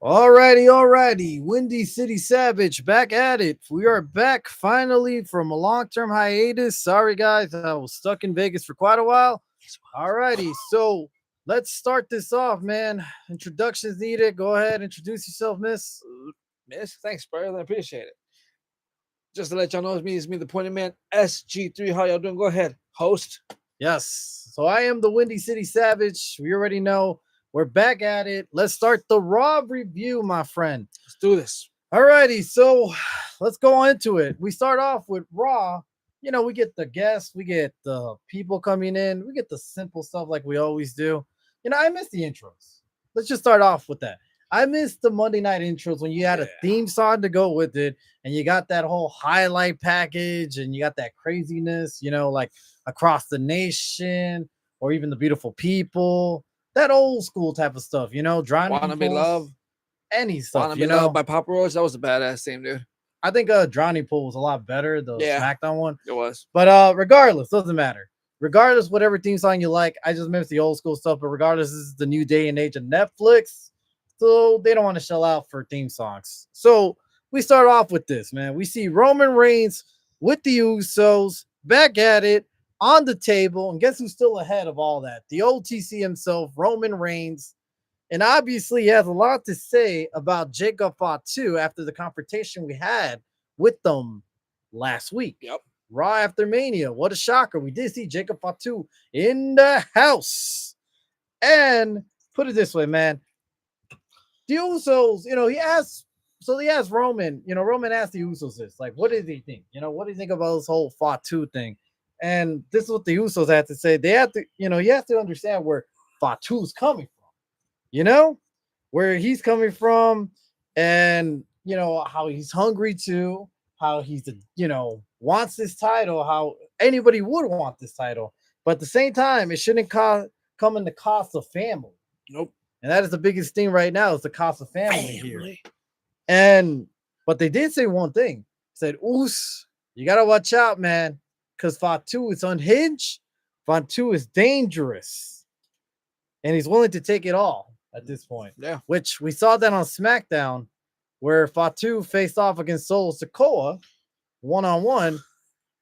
Alrighty. Windy City Savage back at it. We are back finally from a long-term hiatus. Sorry, guys, I was stuck in Vegas for quite a while. Alrighty, so let's start this off, man. Introductions needed. Go ahead, introduce yourself, miss. Miss, thanks, brother. I appreciate it. Just to let y'all know, it's me, the pointed man, SG3. How y'all doing? Go ahead, host. Yes, so I am the Windy City Savage. We already know we're back at it. Let's start the Raw review, my friend. Let's do this. Alrighty, so let's go into it. We start off with Raw. We get the guests, we get the people coming in, we get the simple stuff like we always do. I miss the intros. Let's just start off with that. I miss the Monday night intros when you had a Yeah. theme song to go with it, and you got that whole highlight package, and you got that craziness, like across the nation, or even the beautiful people, that old school type of stuff, drowning Wanna be pools, loved. any Wanna stuff, be loved by Papa Roach. That was a badass theme, dude. I think Drowning Pool was a lot better, the Yeah, SmackDown one. it was. But regardless, doesn't matter. Regardless, whatever theme song you like, I just miss the old school stuff. But regardless, this is the new day and age of Netflix, so they don't want to shell out for theme songs. So we start off with this, man. We see Roman Reigns with the Usos back at it on the table, and guess who's still ahead of all that? The OTC himself, Roman Reigns. And obviously, he has a lot to say about Jacob Fatu after the confrontation we had with them last week. Yep. Raw after Mania. What a shocker. We did see Jacob Fatu in the house. And put it this way, man. The Usos, he asked Roman, Roman asked the Usos this, like, what does he think? What do you think about this whole Fatu thing? And this is what the Usos had to say. They have to, you have to understand where Fatu's coming from, you know, where he's coming from, and how he's hungry too, how he's wants this title, how anybody would want this title, but at the same time, it shouldn't come in the cost of family, Nope. and that is the biggest thing right now is the cost of family here. And but they did say one thing, said, "Oos, you gotta watch out, man, because Fatu is unhinged. Fatu is dangerous, and he's willing to take it all at this point." Yeah. Which we saw that on SmackDown, where Fatu faced off against Solo Sikoa 1-on-1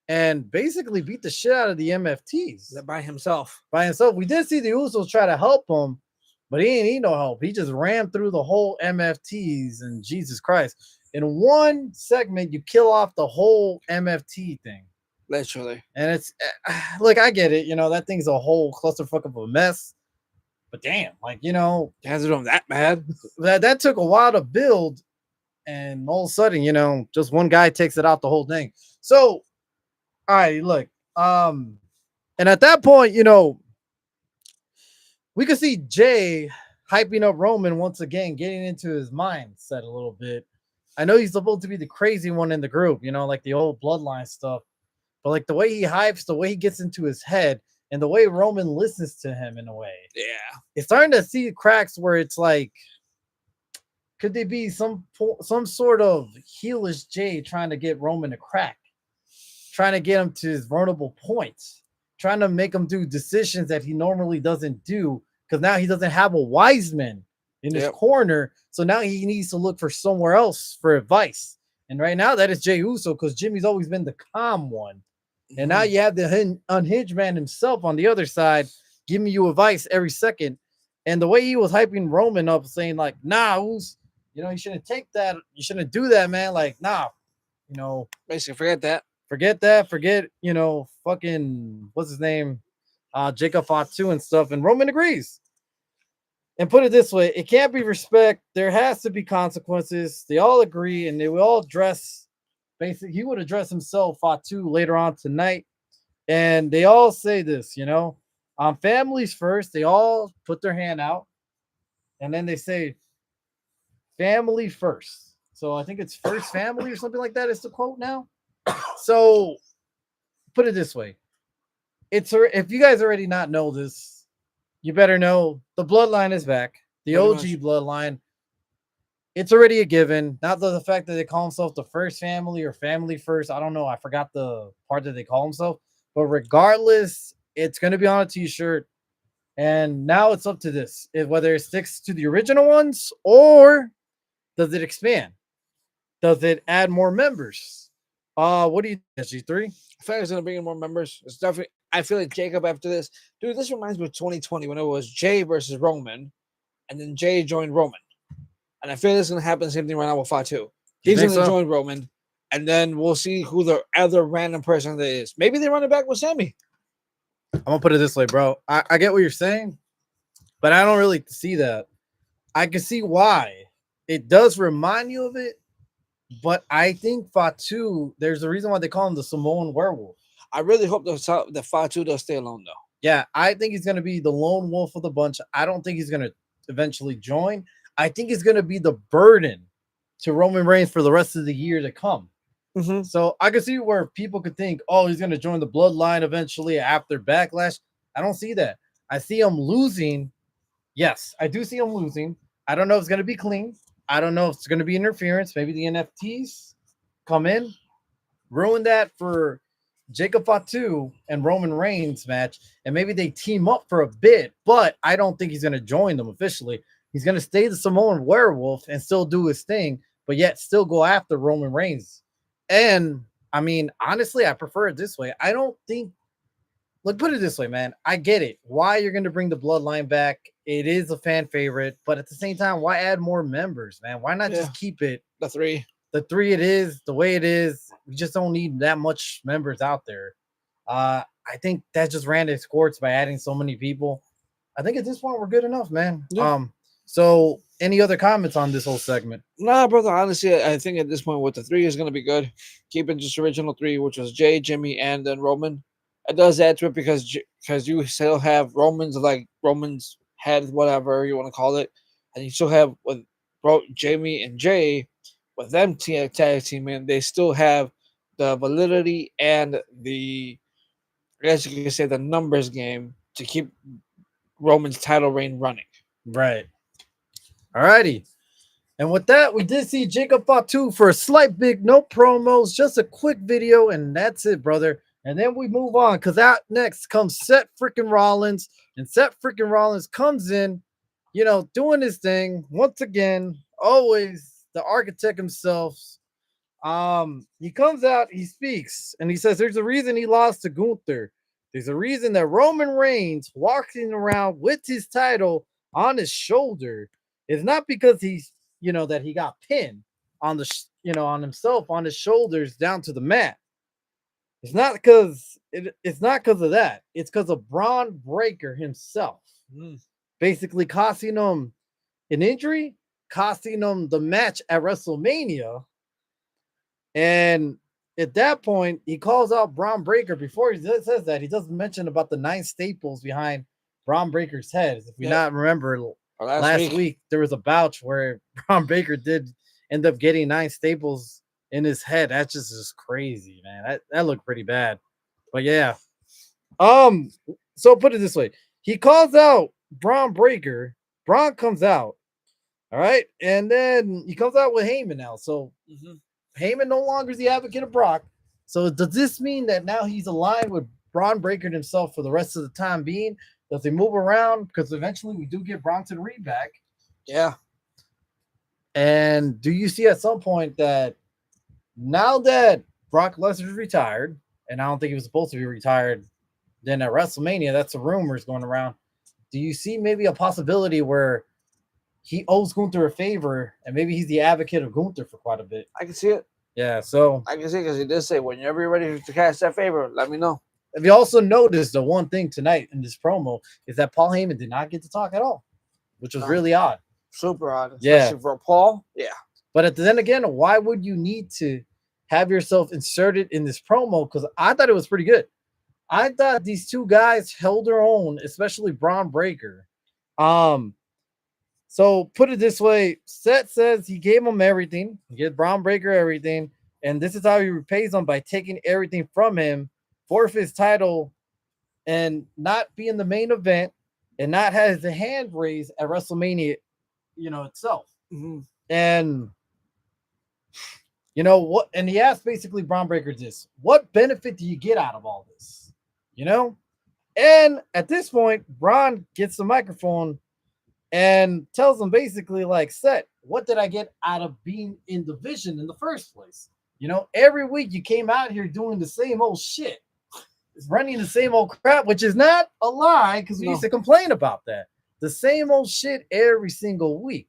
and basically beat the shit out of the MFTs By himself. by himself. We did see the Usos try to help him, but he ain't need no help. He just ran through the whole MFTs, and Jesus Christ. In one segment, you kill off the whole MFT thing. Literally. And it's look, I get it, that thing's a whole clusterfuck of a mess. But damn, It hasn't done that bad. that took a while to build, and all of a sudden, just one guy takes it out the whole thing. So, all right, look, and at that point, we could see Jay hyping up Roman once again, getting into his mindset a little bit. I know he's supposed to be the crazy one in the group, like the old bloodline stuff, but like the way he hypes, the way he gets into his head, and the way Roman listens to him in a way, Yeah. it's starting to see cracks where it's like, could they be some sort of heelish Jay trying to get Roman to crack, trying to get him to his vulnerable points, trying to make him do decisions that he normally doesn't do because now he doesn't have a wise man in his Yep. corner. So now he needs to look for somewhere else for advice. And right now that is Jey Uso because Jimmy's always been the calm one. And now you have the unhinged man himself on the other side giving you advice every second. And the way he was hyping Roman up, saying like, nah, you shouldn't take that. You shouldn't do that, man. Like, nah, Basically, forget that. forget that. Forget, fucking, what's his name? Jacob Fatu and stuff. And Roman agrees. And put it this way, it can't be respect. There has to be consequences. They all agree, and they will all dress. Basically, he would address himself, Fatu, later on tonight. And they all say this, families first. They all put their hand out, and then they say, family first. So I think it's first family or something like that is the quote now. So put it this way. If you guys already not know this, you better know the bloodline is back. The Pretty OG bloodline. It's already a given. Not the fact that they call themselves the first family or family first. I don't know. I forgot the part that they call themselves. But regardless, it's going to be on a t-shirt. And now it's up to this. Whether it sticks to the original ones or Does it expand? Does it add more members? What do you think, SG3? I feel like it's gonna bring in more members. It's definitely. I feel like Jacob after this, dude. This reminds me of 2020 when it was Jay versus Roman, and then Jay joined Roman. And I feel it's gonna happen the same thing right now with Fatu. You He's think gonna so? join Roman, and then we'll see who the other random person that is. Maybe they run it back with Sammy. I'm gonna put it this way, bro. I get what you're saying, but I don't really see that. I can see why. It does remind you of it, but I think Fatu, there's a reason why they call him the Samoan werewolf. I really hope the Fatu does stay alone though. Yeah, I think he's gonna be the lone wolf of the bunch. I don't think he's gonna eventually join. I think he's gonna be the burden to Roman Reigns for the rest of the year to come. Mm-hmm. So I can see where people could think, oh, he's going to join the bloodline eventually after Backlash. I don't see that. I see him losing. Yes, I do see him losing. I don't know if it's going to be clean. I don't know if it's going to be interference. Maybe the NFTs come in, ruin that for Jacob Fatu and Roman Reigns match, and maybe they team up for a bit, but I don't think he's going to join them officially. He's going to stay the Samoan werewolf and still do his thing, but yet still go after Roman Reigns. And I mean, honestly, I prefer it this way. I don't think, look, put it this way, man. I get it. Why you're going to bring the bloodline back. It is a fan favorite, but at the same time, why add more members, man? Why not just keep it the three it is, the way it is? We just don't need that much members out there. I think that just ran its course by adding so many people. I think at this point, we're good enough, man. Yeah. So any other comments on this whole segment? Nah, brother. Honestly, I think at this point, with the three is going to be good. Keeping just original three, which was Jay, Jimmy, and then Roman. It does add to it because you still have Roman's head, whatever you want to call it, and you still have with Jamie and Jay with them tag teaming. They still have the validity and the, I guess you could say, the numbers game to keep Roman's title reign running. Right. Alrighty. And with that, we did see Jacob Fatu for a slight big, no promos, just a quick video, and that's it, brother. And then we move on because out next comes Seth freaking Rollins, and Seth freaking Rollins comes in, doing his thing once again. Always the architect himself. He comes out, he speaks, and he says there's a reason he lost to Gunther. There's a reason that Roman Reigns walking around with his title on his shoulder is not because he's, that he got pinned on on himself, on his shoulders down to the mat. It's not because it's not because of that. It's because of Braun Breaker himself, basically costing him an injury, costing him the match at WrestleMania. And at that point, he calls out Braun Breaker. Before he says that, he doesn't mention about the 9 staples behind Braun Breaker's head. If you not remember, last week there was a bouch where Braun Breaker did end up getting 9 staples in his head. That's just crazy, man. That looked pretty bad. But yeah. So put it this way. He calls out Braun Breaker. Braun comes out. All right. And then he comes out with Heyman now. So Heyman no longer is the advocate of Brock. So does this mean that now he's aligned with Braun Breaker himself for the rest of the time being? Does he move around? Because eventually we do get Bronson Reed back. Yeah. And do you see at some point that now that Brock Lesnar's retired, and I don't think he was supposed to be retired, then at WrestleMania, that's the rumors going around. Do you see maybe a possibility where he owes Gunther a favor, and maybe he's the advocate of Gunther for quite a bit? I can see it. Yeah, so I can see it because he did say, whenever you're ready to cast that favor, let me know. If you also noticed, the one thing tonight in this promo is that Paul Heyman did not get to talk at all, which was really odd. Super odd. Especially for Paul. Yeah. But then again, why would you need to have yourself inserted in this promo? Because I thought it was pretty good. I thought these two guys held their own, especially Braun Breaker. So put it this way, Seth says he gave him everything. He gave Braun Breaker everything. And this is how he repays him, by taking everything from him, forfeit his title, and not be in the main event, and not have the hand raised at WrestleMania, itself. And what? And he asked basically Braun Breaker this: what benefit do you get out of all this? And at this point, Braun gets the microphone and tells him basically like, Seth, what did I get out of being in the Vision in the first place? Every week you came out here doing the same old shit. It's running the same old crap, which is not a lie because we used No. to complain about that. The same old shit every single week.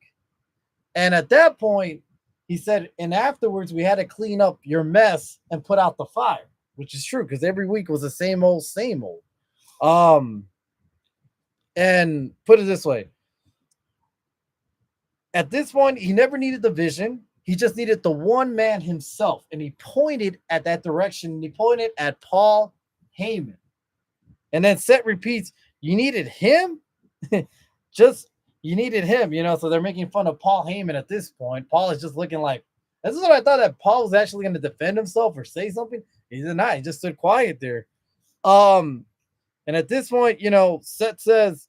And at that point, he said, and afterwards we had to clean up your mess and put out the fire, which is true because every week was the same old, same old. And put it this way, at this point, he never needed the Vision. He just needed the one man himself. And he pointed at that direction. And he pointed at Paul Heyman. And then Seth repeats, you needed him? Just, you needed him, So they're making fun of Paul Heyman at this point. Paul is just looking like, this is what I thought, that Paul was actually going to defend himself or say something. He did not. He just stood quiet there. And at this point, Seth says,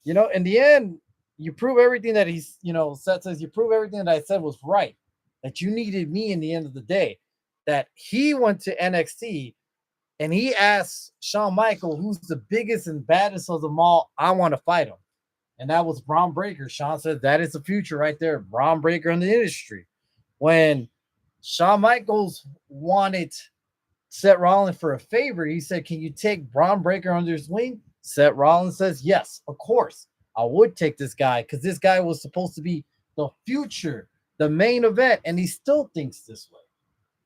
in the end, you prove everything that he's, Seth says, you prove everything that I said was right, that you needed me in the end of the day, that he went to NXT and he asked Shawn Michaels, who's the biggest and baddest of them all, I want to fight him. And that was Braun Breaker. Shawn said, that is the future right there. Braun Breaker in the industry. When Shawn Michaels wanted Seth Rollins for a favor, he said, can you take Braun Breaker under his wing? Seth Rollins says, yes, of course. I would take this guy because this guy was supposed to be the future, the main event, and he still thinks this way.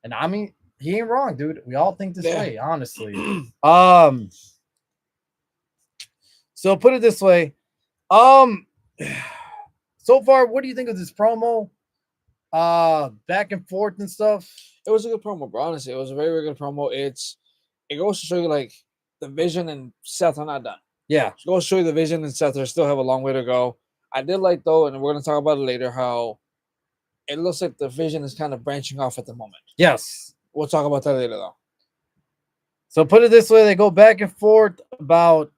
And I mean, he ain't wrong, dude. We all think this way, honestly. So put it this way. So far, what do you think of this promo? Back and forth and stuff. It was a good promo, bro. Honestly, it was a very, very good promo. It goes to show you like the Vision and Seth are not done. Yeah. It goes to show you the Vision and Seth still have a long way to go. I did like though, and we're gonna talk about it later, how it looks like the Vision is kind of branching off at the moment. Yes. We'll talk about that later though. So put it this way, they go back and forth about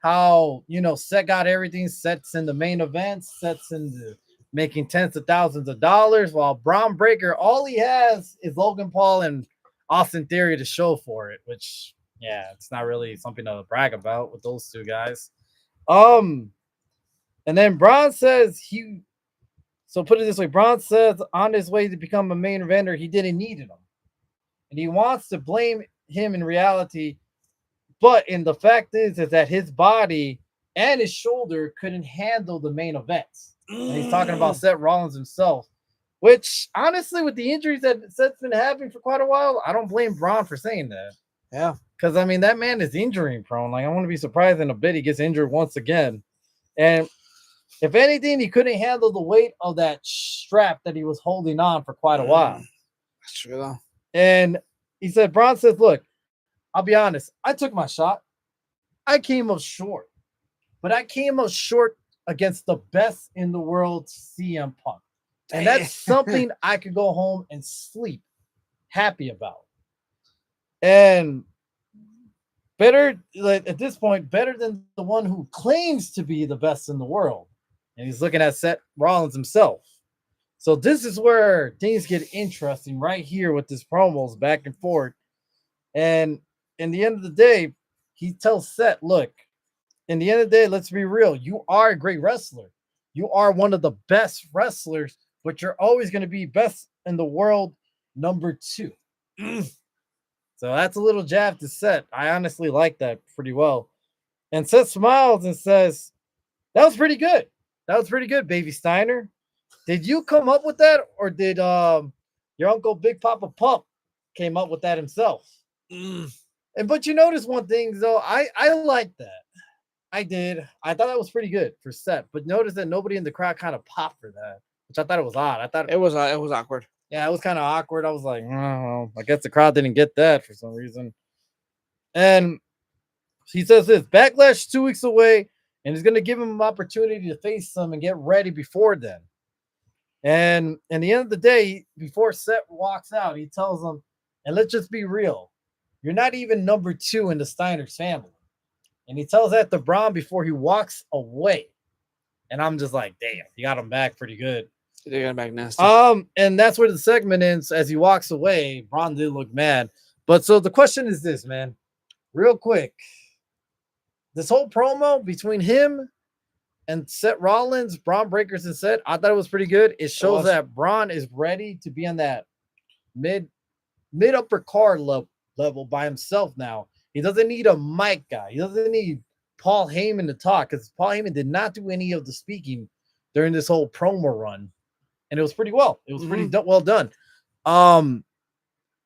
how, Seth got everything. Seth's in the main event. Seth's in the making tens of thousands of dollars, while Braun Breaker, all he has is Logan Paul and Austin Theory to show for it, which, yeah, it's not really something to brag about with those two guys. And then Braun says so put it this way, Braun says on his way to become a main eventer, he didn't need him. And he wants to blame him in reality, but the fact is that his body and his shoulder couldn't handle the main events. And he's talking about Seth Rollins himself, which honestly, with the injuries that Seth's been having for quite a while, I don't blame Braun for saying that. Yeah. Because, I mean, that man is injury prone. Like, I wouldn't be surprised in a bit he gets injured once again. And if anything, he couldn't handle the weight of that strap that he was holding on for quite a while. That's true, though. And he said, Braun says, look, I'll be honest. I took my shot. I came up short. But I came up short against the best in the world, CM Punk. And that's something I could go home and sleep happy about. And better, like, at this point, better than the one who claims to be the best in the world. And he's looking at Seth Rollins himself. So this is where things get interesting right here with this promos back and forth. And in the end of the day, he tells Seth, look, in the end of the day, let's be real. You are a great wrestler. You are one of the best wrestlers, but you're always going to be best in the world number 2. So that's a little jab to Seth. I honestly like that pretty well. And Seth smiles and says, that was pretty good. That was pretty good, Baby Steiner. Did you come up with that, or did your uncle Big Papa Pump came up with that himself? But you notice one thing, though. I like that. I did. I thought that was pretty good for Seth. But notice that nobody in the crowd kind of popped for that, which I thought it was odd. I thought it was awkward. Yeah, it was kind of awkward. I was like, oh, I guess the crowd didn't get that for some reason. And he says this, Backlash 2 weeks away, and he's going to give him an opportunity to face them and get ready before then. And at the end of the day, before Seth walks out, he tells them, and let's just be real, you're not even number 2 in the Steiner's family. And he tells that to Braun before he walks away. And I'm just like, damn, you got him back pretty good. They got him back nasty. And that's where the segment ends. As he walks away, Braun did look mad. But so the question is this, man, real quick. This whole promo between him and Seth Rollins, Braun Breakers, and Seth. I thought it was pretty good. It shows was. that Braun is ready to be on that mid mid upper card level by himself now. He doesn't need a mic guy. He doesn't need Paul Heyman to talk because Paul Heyman did not do any of the speaking during this whole promo run, and it was pretty well. It was pretty well done.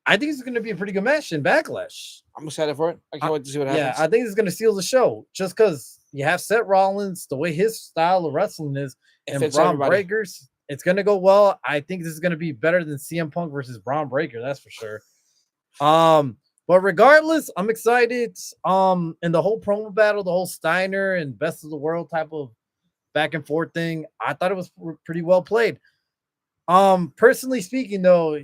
I think it's going to be a pretty good match in Backlash. I'm excited for it. I can't wait to see what happens. Yeah, I think it's going to steal the show just because you have Seth Rollins, the way his style of wrestling is, and Braun Breakers. It's going to go well. I think this is going to be better than CM Punk versus Braun Breaker. That's for sure. But regardless, I'm excited. And the whole promo battle, the whole Steiner and Best of the World type of back and forth thing, I thought it was pretty well played. Personally speaking, though,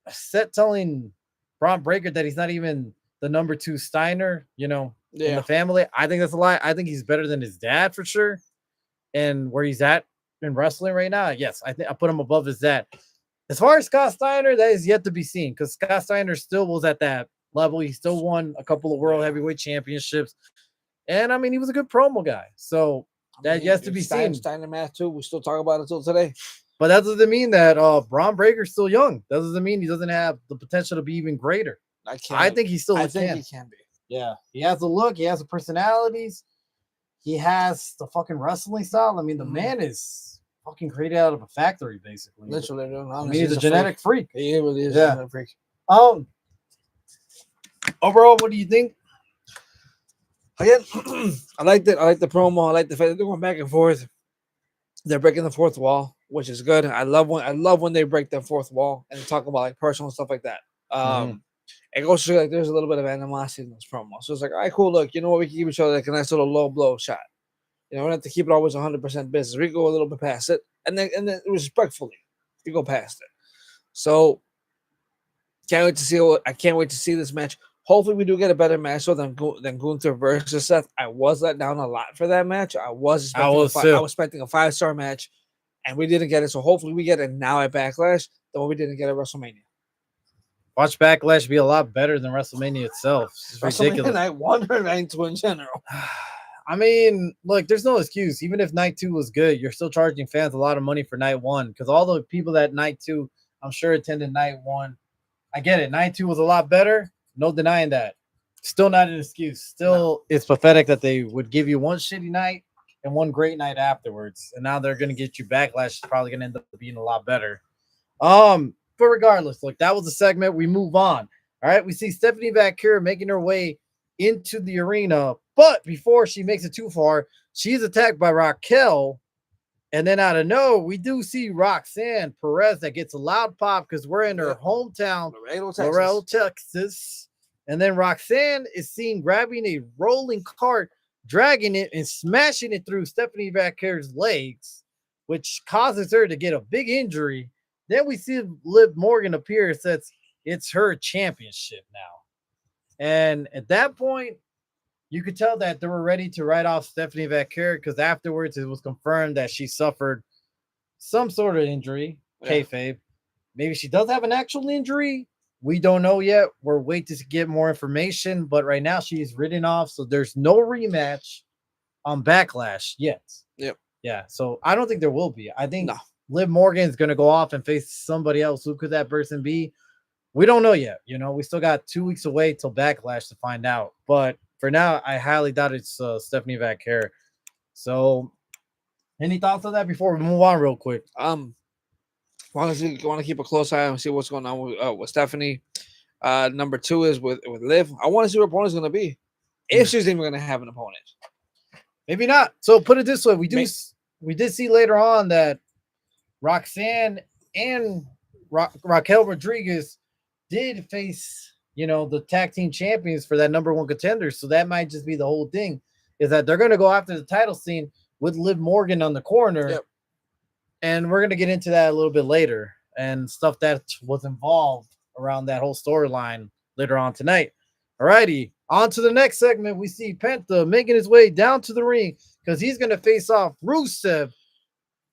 Seth telling Braun Breaker that he's not even the number 2 Steiner, in the family, I think that's a lie. I think he's better than his dad for sure. And where he's at in wrestling right now, yes, I think I put him above his dad. As far as Scott Steiner, that is yet to be seen because Scott Steiner still was at that level. He still won a couple of world heavyweight championships. And I mean, he was a good promo guy. So that yet to be seen. Steiner match too. We still talk about it until today. But that doesn't mean that Braun Breaker's still young. That doesn't mean he doesn't have the potential to be even greater. I think he still I think he can be. Yeah. He has the look. He has the personalities. He has the fucking wrestling style. I mean, the man is fucking created out of a factory, basically. Literally. I mean, he's a genetic freak. He really is a genetic freak. Overall, what do you think? Again, I like it. I like the promo. I like the fact that they're going back and forth. They're breaking the fourth wall, which is good. I love when they break the fourth wall and talk about like personal stuff like that. It goes to like there's a little bit of animosity in this promo. So it's like, all right, cool. Look, you know what? We can give each other like a nice little low blow shot. We don't have to keep it always 100% business. We can go a little bit past it, and then respectfully, you go past it. So can't wait to see. I can't wait to see this match. Hopefully, we do get a better match than Gunther versus Seth. I was let down a lot for that match. I was expecting a 5-star match, and we didn't get it. So hopefully, we get it now at Backlash than what we didn't get at WrestleMania. Watch Backlash be a lot better than WrestleMania itself. It's ridiculous. Night 1 or Night 2 in general. I mean, look, there's no excuse. Even if Night 2 was good, you're still charging fans a lot of money for Night 1 because all the people that Night 2, I'm sure, attended Night 1. I get it. Night 2 was a lot better. No denying that. Still not an excuse. Still, It's pathetic that they would give you one shitty night and one great night afterwards. And now they're going to get you Backlash. It's probably going to end up being a lot better. But regardless, look, that was the segment. We move on. All right, we see Stephanie Vaquer making her way into the arena. But before she makes it too far, she's attacked by Raquel. And then out of nowhere, we do see Roxanne Perez that gets a loud pop because we're in her hometown, Laredo, Texas. And then Roxanne is seen grabbing a rolling cart, dragging it, and smashing it through Stephanie Vaquer's legs, which causes her to get a big injury. Then we see Liv Morgan appear and says it's her championship now. And at that point, you could tell that they were ready to write off Stephanie Vaquer because afterwards it was confirmed that she suffered some sort of injury, kayfabe. Maybe she does have an actual injury. We don't know yet. We're waiting to get more information, but right now she's written off, so there's no rematch on Backlash yet. Yep. Yeah, so I don't think there will be. I think Liv Morgan is going to go off and face somebody else. Who could that person be? We don't know yet. We still got 2 weeks away till Backlash to find out. But for now, I highly doubt it's Stephanie Vaquer. So, any thoughts on that before we move on real quick? Want to keep a close eye and see what's going on with Stephanie. Number 2 is with Liv. I want to see what her opponent's going to be. If she's even going to have an opponent. Maybe not. So put it this way: we did see later on that Roxanne and Raquel Rodriguez did face, the tag team champions for that number 1 contender. So that might just be the whole thing, is that they're going to go after the title scene with Liv Morgan on the corner. Yep. And we're going to get into that a little bit later and stuff that was involved around that whole storyline later on tonight. All righty. On to the next segment. We see Penta making his way down to the ring because he's going to face off Rusev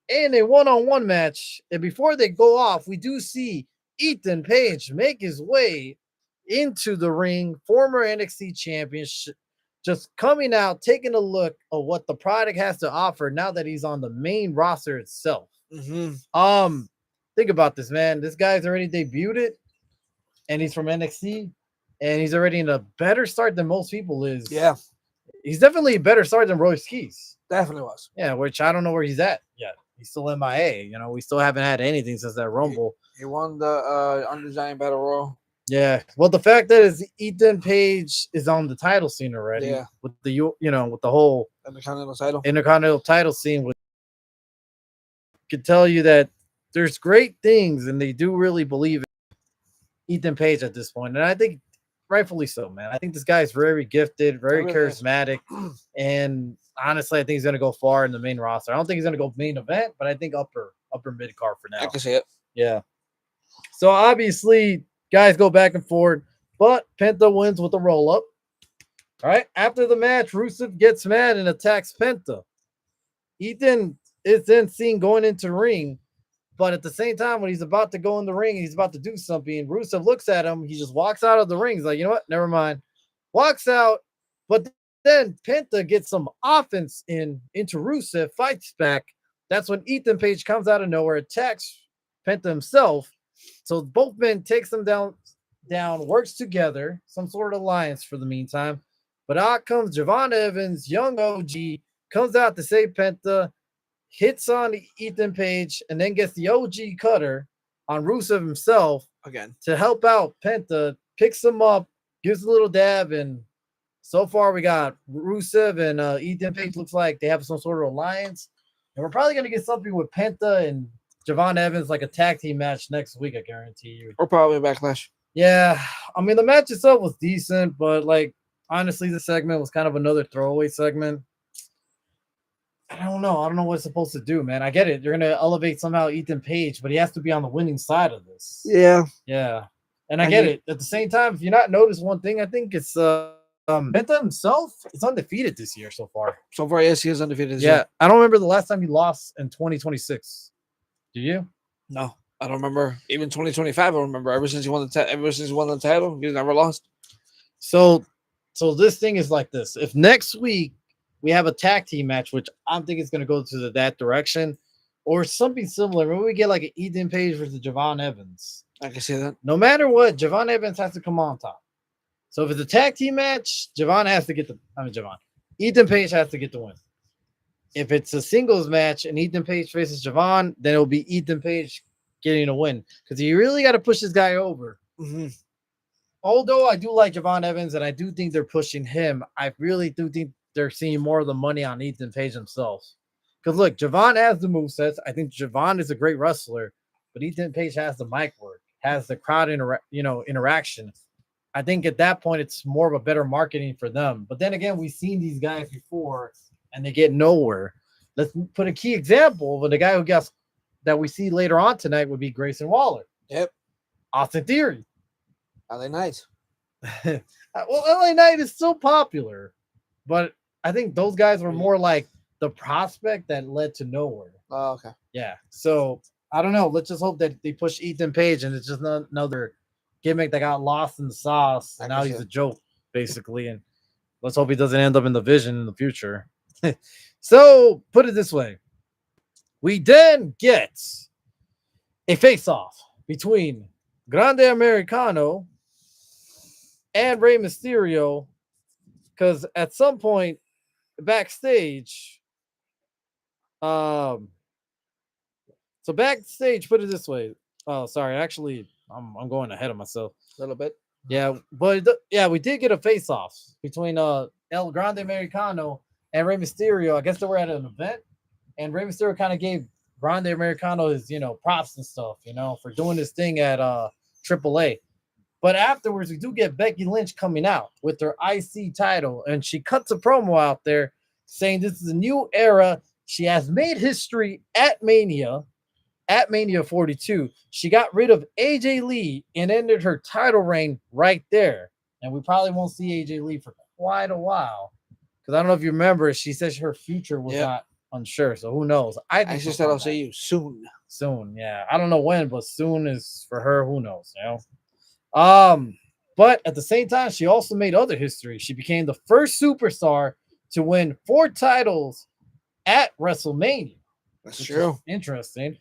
in a one-on-one match. And before they go off, we do see Ethan Page make his way into the ring, former NXT just coming out, taking a look at what the product has to offer now that he's on the main roster itself. Mm-hmm. Think about this, man. This guy's already debuted it, and he's from NXT, and he's already in a better start than most people is. Yeah, He's definitely a better start than Royce Keys. definitely was. Yeah, which I don't know where he's at yet. He's still MIA. We still haven't had anything since that Rumble. He won the Under Giant Battle Royal. Yeah. Well, the fact that is Ethan Page is on the title scene already. Yeah. With the with the whole Intercontinental title. Intercontinental title scene, with could tell you that there's great things, and they do really believe in Ethan Page at this point, and I think rightfully so, man. I think this guy is very gifted, very really charismatic, and honestly, I think he's gonna go far in the main roster. I don't think he's gonna go main event, but I think upper mid card for now. I can see it. Yeah. So obviously, guys go back and forth, but Penta wins with a roll up. All right. After the match, Rusev gets mad and attacks Penta. Ethan is then seen going into the ring, but at the same time, when he's about to go in the ring, he's about to do something. Rusev looks at him. He just walks out of the ring. He's like, you know what? Never mind. Walks out, but then Penta gets some offense into Rusev, fights back. That's when Ethan Page comes out of nowhere, attacks Penta himself. So both men takes them down, works together, some sort of alliance for the meantime. But out comes Javon Evans, young OG, comes out to save Penta, hits on Ethan Page, and then gets the OG cutter on Rusev himself Again. to help out Penta, picks him up, gives a little dab, and so far we got Rusev and Ethan Page. Looks like they have some sort of alliance. And we're probably going to get something with Penta and Javon Evans, like a tag team match next week, I guarantee you. Or probably Backlash. Yeah. I mean, the match itself was decent, but, like, honestly, the segment was kind of another throwaway segment. I don't know. I don't know what it's supposed to do, man. I get it. You're going to elevate somehow Ethan Page, but he has to be on the winning side of this. Yeah. Yeah. And I get it. At the same time, if you're not noticed one thing, I think it's Penta himself is undefeated this year so far. So far, yes, he is undefeated this Yeah. year. I don't remember the last time he lost in 2026. Do you? No, I don't remember. Even 2025, I don't remember. Ever since he won the title, he's never lost. So this thing is like this. If next week we have a tag team match, which I'm thinking is going to go to that direction, or something similar, maybe we get like an Ethan Page versus Javon Evans. I can see that. No matter what, Javon Evans has to come on top. So if it's a tag team match, Ethan Page has to get the win. If it's a singles match and Ethan Page faces Javon, then it'll be Ethan Page getting a win, because you really got to push this guy over. Mm-hmm. Although I do like Javon Evans and I do think they're pushing him, I really do think they're seeing more of the money on Ethan Page himself. Because look, Javon has the movesets. I think Javon is a great wrestler, but Ethan Page has the mic work, has the crowd interaction. I think at that point it's more of a better marketing for them. But then again, we've seen these guys before and they get nowhere. Let's put a key example of the guy who gets that we see later on tonight would be Grayson Waller. Yep. Austin Theory. LA Knight. Well, LA Knight is still popular, but I think those guys were more like the prospect that led to nowhere. Oh, okay. Yeah. So I don't know. Let's just hope that they push Ethan Page and it's just not another gimmick that got lost in the sauce. And now he's a joke, basically. And let's hope he doesn't end up in the Vision in the future. So put it this way. We then get a face-off between Grande Americano and Rey Mysterio, because at some point backstage, so backstage, put it this way. Oh, sorry, actually, I'm going ahead of myself A little bit. Yeah, but we did get a face-off between El Grande Americano and Rey Mysterio. I guess they were at an event, and Rey Mysterio kind of gave Grande Americano his props and stuff, for doing this thing at AAA. But afterwards, we do get Becky Lynch coming out with her IC title, and she cuts a promo out there saying this is a new era. She has made history at Mania 42. She got rid of AJ Lee and ended her title reign right there. And we probably won't see AJ Lee for quite a while. Because I don't know if you remember, she says her future was not unsure. So who knows? I just said I'll see you soon. Soon, yeah. I don't know when, but soon is for her. Who knows? But at the same time, she also made other history. She became the first superstar to win 4 titles at WrestleMania, That's which is true. interesting.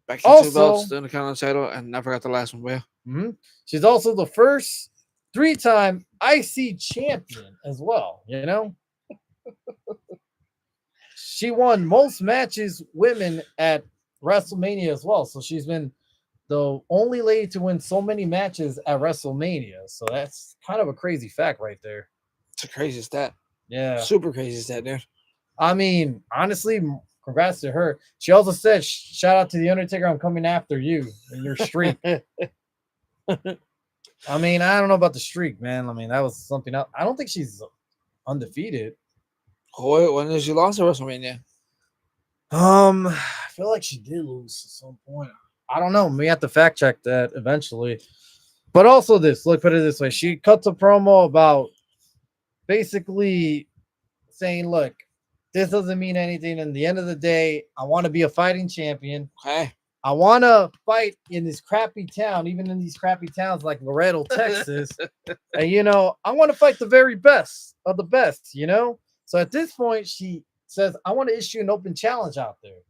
Back to 2 belts, Also, the Intercontinental title, and I forgot the last one. But yeah. she's also the first 3-time IC champion as well. You know, she won most matches women at WrestleMania as well. So she's been the only lady to win so many matches at WrestleMania. So that's kind of a crazy fact right there. It's a crazy stat. Yeah. Super crazy stat, dude. I mean, honestly, congrats to her. She also said, shout out to The Undertaker, I'm coming after you in your streak. I mean, I don't know about the streak, man. I mean, that was something else. I don't think she's undefeated. Oh, when did she lost at WrestleMania? I feel like she did lose at some point. I don't know. We have to fact check that eventually. But also this, look, put it this way. She cuts a promo about basically saying, look, this doesn't mean anything. In the end of the day, I want to be a fighting champion. Okay. I want to fight in this crappy town, even in these crappy towns like Laredo, Texas. And, you know, I want to fight the very best of the best, you know? So at this point, she says, I want to issue an open challenge out there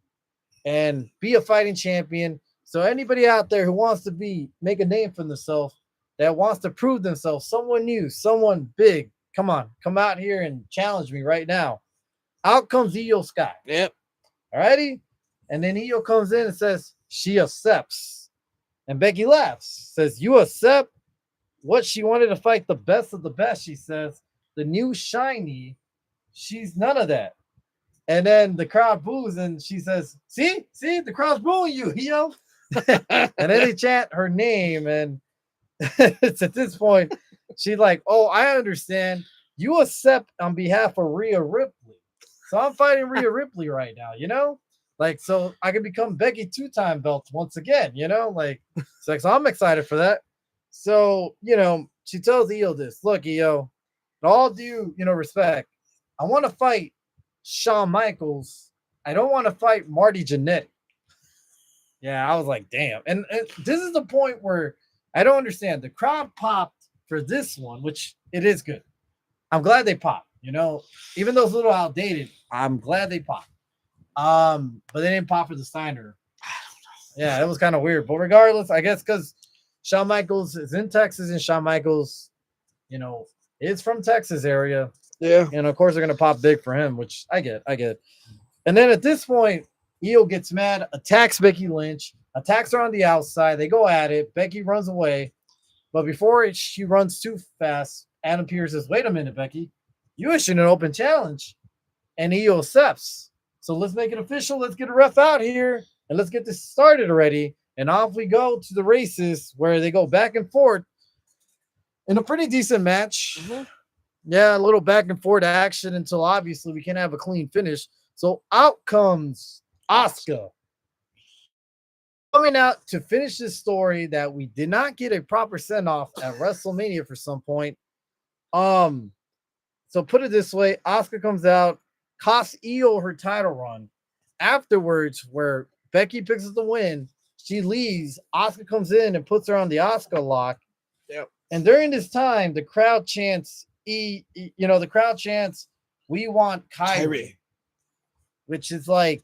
and be a fighting champion. So anybody out there who wants to make a name for themselves, that wants to prove themselves, someone new, someone big, come on, come out here and challenge me right now. Out comes Io Sky. Yep. Alrighty. And then Io comes in and says she accepts. And Becky laughs, says, you accept what? She wanted to fight the best of the best, she says. The new shiny, she's none of that. And then the crowd boos and she says, see, the crowd's booing you, Io. And then they chant her name. And it's at this point, she's like, oh, I understand. You accept on behalf of Rhea Ripley. So I'm fighting Rhea Ripley right now, you know? Like, so I can become Becky 2-time belts once again, you know? Like, so I'm excited for that. So, you know, she tells Io this, look, Io, in all due, you know, respect, I want to fight Shawn Michaels. I don't want to fight Marty Jannetty. Yeah, I was like, damn. And this is the point where I don't understand. The crowd popped for this one, which it is good. I'm glad they popped, you know, even though it's a little outdated, I'm glad they popped. But they didn't pop for the Steiner. Yeah, it was kind of weird. But regardless, I guess because Shawn Michaels is in Texas and Shawn Michaels, you know, is from Texas area. Yeah. And of course they're gonna pop big for him, which I get. And then at this point, Io gets mad, attacks Becky Lynch, attacks her on the outside. They go at it. Becky runs away. But before she runs too fast, Adam Pearce says, wait a minute, Becky. You issued an open challenge. And Io accepts. So let's make it official. Let's get a ref out here. And let's get this started already. And off we go to the races where they go back and forth in a pretty decent match. Mm-hmm. Yeah, a little back and forth action until obviously we can have a clean finish. So out comes Asuka. Coming out to finish this story that we did not get a proper send-off at WrestleMania for some point. So put it this way, Asuka comes out, costs Io her title run. Afterwards, where Becky picks up the win, she leaves. Asuka comes in and puts her on the Asuka lock. Yep. And during this time, the crowd chants, we want Kyrie. Which is like,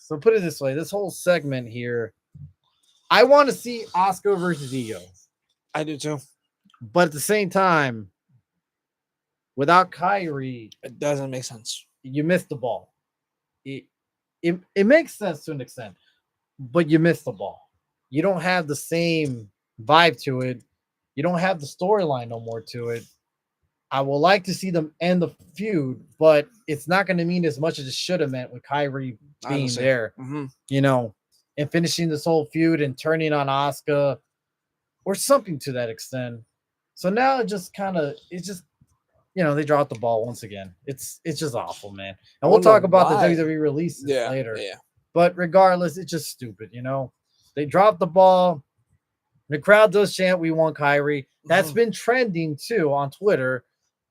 so put it this way, this whole segment here, I want to see Asuka versus Io. I do too. But at the same time, without Kyrie, it doesn't make sense. You missed the ball. It makes sense to an extent, but you missed the ball. You don't have the same vibe to it. You don't have the storyline no more to it. I would like to see them end the feud, but it's not going to mean as much as it should have meant with Kyrie being there, you know, and finishing this whole feud and turning on Asuka or something to that extent. So now it's just, you know, they dropped the ball once again. It's just awful, man. And we'll talk about the WWE releases later. Yeah. But regardless, it's just stupid, you know. They dropped the ball. The crowd does chant, we want Kyrie. That's been trending too on Twitter.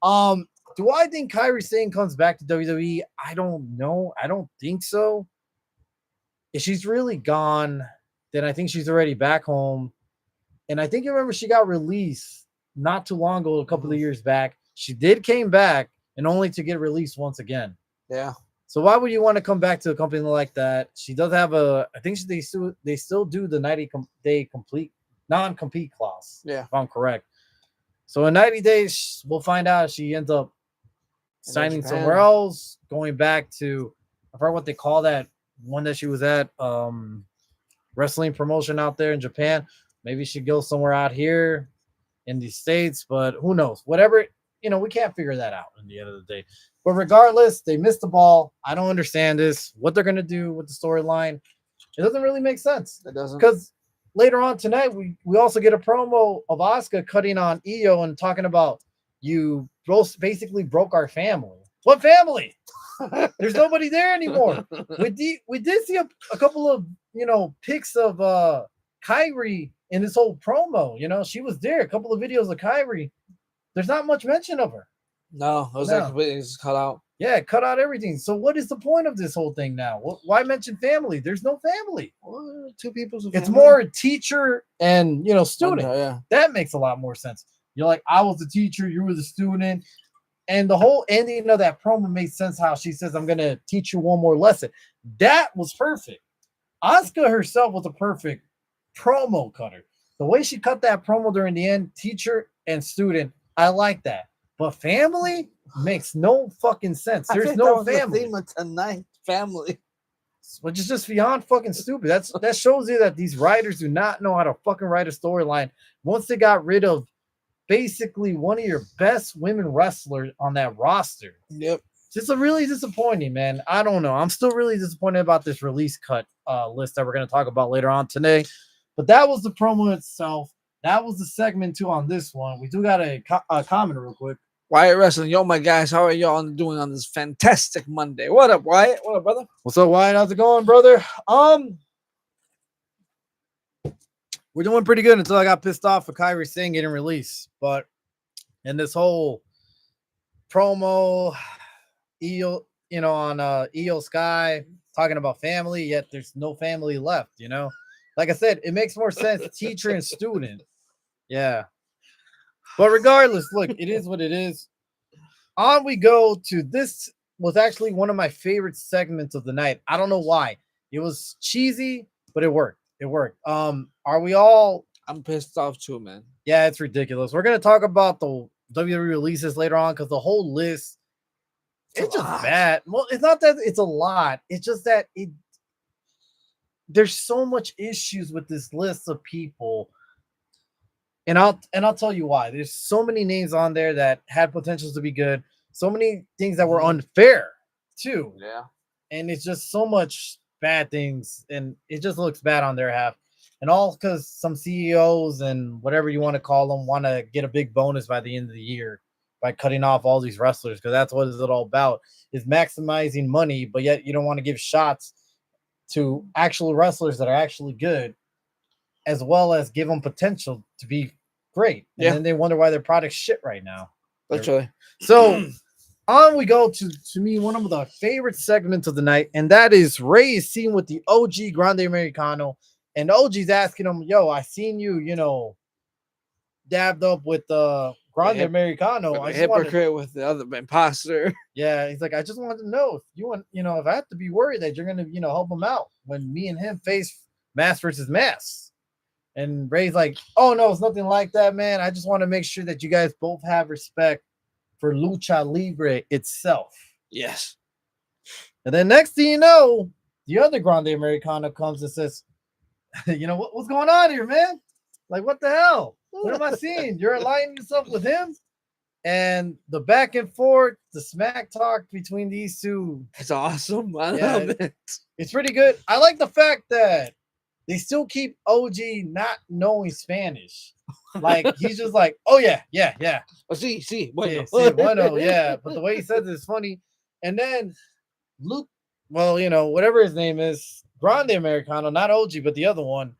Do I think Kyrie Sane comes back to WWE? I don't know. I don't think so. If she's really gone, then I think she's already back home. And I think you remember she got released not too long ago, a couple of Mhm. years back. She did came back and only to get released once again. Yeah. So why would you want to come back to a company like that? She does have a, I think they still do the 90-day complete non-compete clause, Yeah. if I'm correct. So in 90 days, we'll find out if she ends up And then signing somewhere Japan. else, going back to, I forgot what they call that one that she was at, wrestling promotion out there in Japan. Maybe she goes somewhere out here in the States, but who knows? Whatever, we can't figure that out in the end of the day. But regardless, they missed the ball. I don't understand this. What they're gonna do with the storyline, it doesn't really make sense. It doesn't. Because later on tonight, we also get a promo of Asuka cutting on Io and talking about you both basically broke our family. What family? There's nobody there anymore. We did see a couple of pics of Kyrie in this whole promo. She was there. A couple of videos of Kyrie. There's not much mention of her. No, it was like No. completely just cut out. Yeah, cut out everything. So what is the point of this whole thing now? Why mention family? There's no family. Well, two people's a It's family. more teacher and student. Yeah. That makes a lot more sense. You're like, I was the teacher, you were the student. And the whole ending of that promo made sense how she says, I'm gonna teach you one more lesson. That was perfect. Asuka herself was a perfect promo cutter. The way she cut that promo during the end, teacher and student, I like that. But family makes no fucking sense. I There's think no that was family. the theme of tonight. Family. Which is just beyond fucking stupid. That shows you that these writers do not know how to fucking write a storyline. Once they got rid of basically one of your best women wrestlers on that roster, Yep. just a really disappointing, man. I don't know. I'm still really disappointed about this release cut list that we're going to talk about later on today. But that was the promo itself. That was the segment two on this one. We do got a comment real quick. Wyatt Wrestling. Yo, my guys, how are y'all doing on this fantastic Monday? What up, Wyatt? What up, brother? What's up, Wyatt? How's it going, brother? We're doing pretty good until I got pissed off for Kyrie Singh getting released. But in this whole promo, Io, on Io Sky talking about family, yet there's no family left. Like I said, it makes more sense, teacher and student. Yeah. But regardless, look, it is what it is. On we go to this was actually one of my favorite segments of the night. I don't know why. It was cheesy, but it worked. It worked. Are we all? I'm pissed off too, man. Yeah, it's ridiculous. We're gonna talk about the WWE releases later on because the whole list, it's just bad. Well, it's not that it's a lot. It's just that there's so much issues with this list of people. And I'll tell you why. There's so many names on there that had potentials to be good. So many things that were unfair too. Yeah. And it's just so much bad things, and it just looks bad on their half. And all because some CEOs and whatever you want to call them want to get a big bonus by the end of the year by cutting off all these wrestlers, because that's what it's all about, is maximizing money, but yet you don't want to give shots to actual wrestlers that are actually good, as well as give them potential to be great. And then they wonder why their product's shit right now. Literally. So on we go to me, one of the favorite segments of the night, and that is Ray is seen with the OG Grande Americano, and OG's asking him, yo, I seen you, dabbed up with Grande Americano. I hypocrite with the other imposter. Yeah, he's like, I just wanted to know if you want, if I have to be worried that you're gonna, help him out when me and him face mass versus mass. And Ray's like, oh no, it's nothing like that, man. I just want to make sure that you guys both have respect for Lucha Libre itself. Yes. And then next thing you know, the other Grande Americano comes and says, what's going on here, man? Like, what the hell? What am I seeing? You're aligning yourself with him? And the back and forth, the smack talk between these two. It's awesome. I love it. It's pretty good. I like the fact that they still keep OG not knowing Spanish. Like, he's just like, oh, yeah. Oh, see, bueno. Sí, bueno, yeah. But the way he says it is funny. And then Luke, well, whatever his name is, Grande Americano, not OG, but the other one,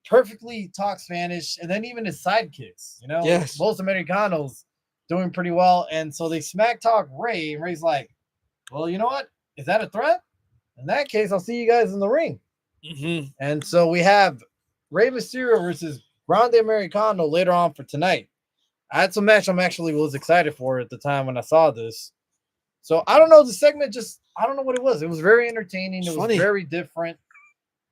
perfectly talks Spanish. And then even his sidekicks, Yes. Los Americanos doing pretty well. And so they smack talk Ray. And Ray's like, well, you know what? Is that a threat? In that case, I'll see you guys in the ring. Mm-hmm. And so we have Rey Mysterio versus Grande Americano later on for tonight. I had some match I'm actually was excited for at the time when I saw this. So I don't know. The segment just I don't know what it was. It was very entertaining. It's It was funny. very different,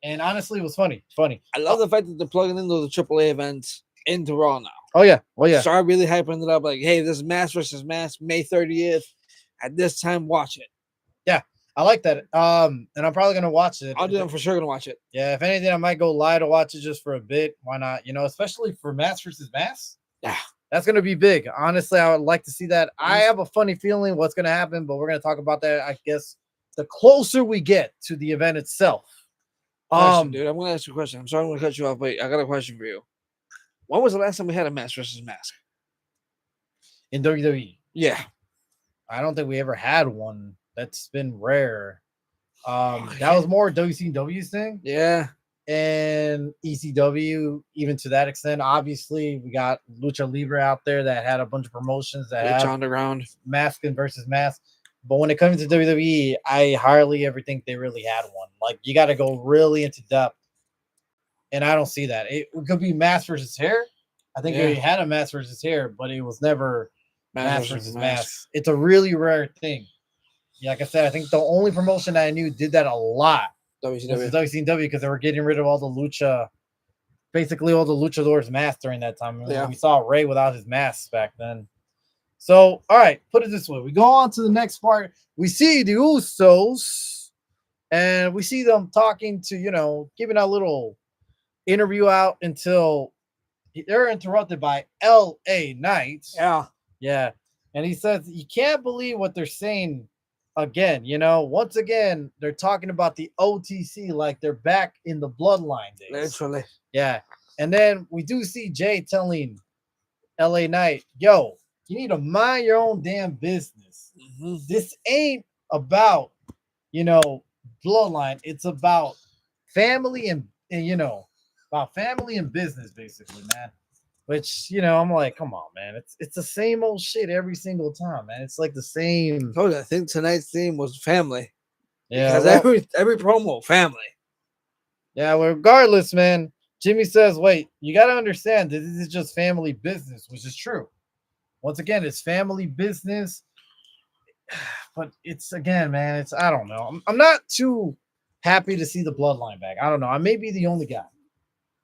and honestly, it was funny. Funny. I love the fact that they're plugging into the AAA events into Raw now. Oh yeah. Oh yeah. Start really hyping it up. Like, hey, this is Mass versus Mass, May 30th. At this time, watch it. Yeah. I like that. And I'm probably gonna watch it. I'll do. I'm for sure gonna watch it. Yeah. If anything, I might go live to watch it just for a bit. Why not? You know, especially for Mass versus Mass. Yeah. That's gonna be big. Honestly, I would like to see that. I have a funny feeling what's gonna happen, but we're gonna talk about that. I guess the closer we get to the event itself. Question, dude. I'm gonna ask you a question. I'm sorry I'm gonna cut you off, but I got a question for you. When was the last time we had a Mass versus Mask? In WWE, Yeah. I don't think we ever had one. That's been rare. Oh, That was more WCW's thing. Yeah. And ECW, even to that extent. Obviously, we got Lucha Libre out there that had a bunch of promotions that Lucha have Underground. mask and versus mask. But when it comes to WWE, I hardly ever think they really had one. Like you got to go really into depth, and I don't see that. It could be mask versus hair. I think Yeah. they had a mask versus hair, but it was never mask versus Mask. mask. It's a really rare thing. Yeah, like I said, I think the only promotion that I knew did that a lot was WCW. WCW because they were getting rid of all the lucha, basically all the luchadors' masks during that time. Yeah. We saw Ray without his masks back then. So, all right, put it this way: we go on to the next part. We see the Usos, and we see them talking to giving a little interview out until they're interrupted by L.A. Knight. Yeah. Yeah. And he says, you can't believe what they're saying again. Once again, they're talking about the OTC like they're back in the bloodline days. Literally. Yeah. And then we do see Jay telling LA Knight, yo, you need to mind your own damn business. Mm-hmm. This ain't about, bloodline. It's about family and about family and business, basically, man. Which I'm like, come on, man. It's the same old shit every single time, man. It's like the same. I told you, I think tonight's theme was family. Yeah, Because every promo, family. yeah. Well, regardless, man. Jimmy says, wait, you got to understand that this is just family business, which is true. Once again, it's family business, but it's again, man. I don't know. I'm not too happy to see the bloodline back. I don't know. I may be the only guy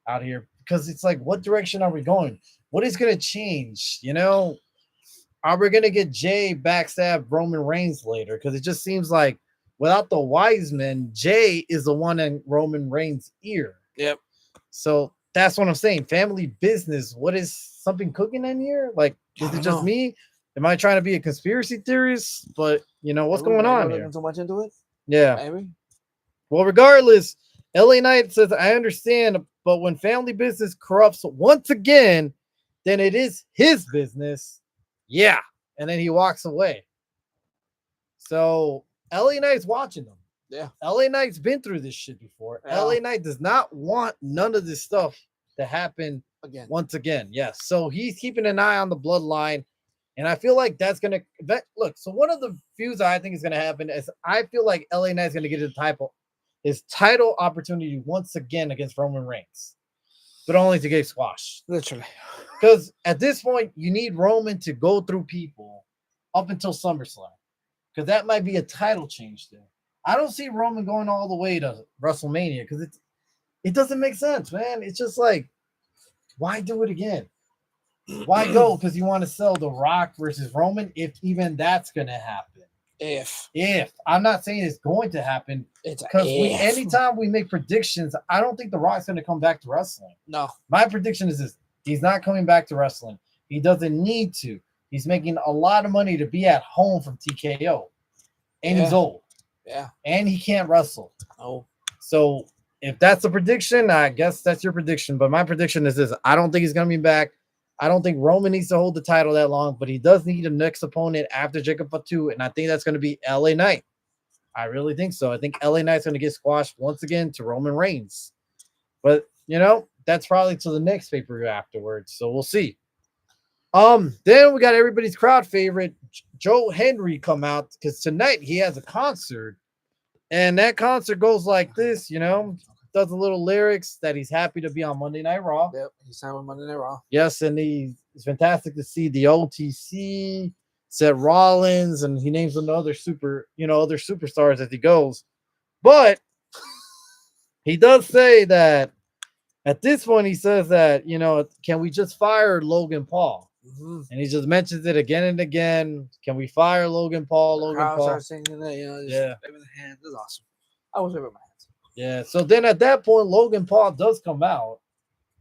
out here. Because it's like, what direction are we going? What is going to change? Are we going to get Jay backstab Roman Reigns later? Because it just seems like without the wise men, Jay is the one in Roman Reigns' ear. Yep. So that's what I'm saying. Family business. What is something cooking in here? Like, is it just me? Am I trying to be a conspiracy theorist? But what's going on here? So much into it. Yeah. Maybe. Well, regardless, LA Knight says, I understand, but when family business corrupts once again, then it is his business. Yeah. And then he walks away. So LA Knight's watching them. Yeah. LA Knight's been through this shit before. Yeah. LA Knight does not want none of this stuff to happen Again. once again. Yes. So he's keeping an eye on the bloodline. And I feel like that's going to look. So one of the feuds I think is going to happen is I feel like LA Knight's going to get his title opportunity once again against Roman Reigns, but only to get squashed. Literally. Because at this point, you need Roman to go through people up until SummerSlam, because that might be a title change there. I don't see Roman going all the way to WrestleMania because it doesn't make sense, man. It's just like, why do it again? Why go? Because you want to sell The Rock versus Roman, if even that's going to happen. If I'm not saying it's going to happen, It's because anytime we make predictions, I don't think The Rock's going to come back to wrestling. No. My prediction is this: he's not coming back to wrestling. He doesn't need to. He's making a lot of money to be at home from TKO, and he's old. Yeah. And he can't wrestle. Oh. So if that's a prediction, I guess that's your prediction. But my prediction is this: I don't think he's going to be back. I don't think Roman needs to hold the title that long, but he does need a next opponent after Jacob Fatu, and I think that's going to be LA Knight. I really think so. I think LA Knight's going to get squashed once again to Roman Reigns. But, that's probably to the next pay-per-view afterwards, so we'll see. Then we got everybody's crowd favorite, Joe Henry, come out, because tonight he has a concert, and that concert goes like this, does a little lyrics that he's happy to be on Monday Night Raw. Yep, he signed with Monday Night Raw. Yes, and it's fantastic to see the OTC, Seth Rollins, and he names another other superstars as he goes. But he does say that at this point, he says that, can we just fire Logan Paul? Mm-hmm. And he just mentions it again and again. Can we fire Logan Paul? Logan Paul. Starts singing that, just waving the hands. That's awesome. I was waving my hands. Yeah. So then at that point, Logan Paul does come out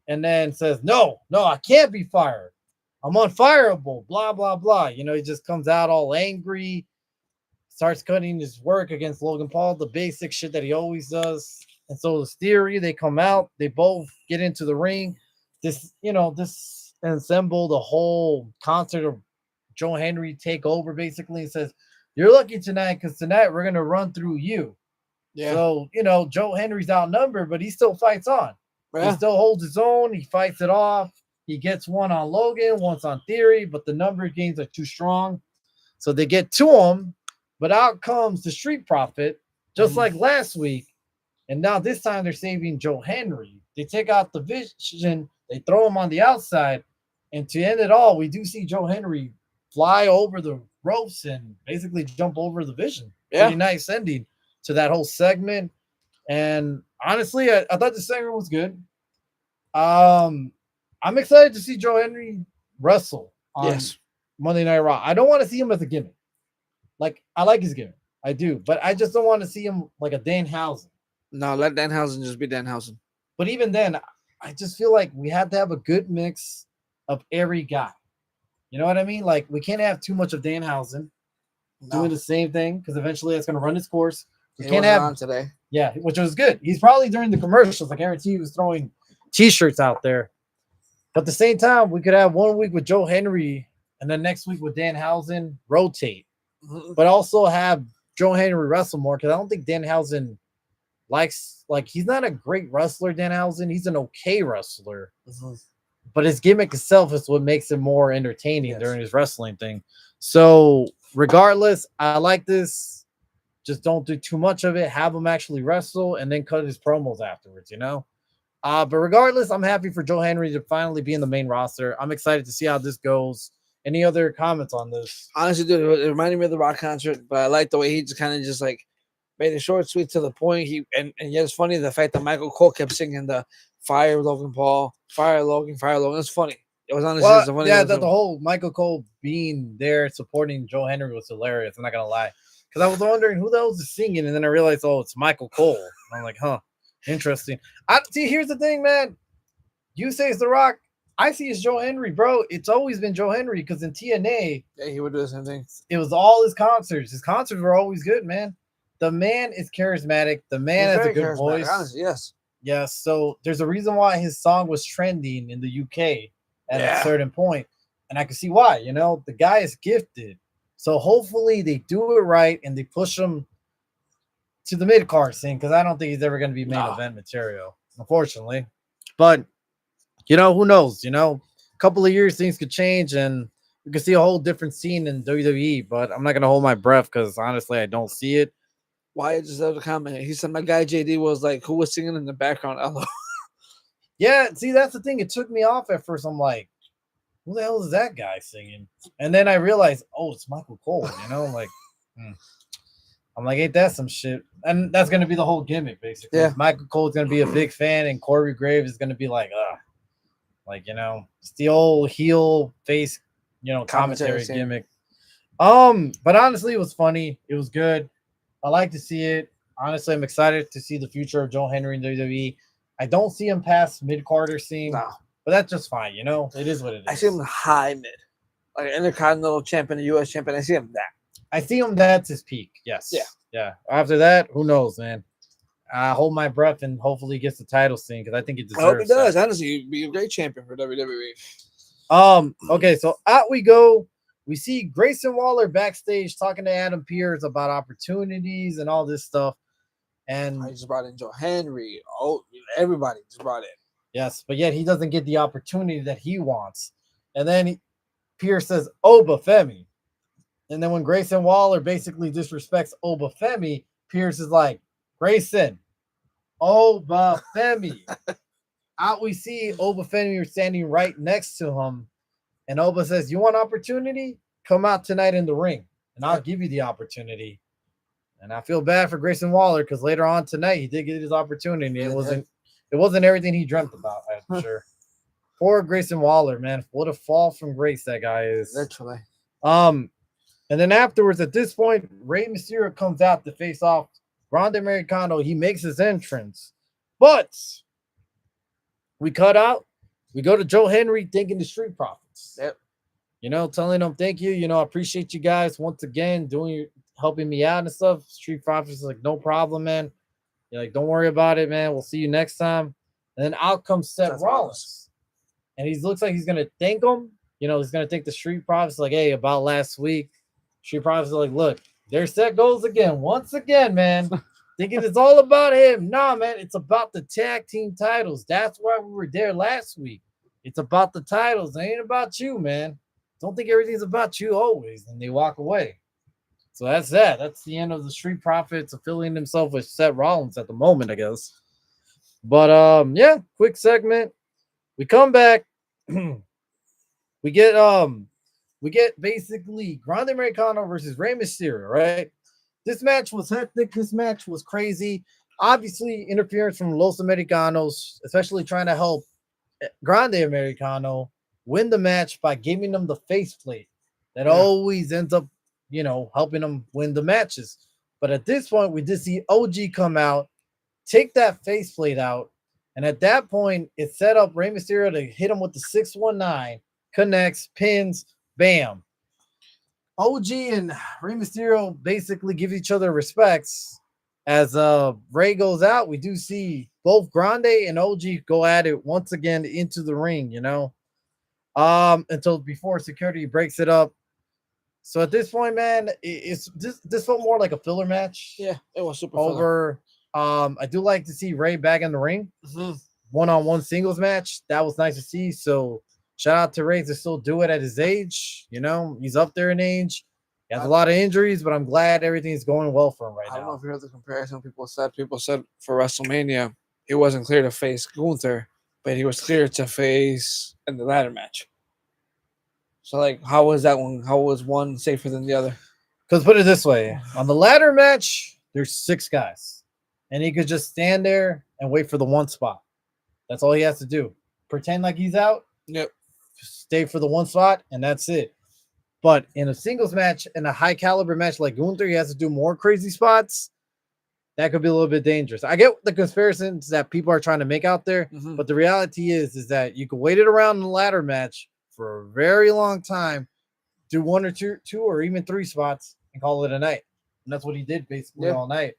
and then says, no, I can't be fired. I'm unfireable, blah, blah, blah. He just comes out all angry, starts cutting his work against Logan Paul, the basic shit that he always does. And so this theory, they come out, they both get into the ring. This assemble the whole concert of Joe Henry take over basically and says, you're lucky tonight because tonight we're going to run through you. Yeah. So, Joe Henry's outnumbered, but he still fights on. Yeah. He still holds his own. He fights it off. He gets one on Logan, one's on Theory, but the number games are too strong. So they get to him, but out comes the Street Profit, just like last week. And now this time they're saving Joe Henry. They take out the Vision, they throw him on the outside, and to end it all, we do see Joe Henry fly over the ropes and basically jump over the Vision. Yeah. Pretty nice ending to that whole segment. And honestly, I thought the segment was good. I'm excited to see Joe Henry wrestle on Monday Night Raw. I don't want to see him as a gimmick. Like, I like his gimmick. I do. But I just don't want to see him like a Danhausen. No, let Danhausen just be Danhausen. But even then, I just feel like we have to have a good mix of every guy. You know what I mean? Like, we can't have too much of Danhausen doing the same thing because eventually that's going to run its course. We can't have on today. Yeah, which was good. He's probably during the commercials. I guarantee he was throwing T-shirts out there. But at the same time, we could have 1 week with Joe Henry and then next week with Danhausen rotate. Mm-hmm. But also have Joe Henry wrestle more because I don't think Danhausen he's not a great wrestler, Danhausen. He's an okay wrestler. Mm-hmm. But his gimmick itself is what makes him more entertaining during his wrestling thing. So regardless, I like this. Just don't do too much of it. Have him actually wrestle and then cut his promos afterwards, But regardless, I'm happy for Joe Henry to finally be in the main roster. I'm excited to see how this goes. Any other comments on this? Honestly, dude, it reminded me of the Rock concert, but I like the way he just kind of just like made it short, sweet, to the point. And yet it's funny the fact that Michael Cole kept singing the "Fire Logan Paul, Fire Logan, Fire Logan." It's funny. It was honestly funny. Yeah, the whole Michael Cole being there supporting Joe Henry was hilarious. I'm not gonna lie, because I was wondering who the hell is singing, and then I realized, it's Michael Cole. And I'm like, huh, interesting. Here's the thing, man. You say it's The Rock. I see it's Joe Henry, bro. It's always been Joe Henry because in TNA, he would do the same thing. It was all his concerts. His concerts were always good, man. The man is charismatic. The man has a good voice. Honestly, yes. Yes. So there's a reason why his song was trending in the UK at a certain point. And I can see why, the guy is gifted. So hopefully they do it right and they push him to the mid-card scene because I don't think he's ever going to be main event material, unfortunately. But, who knows? A couple of years, things could change and we could see a whole different scene in WWE. But I'm not going to hold my breath because, honestly, I don't see it. Wyatt just left a comment. He said, my guy JD was like, who was singing in the background? Hello. Yeah, see, that's the thing. It took me off at first. I'm like, who the hell is that guy singing? And then I realized, it's Michael Cole, I'm like, ain't that some shit? And that's going to be the whole gimmick, basically. Yeah. Michael Cole's going to be a big fan, and Corey Graves is going to be like, it's the old heel face, commentary gimmick. But honestly, it was funny. It was good. I like to see it. Honestly, I'm excited to see the future of Joe Henry in WWE. I don't see him past mid-carder scene, but that's just fine, It is what it is. I see him high mid. Like Intercontinental champion, U.S. champion. I see him that. I see him that's his peak. Yes. Yeah. After that, who knows, man? I hold my breath and hopefully he gets the title scene because I think he deserves it. I hope he does. Honestly, he'd be a great champion for WWE. Okay, so out we go. We see Grayson Waller backstage talking to Adam Pearce about opportunities and all this stuff. And I just brought in Joe Henry. Everybody just brought in. Yes, but yet he doesn't get the opportunity that he wants. And then Pearce says, Obafemi. And then when Grayson Waller basically disrespects Obafemi, Pearce is like, Grayson, Obafemi. Out we see Obafemi standing right next to him. And Oba says, "You want opportunity? Come out tonight in the ring, and I'll give you the opportunity." And I feel bad for Grayson Waller because later on tonight he did get his opportunity. It wasn't everything he dreamt about, I'm sure. Poor Grayson Waller, man. What a fall from grace that guy is. Literally. Um, and then afterwards, at this point, Rey Mysterio comes out to face off Grande Americano. He makes his entrance, but we cut out. We go to Joe Henry thanking the Street Profits. Yep. Telling them thank you. I appreciate you guys once again helping me out and stuff. Street Profits is like, no problem, man. You're like, don't worry about it, man. We'll see you next time. And then out comes Seth Rollins. And he looks like he's gonna thank them. He's gonna thank the Street Profits, like, hey, about last week. Street Profits are like, look, there Seth goes again. Once again, man. Thinking it's all about him. Nah, man, it's about the tag team titles. That's why we were there last week. It's about the titles. It ain't about you, man. Don't think everything's about you always. And they walk away. So that's that. That's the end of the Street Profits affiliating himself with Seth Rollins at the moment, I guess. But yeah, quick segment. We come back. we get basically Grande Americano versus Rey Mysterio, right? This match was hectic. This match was crazy. Obviously, interference from Los Americanos, especially trying to help Grande Americano win the match by giving them the faceplate. That always ends up, helping them win the matches. But at this point, we did see OG come out, take that faceplate out, and at that point, it set up Rey Mysterio to hit him with the 619, connects, pins, bam. OG and Rey Mysterio basically give each other respects. As Rey goes out, we do see both Grande and OG go at it once again into the ring, until before security breaks it up. So at this point, man, this felt more like a filler match. Yeah, it was super over. I do like to see Rey back in the ring. Mm-hmm. One-on-one singles match. That was nice to see. So shout out to Rey to still do it at his age. He's up there in age. He has a lot of injuries, but I'm glad everything's going well for him right now. I don't know if you heard the comparison people said. People said for WrestleMania, he wasn't clear to face Gunther, but he was clear to face in the ladder match. So, like, how was that one? How was one safer than the other? Because put it this way, on the ladder match, there's 6 guys. And he could just stand there and wait for the one spot. That's all he has to do. Pretend like he's out. Yep. Stay for the one spot, and that's it. But in a singles match, in a high caliber match like Gunther, he has to do more crazy spots. That could be a little bit dangerous. I get the comparisons that people are trying to make out there, but the reality is that you can wait it around in the ladder match for a very long time, do 1 or 2 or even 3 spots, and call it a night. And that's what he did basically all night.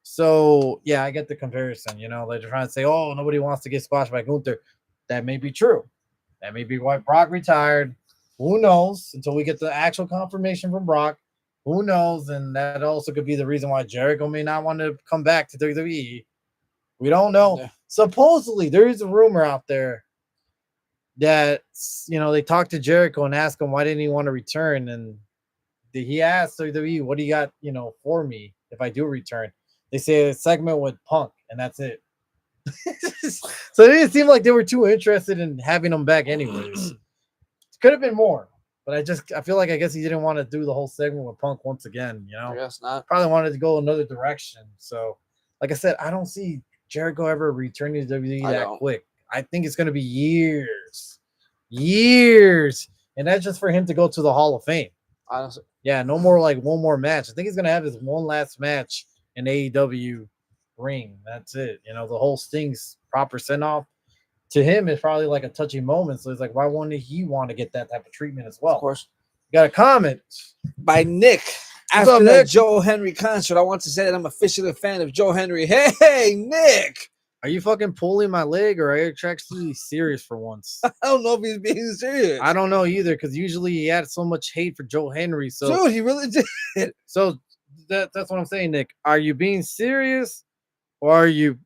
So yeah, I get the comparison. They're trying to say, oh, nobody wants to get squashed by Gunther. That may be true. That may be why Brock retired. Who knows? Until we get the actual confirmation from Brock. Who knows? And that also could be the reason why Jericho may not want to come back to WWE. We don't know. Yeah. Supposedly, there is a rumor out there that, they talked to Jericho and asked him why didn't he want to return. And he asked WWE, what do you got, for me if I do return? They say a segment with Punk, and that's it. So it didn't seem like they were too interested in having him back anyways. Could have been more, but I feel like I guess he didn't want to do the whole segment with Punk once again, I guess not. Probably wanted to go another direction. So, like I said, I don't see Jericho ever returning to WWE that quick. I think it's going to be years. And that's just for him to go to the Hall of Fame. Honestly. Yeah, no more like one more match. I think he's going to have his one last match in AEW ring. That's it. The whole Sting's proper send-off to him is probably like a touchy moment. So he's like, why wouldn't he want to get that type of treatment as well? Of course. Got a comment by Nick. After that Joe Henry concert, I want to say that I'm officially a fan of Joe Henry. Hey, Nick. Are you fucking pulling my leg, or are you actually serious for once? I don't know if he's being serious. I don't know either, because usually he had so much hate for Joe Henry. So dude, he really did. So that's what I'm saying, Nick. Are you being serious? Or are you,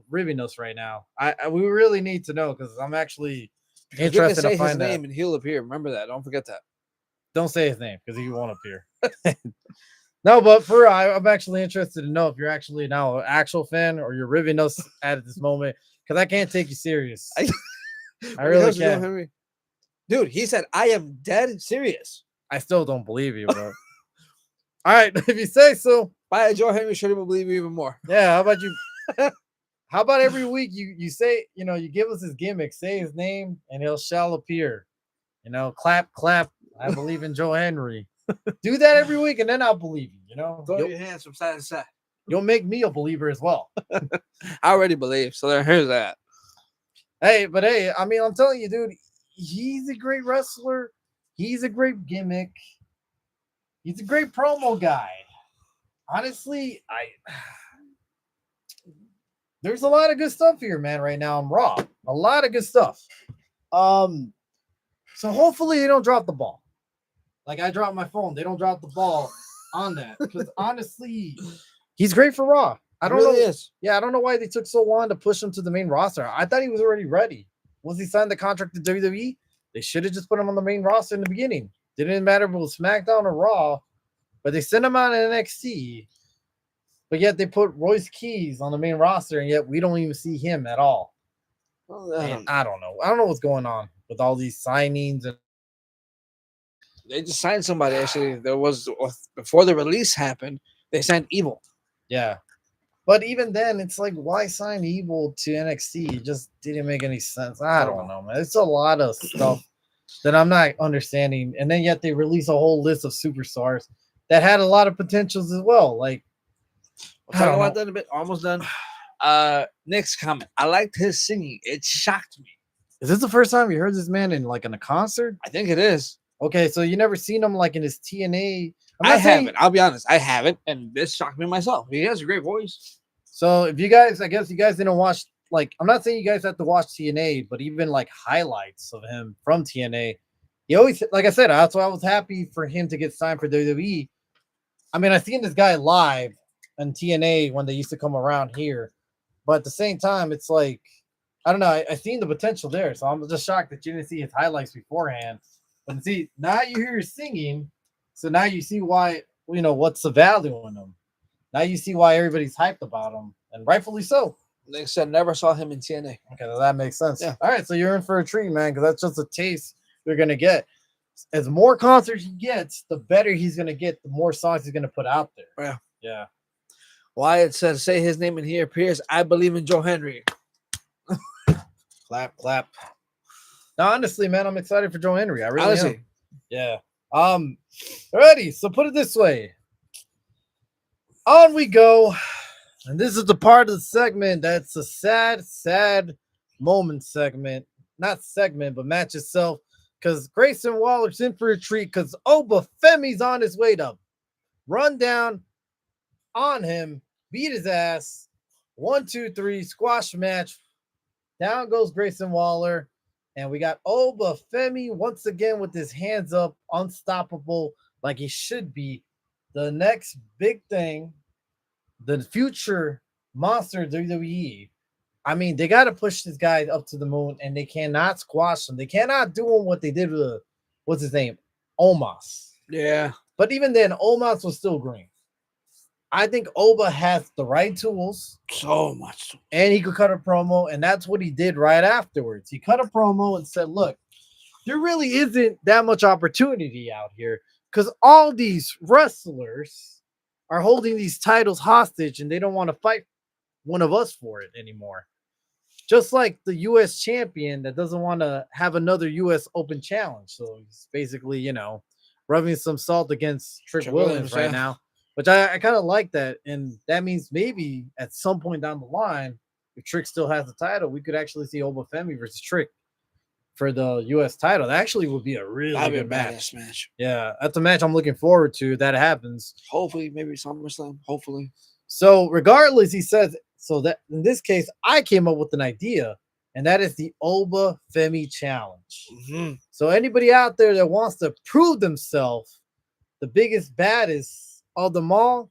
ribbing us right now? We really need to know, because I'm actually interested to find his name and he'll appear. Remember that. Don't forget that. Don't say his name, because he won't appear. No, but for real, I'm actually interested to know if you're actually now an actual fan or you're ribbing us at this moment because I can't take you serious. I, I when it really comes to Joe can't. Henry, dude, he said, "I am dead serious." I still don't believe you, bro. All right, if you say so. Buy a Joe Henry shirt, he will believe you even more. Yeah, how about you? How about every week you say, you give us his gimmick, say his name, and he'll shall appear. Clap, clap. I believe in Joe Henry. Do that every week, and then I'll believe you. Throw You'll, your hands from side to side. you'll make me a believer as well. I already believe. So here's that. Hey, I mean, I'm telling you, dude, he's a great wrestler. He's a great gimmick. He's a great promo guy. Honestly, there's a lot of good stuff here, man, right now on Raw. A lot of good stuff. So hopefully they don't drop the ball. Like I dropped my phone. They don't drop the ball on that. Because honestly, he's great for Raw. I don't know. Is. Yeah, I don't know why they took so long to push him to the main roster. I thought he was already ready. Once he signed the contract to WWE, they should have just put him on the main roster in the beginning. Didn't matter if it was SmackDown or Raw, but they sent him out in NXT. But yet they put Royce Keys on the main roster, and yet we don't even see him at all. Well, I don't know. I don't know what's going on with all these signings. And they just signed somebody. Actually, there was before the release happened. They signed Evil. Yeah, but even then, it's like, why sign Evil to NXT? It just didn't make any sense. I don't know, man. It's a lot of stuff that I'm not understanding, and then yet they release a whole list of superstars that had a lot of potentials as well. Like, we'll talk about that in a bit. Almost done. Next comment. I liked his singing. It shocked me. Is this the first time you heard this man in a concert? I think it is. Okay, so you never seen him like in his TNA. I haven't. I'll be honest. I haven't, and this shocked me myself. He has a great voice. So if you guys, I guess you guys didn't watch. Like, I'm not saying you guys have to watch TNA, but even like highlights of him from TNA, he always, like I said, that's why I was happy for him to get signed for WWE. I mean, I've seen this guy live on TNA when they used to come around here, but at the same time, it's like, I don't know. I seen the potential there, so I'm just shocked that you didn't see his highlights beforehand. But see, now you hear his singing, so now you see why, what's the value in him. Now you see why everybody's hyped about him, and rightfully so. Like I said, never saw him in TNA. Okay, well, that makes sense. Yeah. All right, so you're in for a treat, man, because that's just a taste you're going to get. As more concerts he gets, the better he's going to get, the more songs he's going to put out there. Yeah. Yeah. Wyatt says, say his name and he appears. I believe in Joe Henry. Clap, clap. Now, honestly, man, I'm excited for Joe Henry. I really am. Yeah. Alrighty, so put it this way. On we go. And this is the part of the segment that's a sad moment segment. Not segment, but match itself. Because Grayson Waller's in for a treat because Oba Femi's on his way to run down on him, beat his ass. 1, 2, 3, squash match. Down goes Grayson Waller. And we got Oba Femi once again with his hands up, unstoppable, like he should be. The next big thing, the future monster WWE. I mean, they got to push this guy up to the moon, and they cannot squash him. They cannot do him what they did with, what's his name? Omos. Yeah. But even then, Omos was still green. I think Oba has the right tools. So much. And he could cut a promo, and that's what he did right afterwards. He cut a promo and said, look, there really isn't that much opportunity out here because all these wrestlers are holding these titles hostage, and they don't want to fight one of us for it anymore. Just like the U.S. champion that doesn't want to have another U.S. Open challenge. So he's basically, rubbing some salt against Trick Williams right now. Which I kind of like that. And that means maybe at some point down the line, if Trick still has the title, we could actually see Oba Femi versus Trick for the U.S. title. That actually would be a really good match. Yeah, that's a match I'm looking forward to. That happens. Hopefully, maybe SummerSlam. Hopefully. So regardless, he says, so that in this case, I came up with an idea, and that is the Oba Femi challenge. Mm-hmm. So anybody out there that wants to prove themselves the biggest, baddest of them all,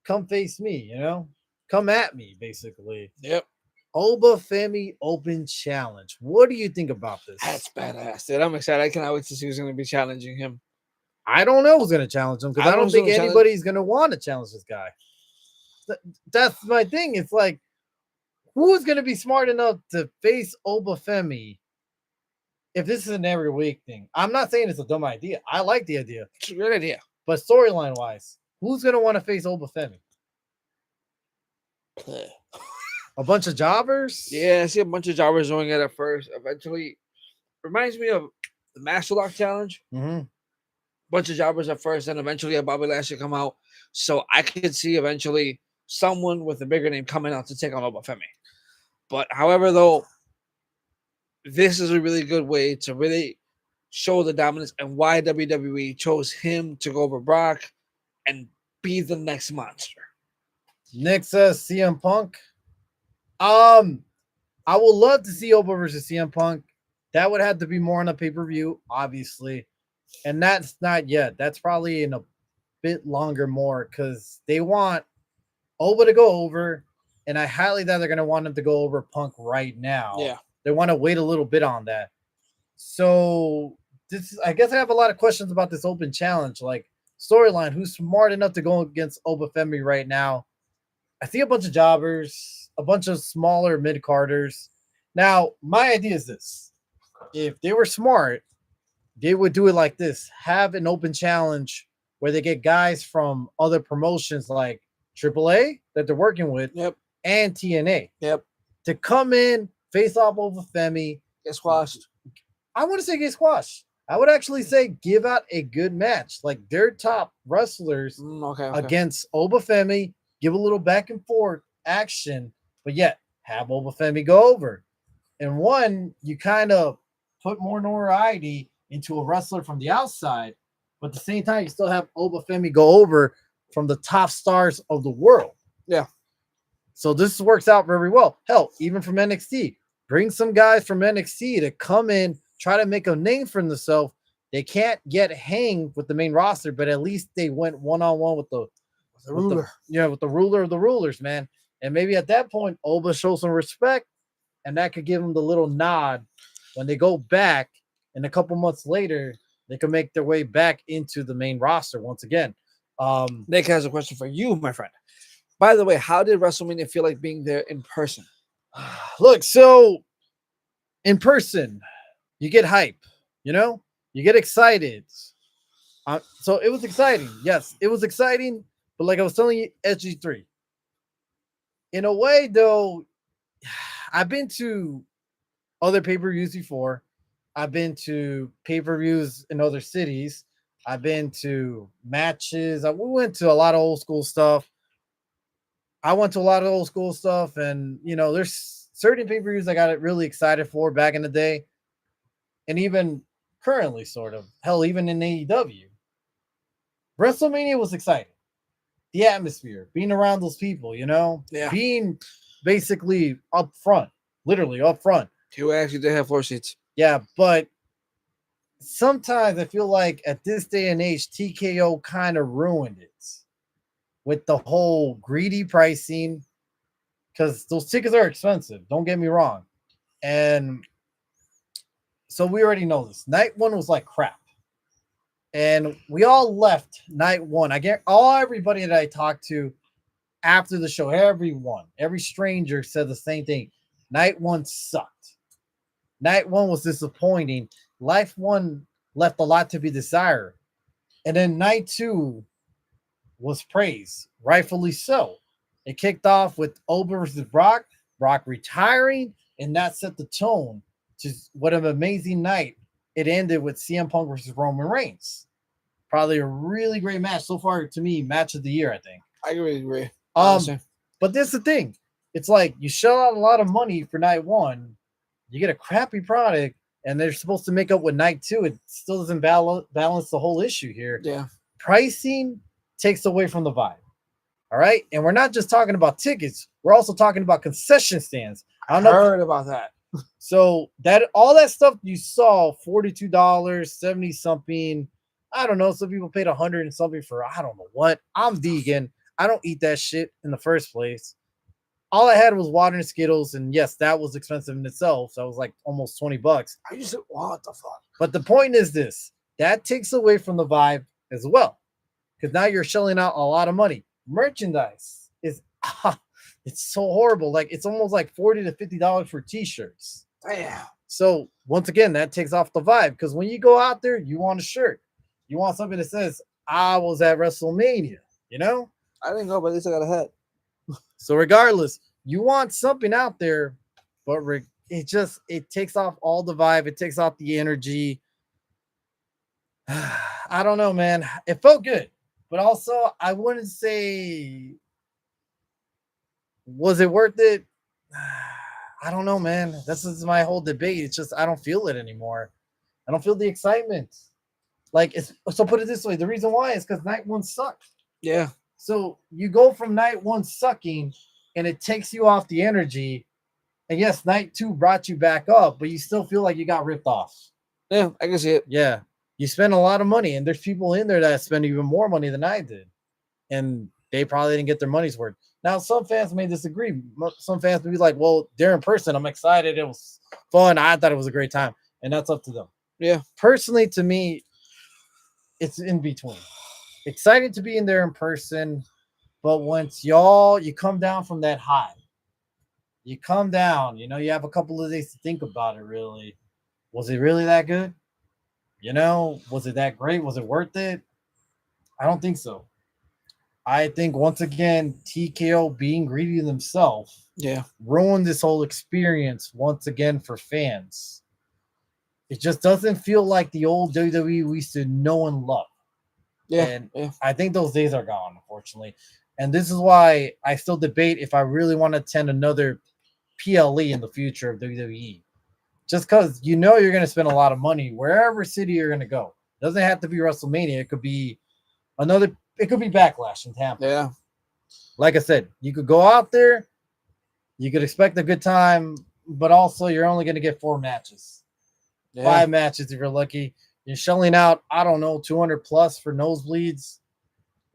come face me, come at me, basically. Yep. Oba Femi Open Challenge. What do you think about this? That's badass, dude. I'm excited. I cannot wait to see who's going to be challenging him. I don't know who's gonna challenge him because I don't think anybody's gonna want to challenge this guy. That's my thing. It's like, who's gonna be smart enough to face Obafemi if this is an every week thing? I'm not saying it's a dumb idea. I like the idea. It's a good idea. But storyline wise, who's gonna want to face Obafemi? A bunch of jobbers? Yeah, I see a bunch of jobbers doing it at first. Eventually, reminds me of the Master Lock Challenge. Mm-hmm. Bunch of jobbers at first, and eventually a Bobby Lashley come out. So I could see eventually someone with a bigger name coming out to take on Obafemi. But however, though, this is a really good way to really show the dominance and why WWE chose him to go over Brock and be the next monster. Nick says CM Punk. I would love to see Oba versus CM Punk. That would have to be more on a pay-per-view, obviously. And that's not yet. That's probably in a bit longer more because they want Oba to go over, and I highly doubt they're going to want him to go over Punk right now. Yeah. They want to wait a little bit on that. So I guess I have a lot of questions about this open challenge. Like, storyline, who's smart enough to go against Obafemi right now? I see a bunch of jobbers, a bunch of smaller mid-carders. Now, my idea is this. If they were smart, they would do it like this. Have an open challenge where they get guys from other promotions like AAA that they're working with and TNA to come in, face off Obafemi. Get squashed. I want to say get squashed. I would actually say give out a good match. Like their top wrestlers against Obafemi. Give a little back and forth action, but yet have Obafemi go over. And one, you kind of put more notoriety into a wrestler from the outside, but at the same time, you still have Obafemi go over from the top stars of the world. Yeah. So this works out very well. Hell, even from NXT, bring some guys from NXT to come in, try to make a name for themselves. They can't get hanged with the main roster, but at least they went one-on-one with the ruler. With the ruler of the rulers, man. And maybe at that point, Oba shows some respect, and that could give them the little nod when they go back. And a couple months later, they can make their way back into the main roster once again. Nick has a question for you, my friend. By the way, how did WrestleMania feel like being there in person? Look, so in person, you get hype, you get excited. So it was exciting. Yes, it was exciting. But like I was telling you, SG3. In a way, though, I've been to other pay-per-views before. I've been to pay-per-views in other cities. I've been to matches. We went to a lot of old school stuff. And there's certain pay-per-views I got really excited for back in the day. And even currently, sort of. Hell, even in AEW. WrestleMania was exciting. The atmosphere, being around those people, being basically up front, literally up front. You actually did have floor seats. Yeah, but sometimes I feel like at this day and age, TKO kind of ruined it with the whole greedy pricing because those tickets are expensive. Don't get me wrong. And so we already know this. Night one was like crap. And we all left night one. I get everybody that I talked to after the show, every stranger said the same thing. Night one sucked. Night one was disappointing. Life one left a lot to be desired. And then night two was praised, rightfully so. It kicked off with Oba versus Brock retiring, and that set the tone to what an amazing night. It ended with CM Punk versus Roman Reigns. Probably a really great match so far to me. Match of the year, I think. I agree. But this is the thing. It's like you shell out a lot of money for night one, you get a crappy product, and they're supposed to make up with night two. It still doesn't balance the whole issue here. Yeah. Pricing takes away from the vibe. All right. And we're not just talking about tickets. We're also talking about concession stands. I heard about that. So all that stuff you saw, $42, 70 something. I don't know. Some people paid 100 and something for I don't know what. I'm vegan. I don't eat that shit in the first place. All I had was water and Skittles, and yes, that was expensive in itself. So that was like almost $20. I just said, what the fuck? But the point is this: that takes away from the vibe. as well. Because now you're shelling out a lot of money. Merchandise is it's so horrible. Like it's almost like $40 to $50 for t-shirts. Damn. So once again, that takes off the vibe. Because when you go out there, you want a shirt. You want something that says, I was at WrestleMania, you know? I didn't know, but at least I got a hat. So regardless, you want something out there, but it takes off all the vibe, it takes off the energy. I don't know, man. It felt good, but also I wouldn't say was it worth it. I don't know, man. This is my whole debate. It's just I don't feel it anymore. I don't feel the excitement. Like it's so put it this way: the reason why is because night one sucked. Yeah. So you go from night one sucking, and it takes you off the energy. And yes, night two brought you back up, but you still feel like you got ripped off. Yeah, I can see it. Yeah. You spend a lot of money, and there's people in there that spend even more money than I did. And they probably didn't get their money's worth. Now, some fans may disagree. Some fans may be like, well, they're in person. I'm excited. It was fun. I thought it was a great time. And that's up to them. Yeah. Personally, to me, it's in between. Excited to be in there in person. But once you come down from that high, you come down, you have a couple of days to think about it, really. Was it really that good? Was it that great? Was it worth it? I don't think so. I think once again, TKO being greedy themselves ruined this whole experience once again for fans. It just doesn't feel like the old WWE we used to know and love. And I think those days are gone, unfortunately. And this is why I still debate if I really want to attend another PLE in the future of WWE. Just because you're going to spend a lot of money wherever city you're going to go. It doesn't have to be WrestleMania. It could be Backlash in Tampa. Yeah. Like I said, you could go out there, you could expect a good time, but also you're only going to get 4 matches. 5 matches if you're lucky. You're shelling out, I don't know, 200 plus for nosebleeds.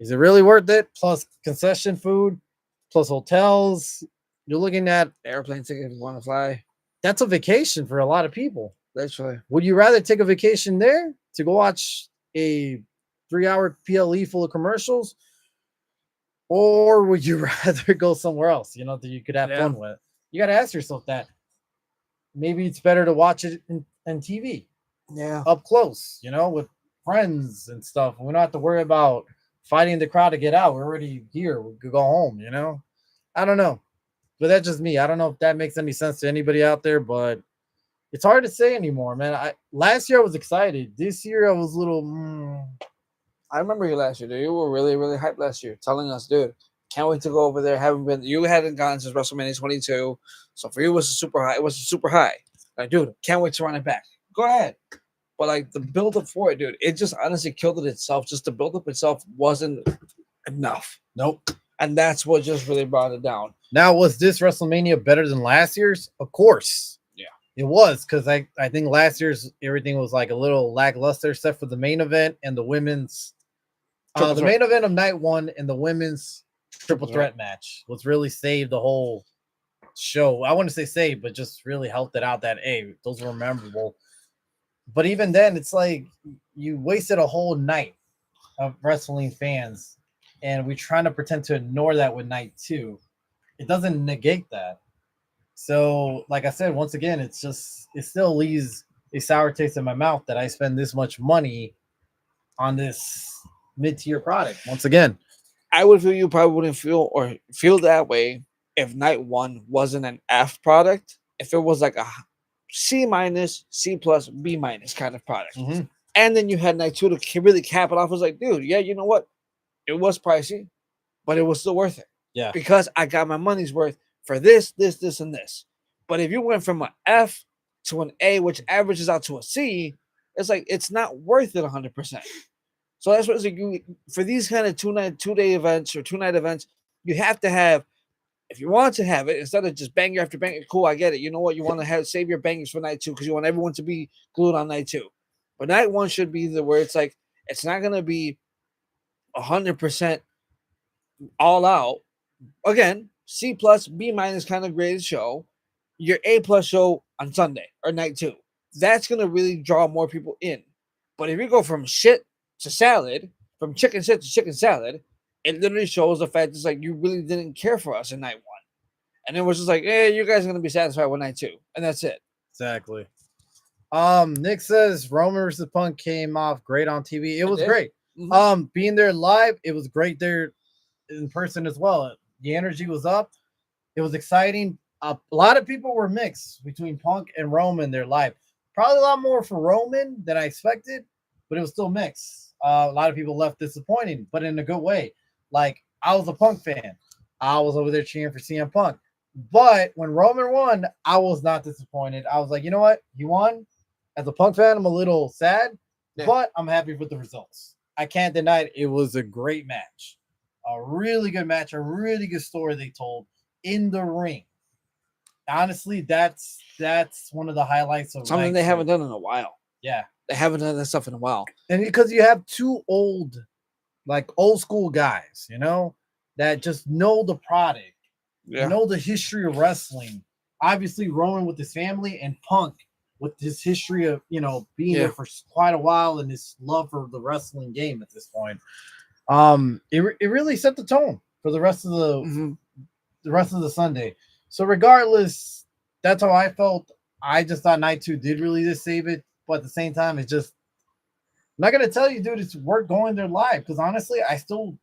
Is it really worth it? Plus concession food, plus hotels. You're looking at airplane ticket if you want to fly. That's a vacation for a lot of people. Literally. Would you rather take a vacation there to go watch a 3-hour PLE full of commercials? Or would you rather go somewhere else, that you could have fun with? You got to ask yourself that. Maybe it's better to watch it in TV. Yeah. Up close, with friends and stuff. We don't have to worry about fighting the crowd to get out. We're already here. We could go home, I don't know. But that's just me. I don't know if that makes any sense to anybody out there, but it's hard to say anymore, man. Last year I was excited. This year I was a little. I remember you last year, dude. You were really, really hyped last year, telling us, dude, can't wait to go over there. You hadn't gone since WrestleMania 22, so for you it was a super high. It was a super high. Like, dude, can't wait to run it back. Go ahead. But like the build up for it, dude, it just honestly killed it itself. Just the build up itself wasn't enough. Nope. And that's what just really brought it down. Now, was this WrestleMania better than last year's? Of course. Yeah. It was, because I think last year's everything was like a little lackluster, except for the main event and the women's. The main event of night one and the women's triple threat match was really saved the whole show. I wouldn't say saved, but just really helped it out that, hey, those were memorable. But even then, it's like you wasted a whole night of wrestling fans, and we're trying to pretend to ignore that with night 2. It doesn't negate that. So, like I said, once again, it still leaves a sour taste in my mouth that I spend this much money on this mid-tier product. Once again, I would feel you probably wouldn't feel that way if night 1 wasn't an F product. If it was like a C minus, C plus, B minus kind of product. Mm-hmm. And then you had night 2 to really cap it off. I was like, dude, yeah, you know what? It was pricey, but it was still worth it. Yeah. Because I got my money's worth for this, and this. But if you went from an F to an A, which averages out to a C, it's like it's not worth it 100%. So that's what it's like. For these kind of 2-day events or 2-night events, you have to have, if you want to have it, instead of just banger after banger, cool, I get it. You know what? You want to save your bangers for night 2 because you want everyone to be glued on night 2. But night 1 should be where it's like, it's not going to be 100% all out. Again, C plus, B minus kind of graded show. Your A plus show on Sunday or night 2. That's going to really draw more people in. But if you go from shit to salad, from chicken shit to chicken salad, it literally shows the fact it's like you really didn't care for us in night one. And it was just like, you guys are gonna be satisfied with night two. And that's it. Exactly. Nick says Roman versus Punk came off great on TV. It was great. Being there live, it was great there in person as well. The energy was up. It was exciting. A lot of people were mixed between Punk and Roman there live. Probably a lot more for Roman than I expected, but it was still mixed. A lot of people left disappointed, but in a good way. Like, I was a Punk fan. I was over there cheering for CM Punk. But when Roman won, I was not disappointed. I was like, you know what? He won. As a Punk fan, I'm a little sad, but I'm happy with the results. I can't deny it. It was a great match. A really good match. A really good story they told in the ring. Honestly, that's one of the highlights of something they haven't done in a while. Yeah. They haven't done that stuff in a while. And because you have two old school guys, that just know the product. Know the history of wrestling. Obviously, Roman with his family and Punk with his history of, being there for quite a while and his love for the wrestling game at this point. It really set the tone for the rest of the Sunday. So regardless, that's how I felt. I just thought night two did really just save it, but at the same time, it's just I'm not gonna tell you, dude, it's worth going there live because honestly, I still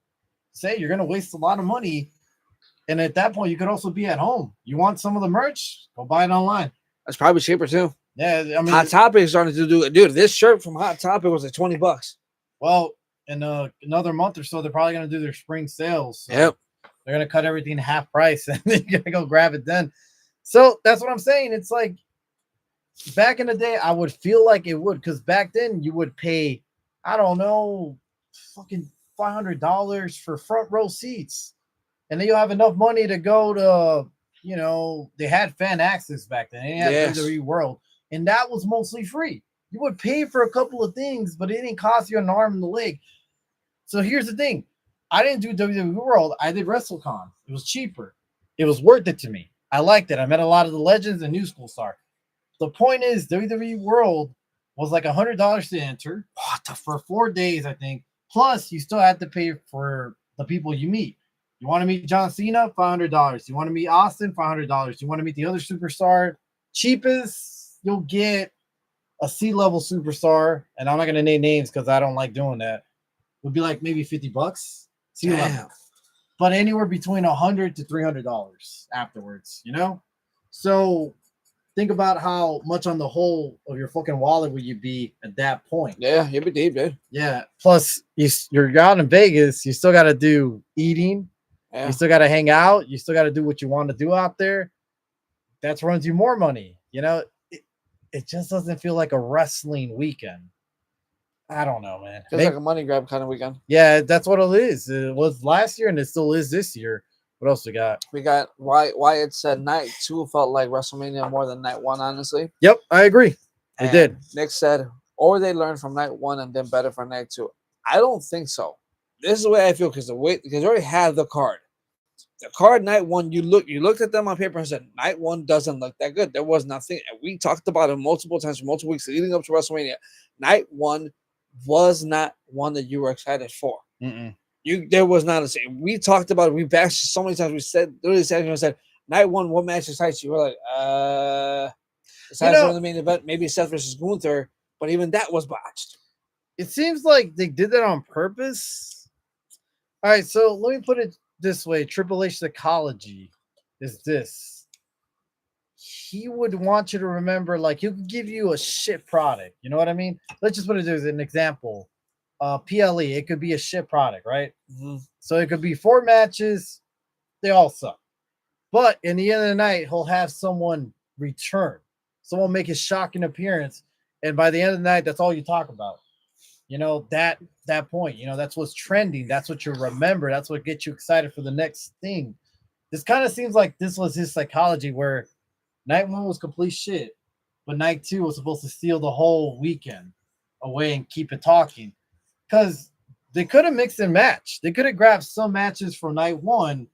say you're gonna waste a lot of money. And at that point, you could also be at home. You want some of the merch? Go buy it online. That's probably cheaper too. Yeah, I mean, Hot Topic is starting to do it. Dude, this shirt from Hot Topic was like $20. Well, in another month or so, they're probably gonna do their spring sales. So yep. They're gonna cut everything half price, and then you're gonna go grab it then. So that's what I'm saying. It's like back in the day, I would feel like it would, because back then you would pay, I don't know, fucking $500 for front row seats. And then you'll have enough money to go to, they had fan access back then. They had WWE World. And that was mostly free. You would pay for a couple of things, but it didn't cost you an arm and a leg. So here's the thing. I didn't do WWE World. I did WrestleCon. It was cheaper. It was worth it to me. I liked it. I met a lot of the legends and new school star. The point is, WWE World was like $100 to enter for 4 days, I think. Plus, you still had to pay for the people you meet. You want to meet John Cena? $500. You want to meet Austin? $500. You want to meet the other superstar? Cheapest, you'll get a C-level superstar, and I'm not going to name names because I don't like doing that. Would be like maybe $50. C-level. But anywhere between $100 to $300 afterwards, So think about how much on the whole of your fucking wallet would you be at that point. Yeah, you'd be deep, dude. Yeah. Plus, you're out in Vegas. You still got to do eating. Yeah. You still got to hang out. You still got to do what you want to do out there. That runs you more money. It just doesn't feel like a wrestling weekend. I don't know, man. It's like a money grab kind of weekend. Yeah, that's what it is. It was last year and it still is this year. What else we got? We got Wyatt said night 2 felt like WrestleMania more than night 1, honestly. Yep, I agree. It did. Nick said, or they learned from night 1 and then better for night 2. I don't think so. This is the way I feel because you already have the card. The card night 1, you looked at them on paper and said night 1 doesn't look that good. There was nothing, and we talked about it multiple times for multiple weeks leading up to WrestleMania. Night 1 was not one that you were excited for. There was not a same. We talked about it. We bashed so many times. We said night 1, what match excites you? We're like, besides one of the main event, maybe Seth versus Gunther, but even that was botched. It seems like they did that on purpose. All right, so let me put it this way. Triple H psychology is this. He would want you to remember, like, he could give you a shit product. You know what I mean? Let's just put it as an example. PLE, it could be a shit product, right? So it could be 4 matches. They all suck. But in the end of the night, he'll have someone return. Someone make a shocking appearance. And by the end of the night, that's all you talk about. That point, that's what's trending. That's what you remember. That's what gets you excited for the next thing. This kind of seems like this was his psychology where night 1 was complete shit, but night 2 was supposed to steal the whole weekend away and keep it talking. Because they could have mixed and matched. They could have grabbed some matches from night 1.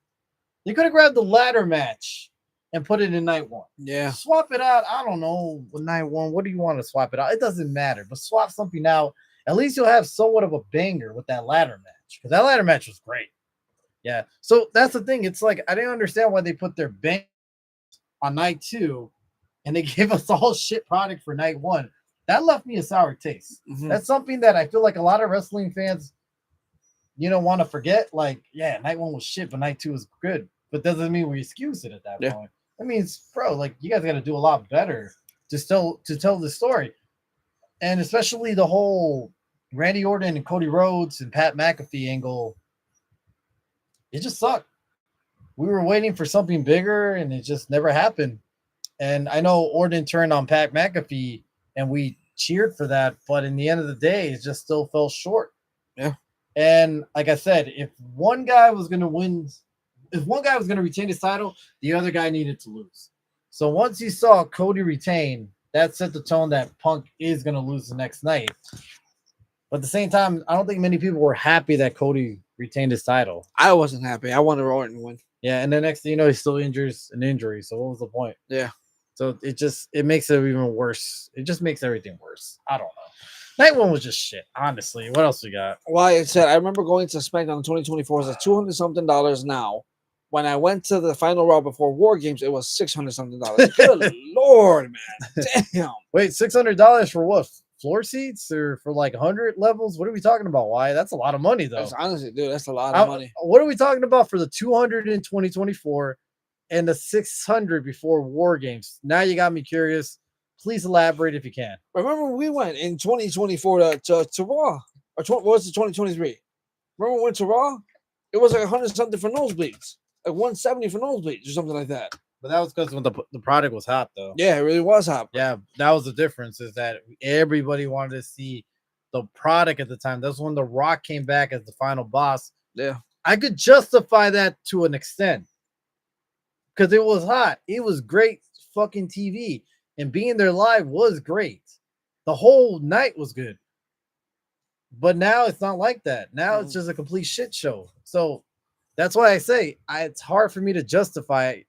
They could have grabbed the ladder match and put it in night 1. Yeah. Swap it out. I don't know. With night 1, what do you want to swap it out? It doesn't matter. But swap something out at least you'll have somewhat of a banger with that ladder match because that ladder match was great. Yeah. So that's the thing. It's like I didn't understand why they put their bang on night 2 and they gave us all shit product for night 1. That left me a sour taste. Mm-hmm. That's something that I feel like a lot of wrestling fans, want to forget. Like, yeah, night 1 was shit, but night 2 was good. But doesn't mean we excuse it at that point. That means, bro, like you guys got to do a lot better to tell the story, and especially the whole Randy Orton and Cody Rhodes and Pat McAfee angle. It just sucked. We were waiting for something bigger, and it just never happened. And I know Orton turned on Pat McAfee, and we cheered for that. But in the end of the day, it just still fell short. Yeah. And like I said, if one guy was going to win, if one guy was going to retain his title, the other guy needed to lose. So once you saw Cody retain, that set the tone that Punk is going to lose the next night. But at the same time, I don't think many people were happy that Cody retained his title. I wasn't happy. I wanted Orton to win. Yeah, and the next thing you know, he still injures an injury. So what was the point? Yeah. So it makes it even worse. It just makes everything worse. I don't know. Night 1 was just shit, honestly. What else we got? Well, I said I remember going to SmackDown in 2024. It was $200 something now. When I went to the final Raw before War Games, it was $600 something. Good Lord, man. Damn. Wait, $600 for what? Floor seats or for like 100 levels? What are we talking about? Why? That's a lot of money, though. That's honestly, dude, that's a lot of money. What are we talking about for the 200 in 2024 and the 600 before War Games? Now you got me curious. Please elaborate if you can. Remember we went in 2024 to Raw? Or what was it, 2023? Remember we went to Raw? It was like 100 something for nosebleeds. Like 170 for nosebleeds or something like that. But that was because when the product was hot, though. Yeah, it really was hot. Yeah, that was the difference, is that everybody wanted to see the product at the time. That's when The Rock came back as the final boss. Yeah. I could justify that to an extent because it was hot. It was great fucking TV. And being there live was great. The whole night was good. But now it's not like that. Now it's just a complete shit show. So that's why I say it's hard for me to justify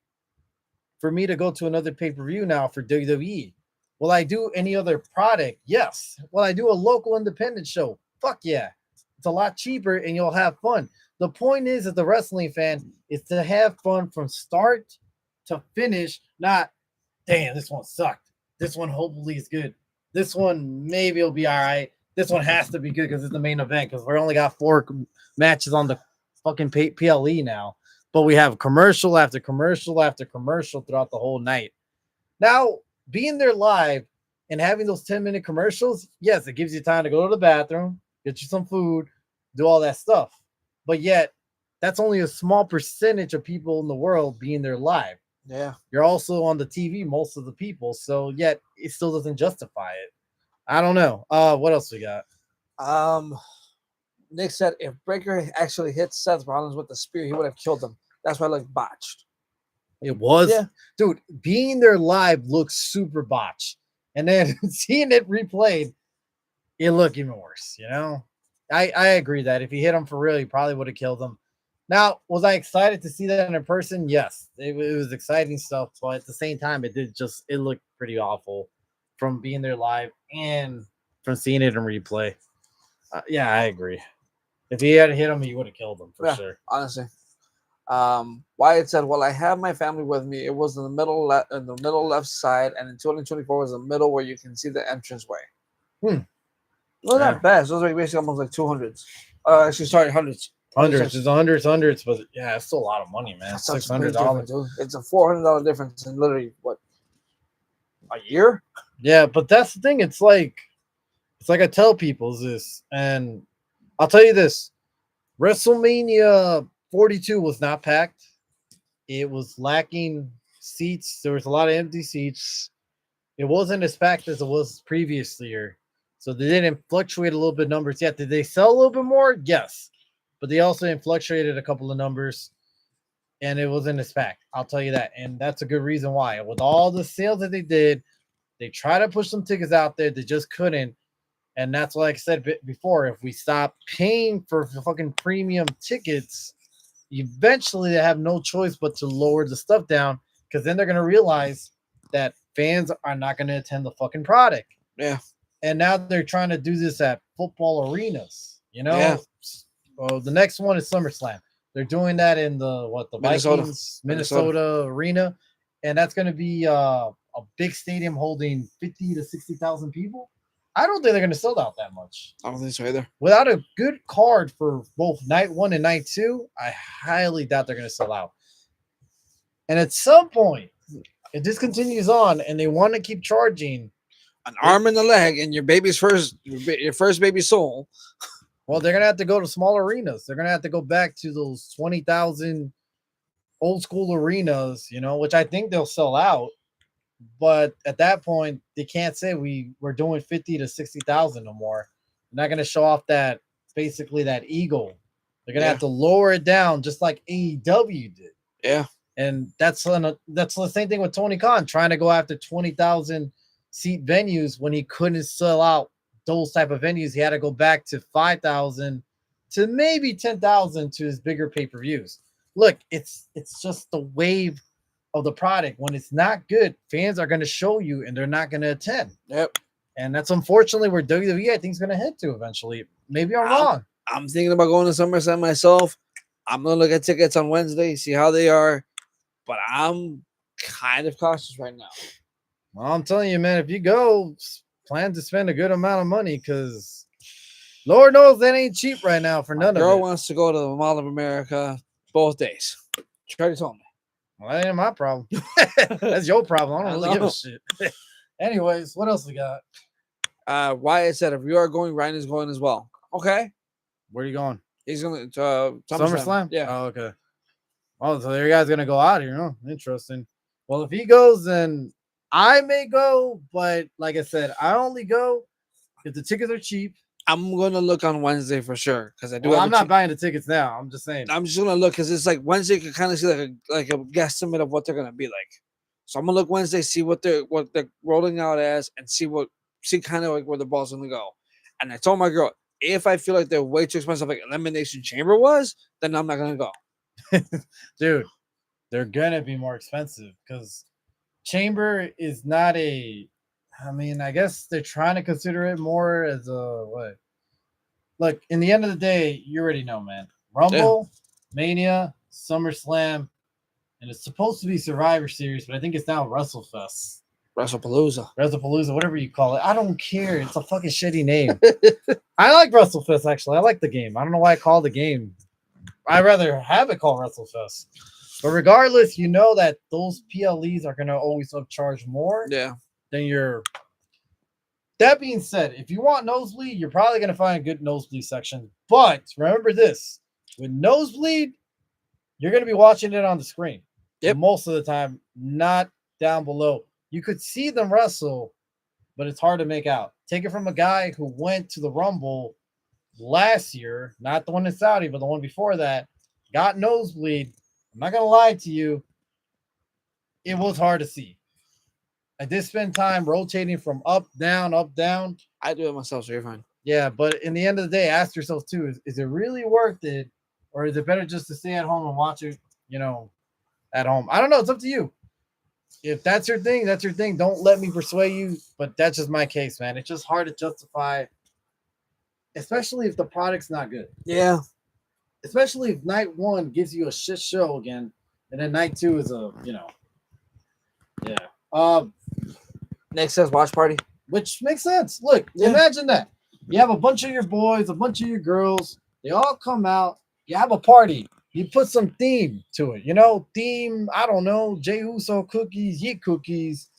for me to go to another pay-per-view now for WWE. Will I do any other product? Yes. Will I do a local independent show? Fuck yeah. It's a lot cheaper and you'll have fun. The point is, as a wrestling fan, is to have fun from start to finish, not, damn, this one sucked. This one hopefully is good. This one maybe will be all right. This one has to be good because it's the main event because we only got 4 matches on the fucking PLE now. But we have commercial after commercial after commercial throughout the whole night. Now, being there live and having those 10-minute commercials, yes, it gives you time to go to the bathroom, get you some food, do all that stuff. But yet, that's only a small percentage of people in the world being there live. Yeah. You're also on the TV, most of the people. So yet, it still doesn't justify it. I don't know. What else we got? Nick said if Breaker actually hit Seth Rollins with the spear, he would have killed him. That's why it looked botched. It was, dude. Being there live looks super botched, and then seeing it replayed, it looked even worse. I agree that if he hit him for real, he probably would have killed him. Now, was I excited to see that in person? Yes, it was exciting stuff, but at the same time, it looked pretty awful from being there live and from seeing it in replay. Yeah, I agree. If he had hit him, he would have killed him for sure. Honestly. Wyatt said, "Well, I have my family with me. It was in the middle left side, and in 2024 was the middle where you can see the entranceway." Not that bad. Those are basically almost like 200s. Actually, sorry, hundreds. Hundreds. It's hundreds, but yeah, it's still a lot of money, man. $600. It's a $400 difference in literally what, a year? Yeah, but that's the thing. It's like I tell people this, and I'll tell you this: WrestleMania 42 was not packed. It was lacking seats. There was a lot of empty seats. It wasn't as packed as it was previous year. So they didn't fluctuate a little bit numbers yet. Did they sell a little bit more? Yes. But they also fluctuated a couple of numbers. And it wasn't as packed. I'll tell you that. And that's a good reason why. With all the sales that they did, they tried to push some tickets out there. They just couldn't. And that's like I said before. If we stop paying for fucking premium tickets, eventually they have no choice but to lower the stuff down, because then they're going to realize that fans are not going to attend the fucking product. Yeah. and now they're trying to do this at football arenas. Yeah. Well, the next one is SummerSlam. They're doing that in the Minnesota. Vikings Minnesota arena, and that's going to be a big stadium holding 50 to 60,000 people. I don't think they're going to sell out that much. I don't think so either. Without a good card for both night one and night two, I highly doubt they're going to sell out. And at some point, if this continues on and they want to keep charging an arm and a leg and your first baby's soul, well, they're going to have to go to small arenas. They're going to have to go back to those 20,000 old school arenas, which I think they'll sell out. But at that point, they can't say we're doing 50 to 60,000 no more. They're not going to show off that eagle. They're going to have to lower it down just like AEW did. Yeah. And that's the same thing with Tony Khan trying to go after 20,000 seat venues when he couldn't sell out those type of venues. He had to go back to 5,000 to maybe 10,000 to his bigger pay-per-views. Look, it's just the wave of the product. When it's not good, fans are going to show you and they're not going to attend. Yep. And that's unfortunately where WWE I think is going to head to eventually. Maybe I'm wrong. I'm thinking about going to SummerSlam myself. I'm going to look at tickets on Wednesday, see how they are. But I'm kind of cautious right now. Well, I'm telling you, man, if you go, plan to spend a good amount of money because Lord knows that ain't cheap right now for none of it. Girl wants to go to the Mall of America both days. She already told me. Well, that ain't my problem. That's your problem. I don't really give a shit. Anyways, what else we got? Wyatt said if you are going, Ryan is going as well. Okay. Where are you going? He's going to SummerSlam? Yeah. Oh, okay. Oh, so your guy's gonna go out here. Oh, interesting. Well, if he goes, then I may go, but like I said, I only go if the tickets are cheap. I'm gonna look on Wednesday for sure because I do. Well, I'm not buying the tickets now. I'm just saying. I'm just gonna look because it's like Wednesday. You can kind of see like a guesstimate of what they're gonna be like. So I'm gonna look Wednesday, see what they're rolling out as, and see kind of like where the ball's gonna go. And I told my girl, if I feel like they're way too expensive, like Elimination Chamber was, then I'm not gonna go. Dude, they're gonna be more expensive because Chamber is not a. I mean, I guess they're trying to consider it more as a what? Look, in the end of the day, you already know, man. Rumble, Mania, SummerSlam, and it's supposed to be Survivor Series, but I think it's now WrestleFest. WrestlePalooza, whatever you call it. I don't care. It's a fucking shitty name. I like WrestleFest, actually. I like the game. I don't know why I call the game. I'd rather have it called WrestleFest. But regardless, you know that those PLEs are going to always upcharge more than your... That being said, if you want nosebleed, you're probably going to find a good nosebleed section. But remember this. With nosebleed, you're going to be watching it on the screen. Yep. Most of the time, not down below. You could see them wrestle, but it's hard to make out. Take it from a guy who went to the Rumble last year, not the one in Saudi, but the one before that, got nosebleed. I'm not going to lie to you. It was hard to see. I did spend time rotating from up, down, up, down. I do it myself, so you're fine. Yeah, but in the end of the day, ask yourself too, is it really worth it? Or is it better just to stay at home and watch it, at home? I don't know. It's up to you. If that's your thing, that's your thing. Don't let me persuade you, but that's just my case, man. It's just hard to justify, especially if the product's not good. Yeah. Especially if night one gives you a shit show again, and then night two is Nick says watch party. Which makes sense. Look, imagine that. You have a bunch of your boys, a bunch of your girls. They all come out. You have a party. You put some theme to it. Theme, I don't know, Jey Uso cookies, Yeet cookies,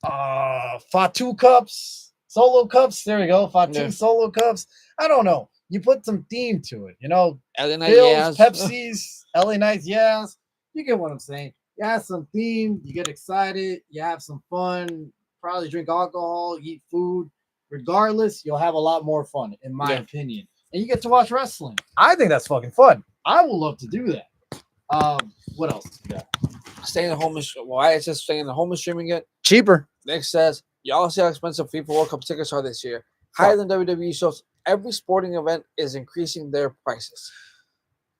Fatu cups, solo cups. There we go. Fatu solo cups. I don't know. You put some theme to it. LA Knight, Bills, Pepsi's, LA Knights, yes. You get what I'm saying. You have some theme. You get excited. You have some fun. Probably drink alcohol, eat food. Regardless, you'll have a lot more fun, in my opinion. And you get to watch wrestling. I think that's fucking fun. I would love to do that. What else? Staying at home. Why it's just staying at home and streaming it Cheaper. Nick says, y'all see how expensive FIFA World Cup tickets are this year. Higher than WWE shows. Every sporting event is increasing their prices.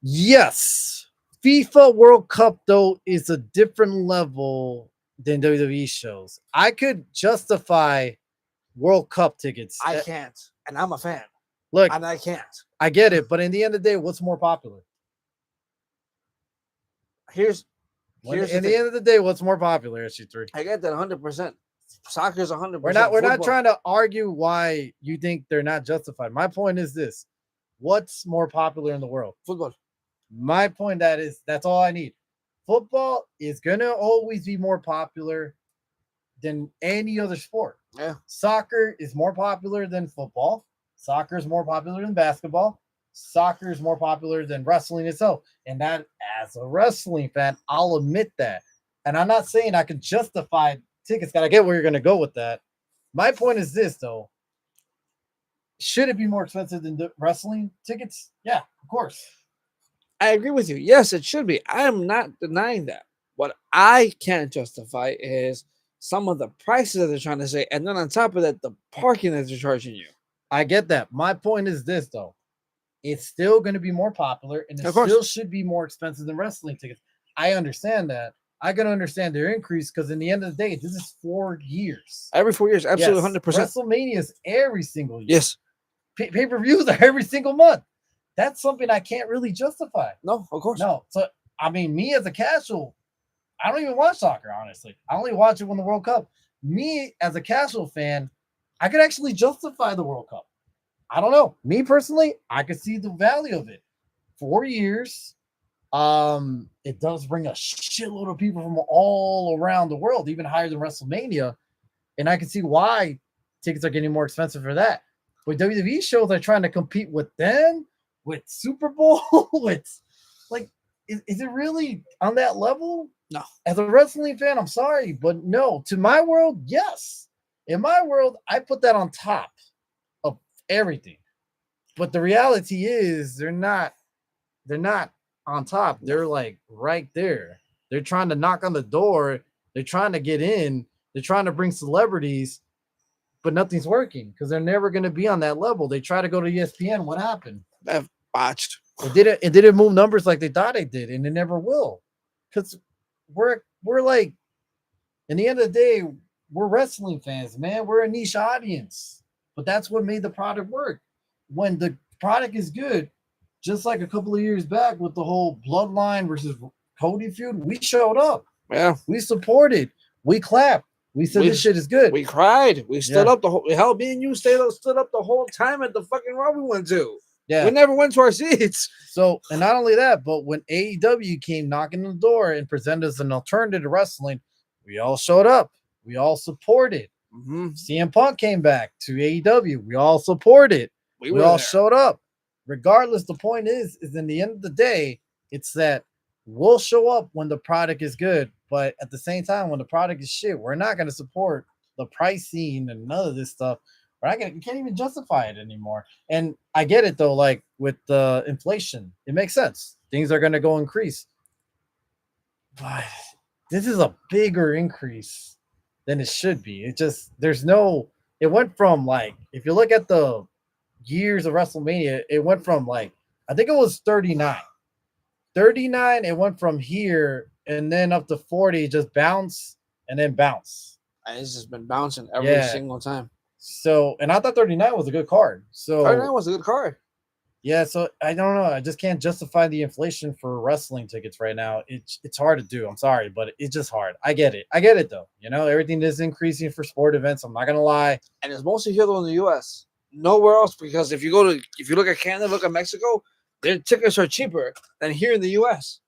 Yes. FIFA World Cup, though, is a different level than WWE shows. I could justify World Cup tickets. I can't, and I'm a fan, Look, and I can't. I get it, but in the end of the day, what's more popular? Here's When here's the in the thing. end of the day, what's more popular? SG3. I get that 100%. Soccer's 100%. We're not football. trying to argue why you think they're not justified. My point is this: what's more popular in the world? Football. My point that's all I need. Football is gonna always be more popular than any other sport. Yeah. Soccer is more popular than football. Soccer is more popular than basketball. Soccer is more popular than wrestling itself. And that, as a wrestling fan, I'll admit that. And I'm not saying I can justify tickets. Gotta get where you're gonna go with that. My point is this, though. Should it be more expensive than the wrestling tickets? Yeah, of course. I agree with you. Yes, it should be. I am not denying that. What I can't justify is some of the prices that they're trying to say, and then on top of that, the parking that they're charging you. I get that. My point is this, though. It's still going to be more popular, and it Of course. still should be more expensive than wrestling tickets. I understand that. I can understand their increase because in the end of the day, this is 4 years. Every 4 years, absolutely, Yes, 100%. WrestleMania is every single year. Yes. Pay-per-views are every single month. That's something I can't really justify. No, of course. No. So, I mean, me as a casual, I don't even watch soccer, honestly. I only watch it when the World Cup. Me as a casual fan, I could actually justify the World Cup. I don't know. Me personally, I could see the value of it. 4 years. It does bring a shitload of people from all around the world, even higher than WrestleMania. And I can see why tickets are getting more expensive for that. But WWE shows are trying to compete with them, with Super Bowl, with like, is it really on that level? No. As a wrestling fan, I'm sorry, but no. To my world, yes. In my world, I put that on top of everything. But the reality is they're not on top. They're like right there. They're trying to knock on the door. They're trying to get in. They're trying to bring celebrities, but nothing's working because they're never going to be on that level. They try to go to ESPN. What happened? I've botched. It didn't move numbers like they thought it did, and it never will. Because we're like, in the end of the day, we're wrestling fans, man. We're a niche audience. But that's what made the product work. When the product is good, just like a couple of years back with the whole Bloodline versus Cody feud, we showed up. Yeah. We supported. We clapped. We said this shit is good. We cried. We stood up the whole hell. Me and you stood up the whole time at the fucking Raw we went to. Yeah. We never went to our seats. So, and not only that, but when AEW came knocking on the door and presented us an alternative to wrestling, we all showed up. We all supported. Mm-hmm. CM Punk came back to AEW. We all supported. We all showed up. Regardless, the point is in the end of the day, it's that we'll show up when the product is good. But at the same time, when the product is shit, we're not going to support the pricing and none of this stuff. You can't even justify it anymore. And I get it, though, like with the inflation, it makes sense. Things are going to go increase. But this is a bigger increase than it should be. It went from like, if you look at the years of WrestleMania, it went from like, I think it was 39. 39, it went from here and then up to 40, just bounce and then bounce. And it's just been bouncing every single time. So, and I thought 39 was a good card. So 39 was a good card. Yeah, so I don't know. I just can't justify the inflation for wrestling tickets right now. It's hard to do. I'm sorry, but it's just hard. I get it though. You know, everything is increasing for sport events. I'm not gonna lie. And it's mostly here though in the US. Nowhere else, because if you look at Canada, look at Mexico, their tickets are cheaper than here in the US.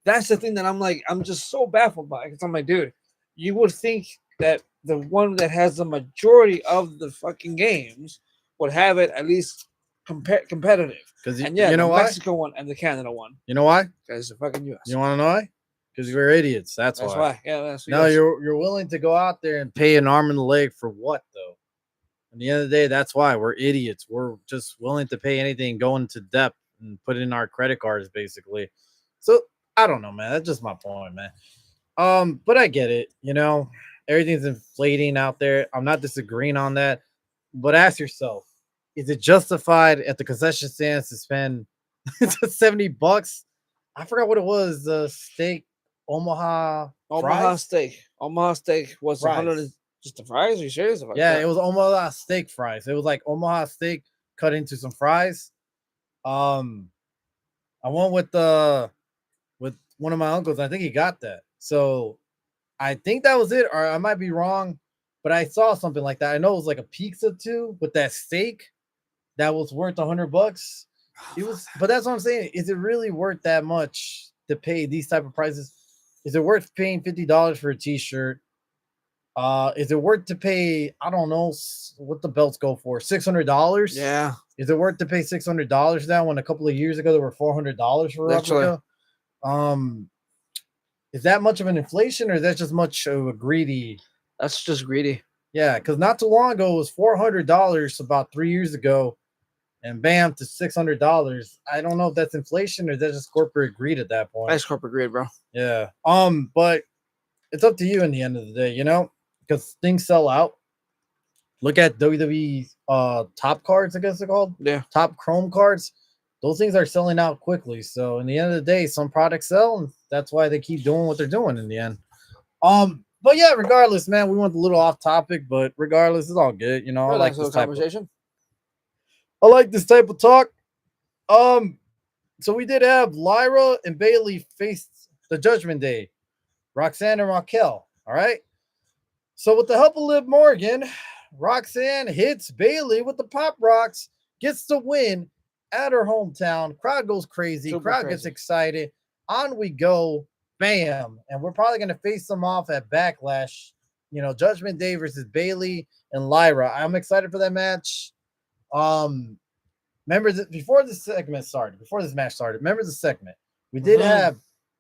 That's the thing that I'm just so baffled by. Because I'm like, dude, you would think that the one that has the majority of the fucking games would have it at least competitive. Because you know the why? Mexico one and the Canada one. You know why? Because the fucking US. You want to know why? Because you're idiots. That's why. Yeah, that's no, you're willing to go out there and pay an arm and a leg for what though? At the end of the day, that's why we're idiots. We're just willing to pay anything, go into depth and put in our credit cards, basically. So I don't know, man. That's just my point, man. But I get it. You know, everything's inflating out there. I'm not disagreeing on that. But ask yourself, is it justified at the concession stands to spend $70? I forgot what it was. The steak, Omaha steak. Omaha steak was fries. Just the fries? Are you serious about Yeah, that? it was Omaha steak fries. It was like Omaha steak cut into some fries. Um, I went with one of my uncles. I think he got that. So I think that was it, or I might be wrong, but I saw something like that. I know it was like a pizza too with that steak that was worth $100. It was, but that's what I'm saying. Is it really worth that much to pay these type of prices? Is it worth paying $50 for a t-shirt? Is it worth to pay? I don't know what the belts go for. $600. Yeah, Is it worth to pay $600 now when a couple of years ago they were $400 for a literally. replica? Um, is that much of an inflation, or is that just much of a greedy? That's just greedy. Yeah, because not too long ago it was $400 about 3 years ago, and bam to $600. I don't know if that's inflation or that's just corporate greed at that point. Nice corporate greed, bro. Yeah. But it's up to you in the end of the day, because things sell out. Look at WWE top cards, I guess they're called. Yeah. Top Chrome cards. Those things are selling out quickly. So in the end of the day, some products sell, and that's why they keep doing what they're doing in the end. But yeah, regardless, man, we went a little off topic, but regardless, it's all good. I like Nice this little type of conversation. I like this type of talk. Um, so we did have Lyra and Bailey face the Judgment Day, Roxanne and Raquel. All right. So with the help of Liv Morgan, Roxanne hits Bailey with the pop rocks, gets the win at her hometown. Crowd goes crazy. Super Crowd gets crazy. excited. On we go. Bam. And we're probably going to face them off at Backlash. Judgment Day versus Bailey and Lyra. I'm excited for that match. Remember before this match started, remember the segment. We did have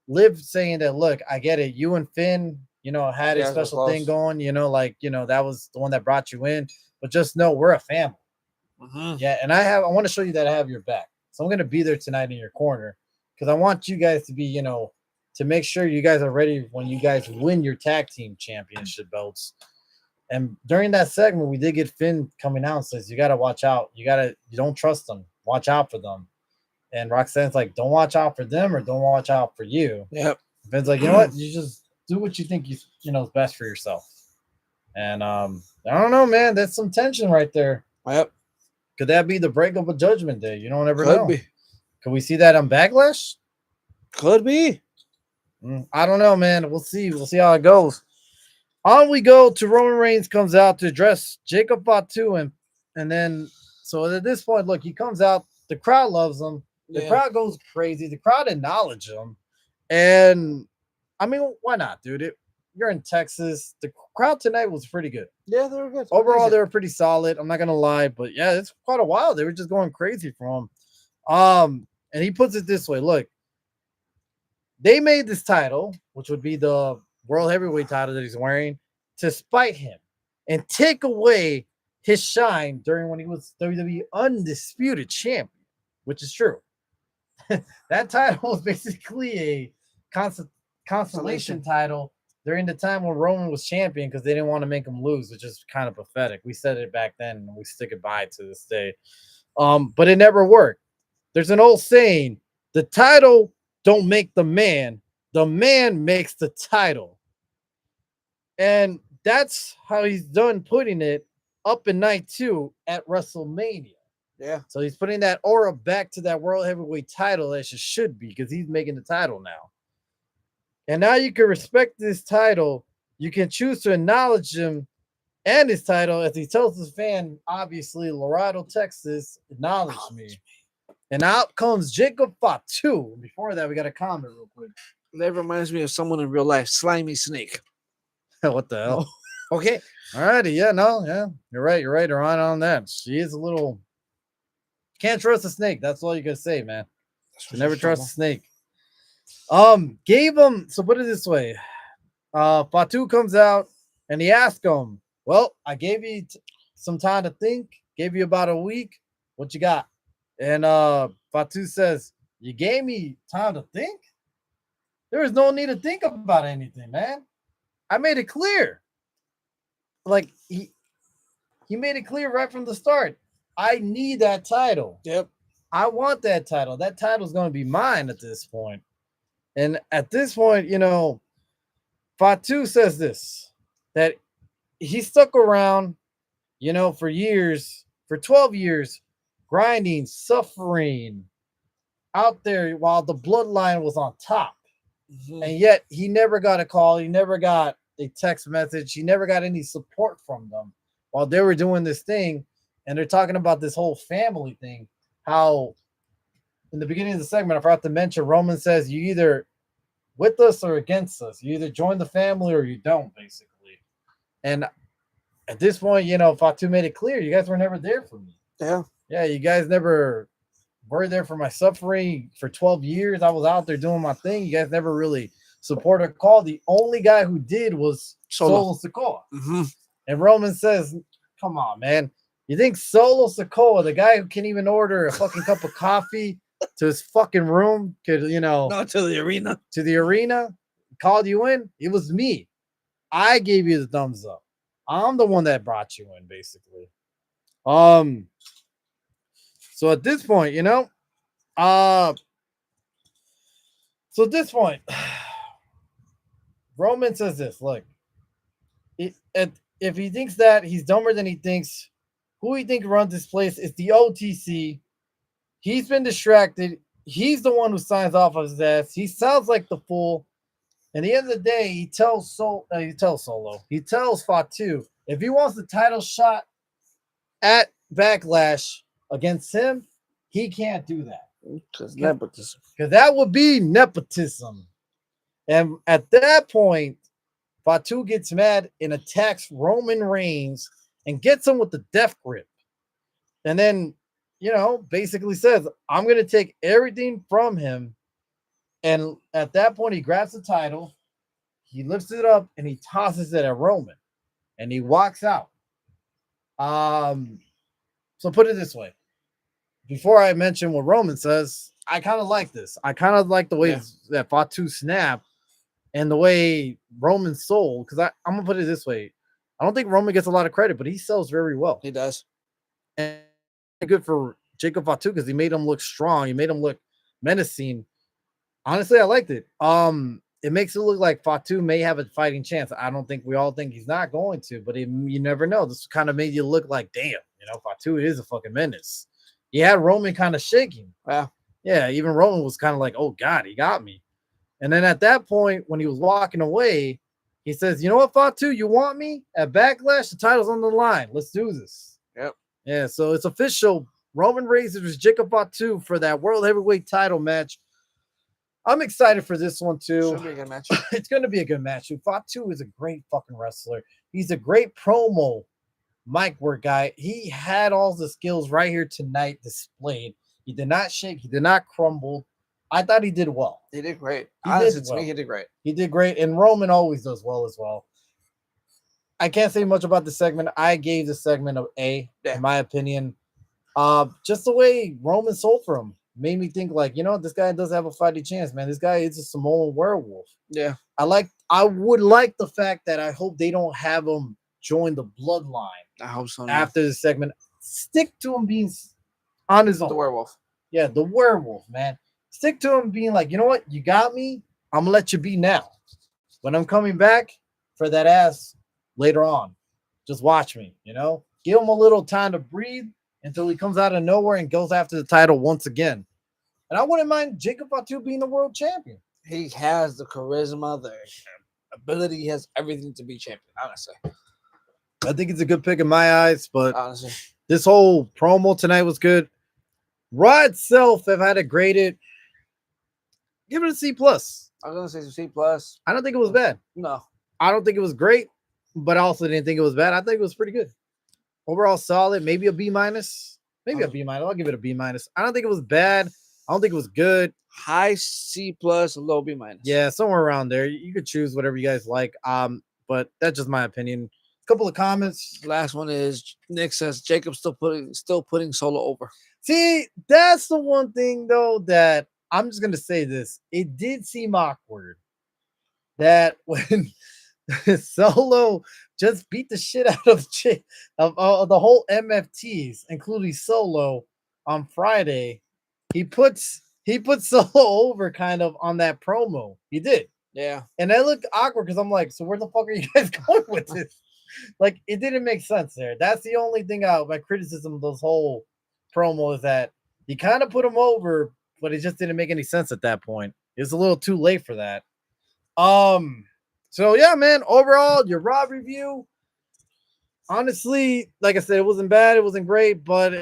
Liv saying that, look, I get it. You and Finn, had a special thing going, that was the one that brought you in. But just know we're a family. Yeah, and I want to show you that I have your back. So I'm gonna be there tonight in your corner because I want you guys to be, to make sure you guys are ready when you guys win your tag team championship belts. And during that segment, we did get Finn coming out and says, you gotta watch out. You don't trust them. Watch out for them. And Roxanne's like, don't watch out for them or don't watch out for you. Yep. Finn's like, you know what? You just do what you think is best for yourself. And I don't know, man. That's some tension right there. Yep. Could that be the breakup of Judgment Day? You don't ever Could know. be. Could we see that on Backlash? Could be. I don't know, man. We'll see. We'll see how it goes. On we go to Roman Reigns comes out to address Jacob Fatu, and then so at this point, look, he comes out. The crowd loves him. The crowd goes crazy. The crowd acknowledges him, and I mean, why not, dude? You're in Texas. The crowd tonight was pretty good. Yeah, they were good. Overall, they were pretty solid. I'm not gonna lie, but yeah, it's quite a while. They were just going crazy for him. And he puts it this way: look, they made this title, which would be the World Heavyweight title that he's wearing, to spite him and take away his shine during when he was WWE Undisputed Champion, which is true. That title was basically a consolation title during the time when Roman was champion because they didn't want to make him lose, which is kind of pathetic. We said it back then and we stick it by to this day. But it never worked. There's an old saying, the title don't make the man makes the title. And that's how he's done putting it up in night 2 at WrestleMania. Yeah. So he's putting that aura back to that World Heavyweight title as it should be because he's making the title now. And now you can respect this title. You can choose to acknowledge him and his title as he tells his fan, obviously, Laredo, Texas, acknowledge me. And out comes Jacob Fatu. Before that, we got a comment real quick. That reminds me of someone in real life, Slimy Snake. What the hell? Okay. All righty. Yeah, no, yeah. You're right. You're right on that. She is a little. Can't trust a snake. That's all you can say, man. You never trust a snake. Gave him. So put it this way. Fatu comes out and he asked him, well, I gave you some time to think. Gave you about a week. What you got? And Fatu says, you gave me time to think? There was no need to think about anything, man. I made it clear. Like, he made it clear right from the start. I need that title. Yep. I want that title. That title is going to be mine at this point. And at this point, Fatu says this, that he stuck around, for years, for 12 years, grinding, suffering out there while the bloodline was on top. Mhm. And yet he never got a call. He never got a text message. He never got any support from them while they were doing this thing. And they're talking about this whole family thing. How in the beginning of the segment, I forgot to mention, Roman says you either with us or against us. You either join the family or you don't, basically. And at this point, Fatu made it clear you guys were never there for me. Yeah. Yeah, you guys never were there for my suffering for 12 years. I was out there doing my thing. You guys never really supported a call. The only guy who did was Solo Sikoa. Mm-hmm. And Roman says, come on, man. You think Solo Sikoa, the guy who can't even order a fucking cup of coffee to his fucking room, could, Not to the arena. called you in? It was me. I gave you the thumbs up. I'm the one that brought you in, basically. So at this point, so at this point, Roman says this, look, if he thinks that he's dumber than he thinks, who he thinks runs this place is the OTC. He's been distracted. He's the one who signs off of his ass. He sounds like the fool. At the end of the day, he tells Solo, he tells Fatu, if he wants the title shot at Backlash against him, he can't do that. Because nepotism. Because that would be nepotism. And at that point, Fatu gets mad and attacks Roman Reigns and gets him with the death grip. And then, basically says, I'm going to take everything from him. And at that point, he grabs the title, he lifts it up, and he tosses it at Roman. And he walks out. So put it this way. Before I mention what Roman says, I kind of like this. I kind of like the way that Fatu snapped and the way Roman sold. Because I'm going to put it this way. I don't think Roman gets a lot of credit, but he sells very well. He does. And good for Jacob Fatu because he made him look strong. He made him look menacing. Honestly, I liked it. It makes it look like Fatu may have a fighting chance. I don't think we all think he's not going to, but you never know. This kind of made you look like, damn, Fatu is a fucking menace. He had Roman kind of shaking. Wow. Yeah, even Roman was kind of like, oh, God, he got me. And then at that point, when he was walking away, he says, you know what, Fatu, you want me? At Backlash, the title's on the line. Let's do this. Yep. Yeah, so it's official. Roman Reigns versus Jacob Fatu for that World Heavyweight title match. I'm excited for this one, too. Should be a good match. It's going to be a good match. Fatu is a great fucking wrestler. He's a great promo mic work guy. He had all the skills right here tonight displayed. He did not shake. He did not crumble. I thought he did well. He did great. Honestly, to me, he did great. He did great. And Roman always does well as well. I can't say much about the segment. I gave the segment an A, in my opinion. Just the way Roman sold for him made me think like, this guy does have a fighting chance, man. This guy is a Samoan werewolf. Yeah. I would like the fact that I hope they don't have him join the bloodline. I hope so. After the segment. Stick to him being on his own. The werewolf. Yeah, the werewolf, man. Stick to him being like, you know what? You got me. I'm going to let you be now. When I'm coming back for that ass later on, just watch me, Give him a little time to breathe until he comes out of nowhere and goes after the title once again. And I wouldn't mind Jacob Fatu being the world champion. He has the charisma, the ability. He has everything to be champion, honestly. I think it's a good pick in my eyes, but honestly, this whole promo tonight was good. Raw itself, I've had it graded. Give it a C+. I was going to say C+. I don't think it was bad. No. I don't think it was great, but I also didn't think it was bad. I think it was pretty good. Overall solid, maybe a B-. Maybe a B-. I'll give it a B-. I don't think it was bad. I don't think it was good. High C+, low B-. Yeah, somewhere around there. You could choose whatever you guys like. But that's just my opinion. A couple of comments. Last one is Nick says Jacob's still putting Solo over. See, that's the one thing though that I'm just gonna say this. It did seem awkward that when Solo just beat the shit out of the whole MFTs, including Solo, on Friday. He puts Solo over kind of on that promo. He did. Yeah. And that looked awkward because I'm like, so where the fuck are you guys going with this? Like it didn't make sense there. That's the only thing my criticism of those whole promo is that you kind of put him over, but it just didn't make any sense at that point. It was a little too late for that. Um, so yeah, man. Overall, your Raw review, honestly, like I said, it wasn't bad, it wasn't great, but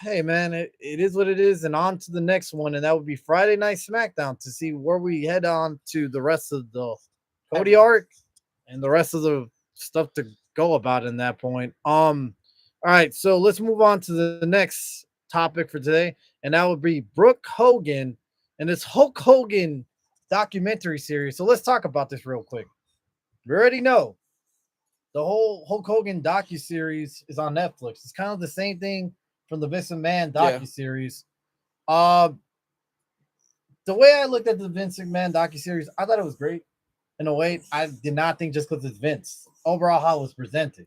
hey, man, it is what it is, and on to the next one, and that would be Friday Night SmackDown to see where we head on to the rest of the Cody arc and the rest of the stuff to go about in that point. All right, so let's move on to the next topic for today, and that would be Brooke Hogan and this Hulk Hogan documentary series. So let's talk about this real quick. We already know the whole Hulk Hogan docu series is on Netflix. It's kind of the same thing from the Vince McMahon Yeah. docu series. Uh, the way I looked at the Vince McMahon docu series, I thought it was great. In a way, I did not think just because it's Vince. Overall, how it was presented,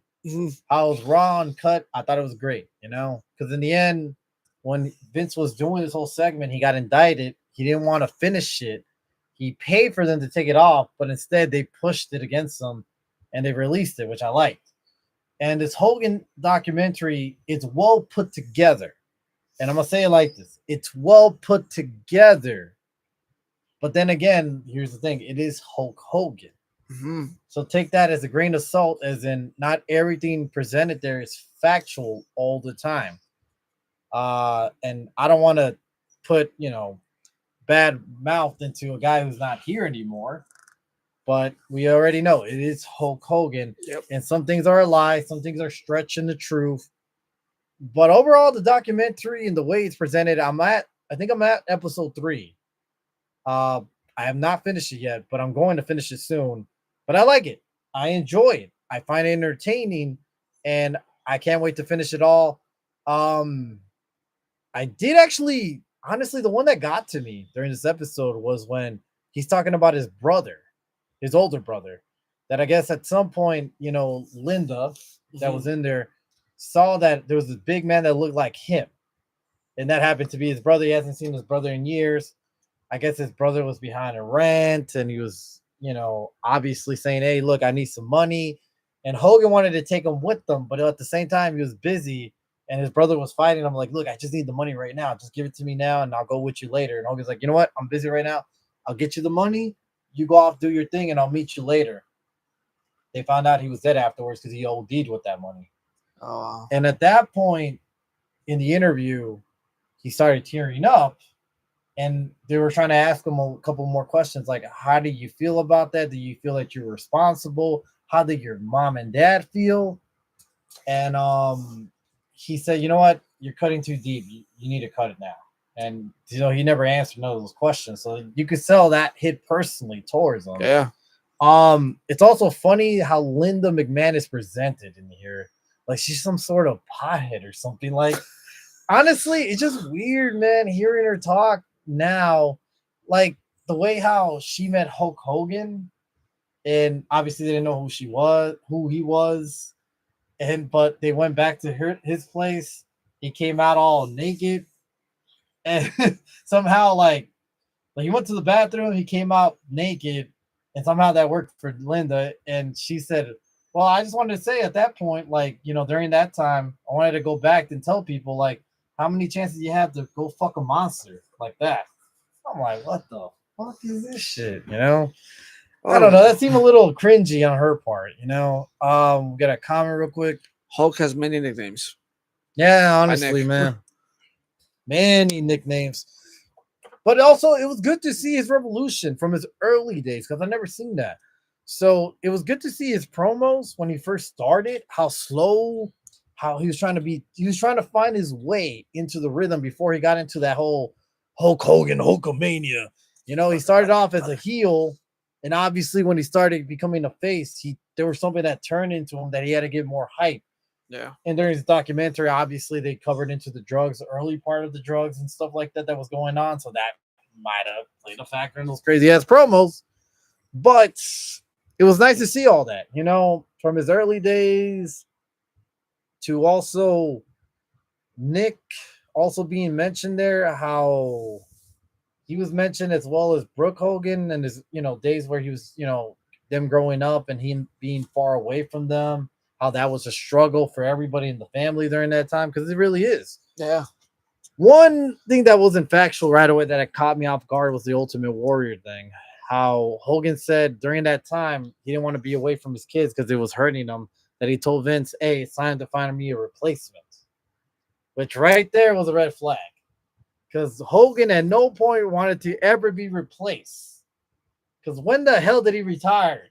how it was raw and cut, I thought it was great. Because in the end, when Vince was doing this whole segment, he got indicted. He didn't want to finish it. He paid for them to take it off, but instead they pushed it against him and they released it, which I liked. And this Hogan documentary, it's well put together. And I'm gonna say it like this: it's well put together. But then again, here's the thing: it is Hulk Hogan. Mm-hmm. So take that as a grain of salt, as in not everything presented there is factual all the time. And I don't want to put bad mouth into a guy who's not here anymore. But we already know it is Hulk Hogan. Yep. And some things are a lie, some things are stretching the truth. But overall, the documentary and the way it's presented, I think I'm at episode 3. I have not finished it yet, but I'm going to finish it soon. But I like it. I enjoy it. I find it entertaining, and I can't wait to finish it all. I did actually, honestly, the one that got to me during this episode was when he's talking about his brother, his older brother, that I guess at some point, Linda, that was in there, saw that there was this big man that looked like him. And that happened to be his brother. He hasn't seen his brother in years. I guess his brother was behind a rent and he was, obviously saying, hey, look, I need some money. And Hogan wanted to take him with them, but at the same time, he was busy and his brother was fighting him like, look, I just need the money right now. Just give it to me now and I'll go with you later. And Hogan's like, you know what? I'm busy right now. I'll get you the money. You go off, do your thing, and I'll meet you later. They found out he was dead afterwards because he OD'd with that money. Oh, wow. And at that point in the interview, he started tearing up. And they were trying to ask him a couple more questions, like, how do you feel about that? Do you feel that you're responsible? How did your mom and dad feel? And he said, you know what? You're cutting too deep. You need to cut it now. And, he never answered none of those questions. So you could tell that hit personally towards him. Yeah. It's also funny how Linda McMahon is presented in here. Like she's some sort of pothead or something. Like, honestly, it's just weird, man, hearing her talk now. Like the way how she met Hulk Hogan, and obviously they didn't know who he was. But they went back to his place. He came out all naked. And somehow like he went to the bathroom, he came out naked, and somehow that worked for Linda. And she said, well, I just wanted to say at that point, like, during that time, I wanted to go back and tell people, like, how many chances you have to go fuck a monster like that. I'm like, what the fuck is this shit? I don't know. That seemed a little cringy on her part, We got a comment real quick. Hulk has many nicknames. Yeah, honestly, man. Many nicknames. But also, it was good to see his revolution from his early days because I've never seen that. So it was good to see his promos when he first started, how slow, how he was trying to find his way into the rhythm before he got into that whole Hulk Hogan, Hulkamania. He started off as a heel, and obviously when he started becoming a face, there was something that turned into him that he had to get more hype. Yeah. And during his documentary, obviously they covered into the drugs, the early part of the drugs and stuff like that was going on. So that might have played a factor in those crazy ass promos. But it was nice to see all that, from his early days to also Nick also being mentioned there, how he was mentioned as well as Brooke Hogan and his, days where he was, them growing up and him being far away from them, how that was a struggle for everybody in the family during that time, because it really is. Yeah. One thing that wasn't factual right away that it caught me off guard was the Ultimate Warrior thing. How Hogan said during that time he didn't want to be away from his kids because it was hurting him. That he told Vince, "Hey, it's time to find me a replacement," which right there was a red flag because Hogan at no point wanted to ever be replaced. Because when the hell did he retire?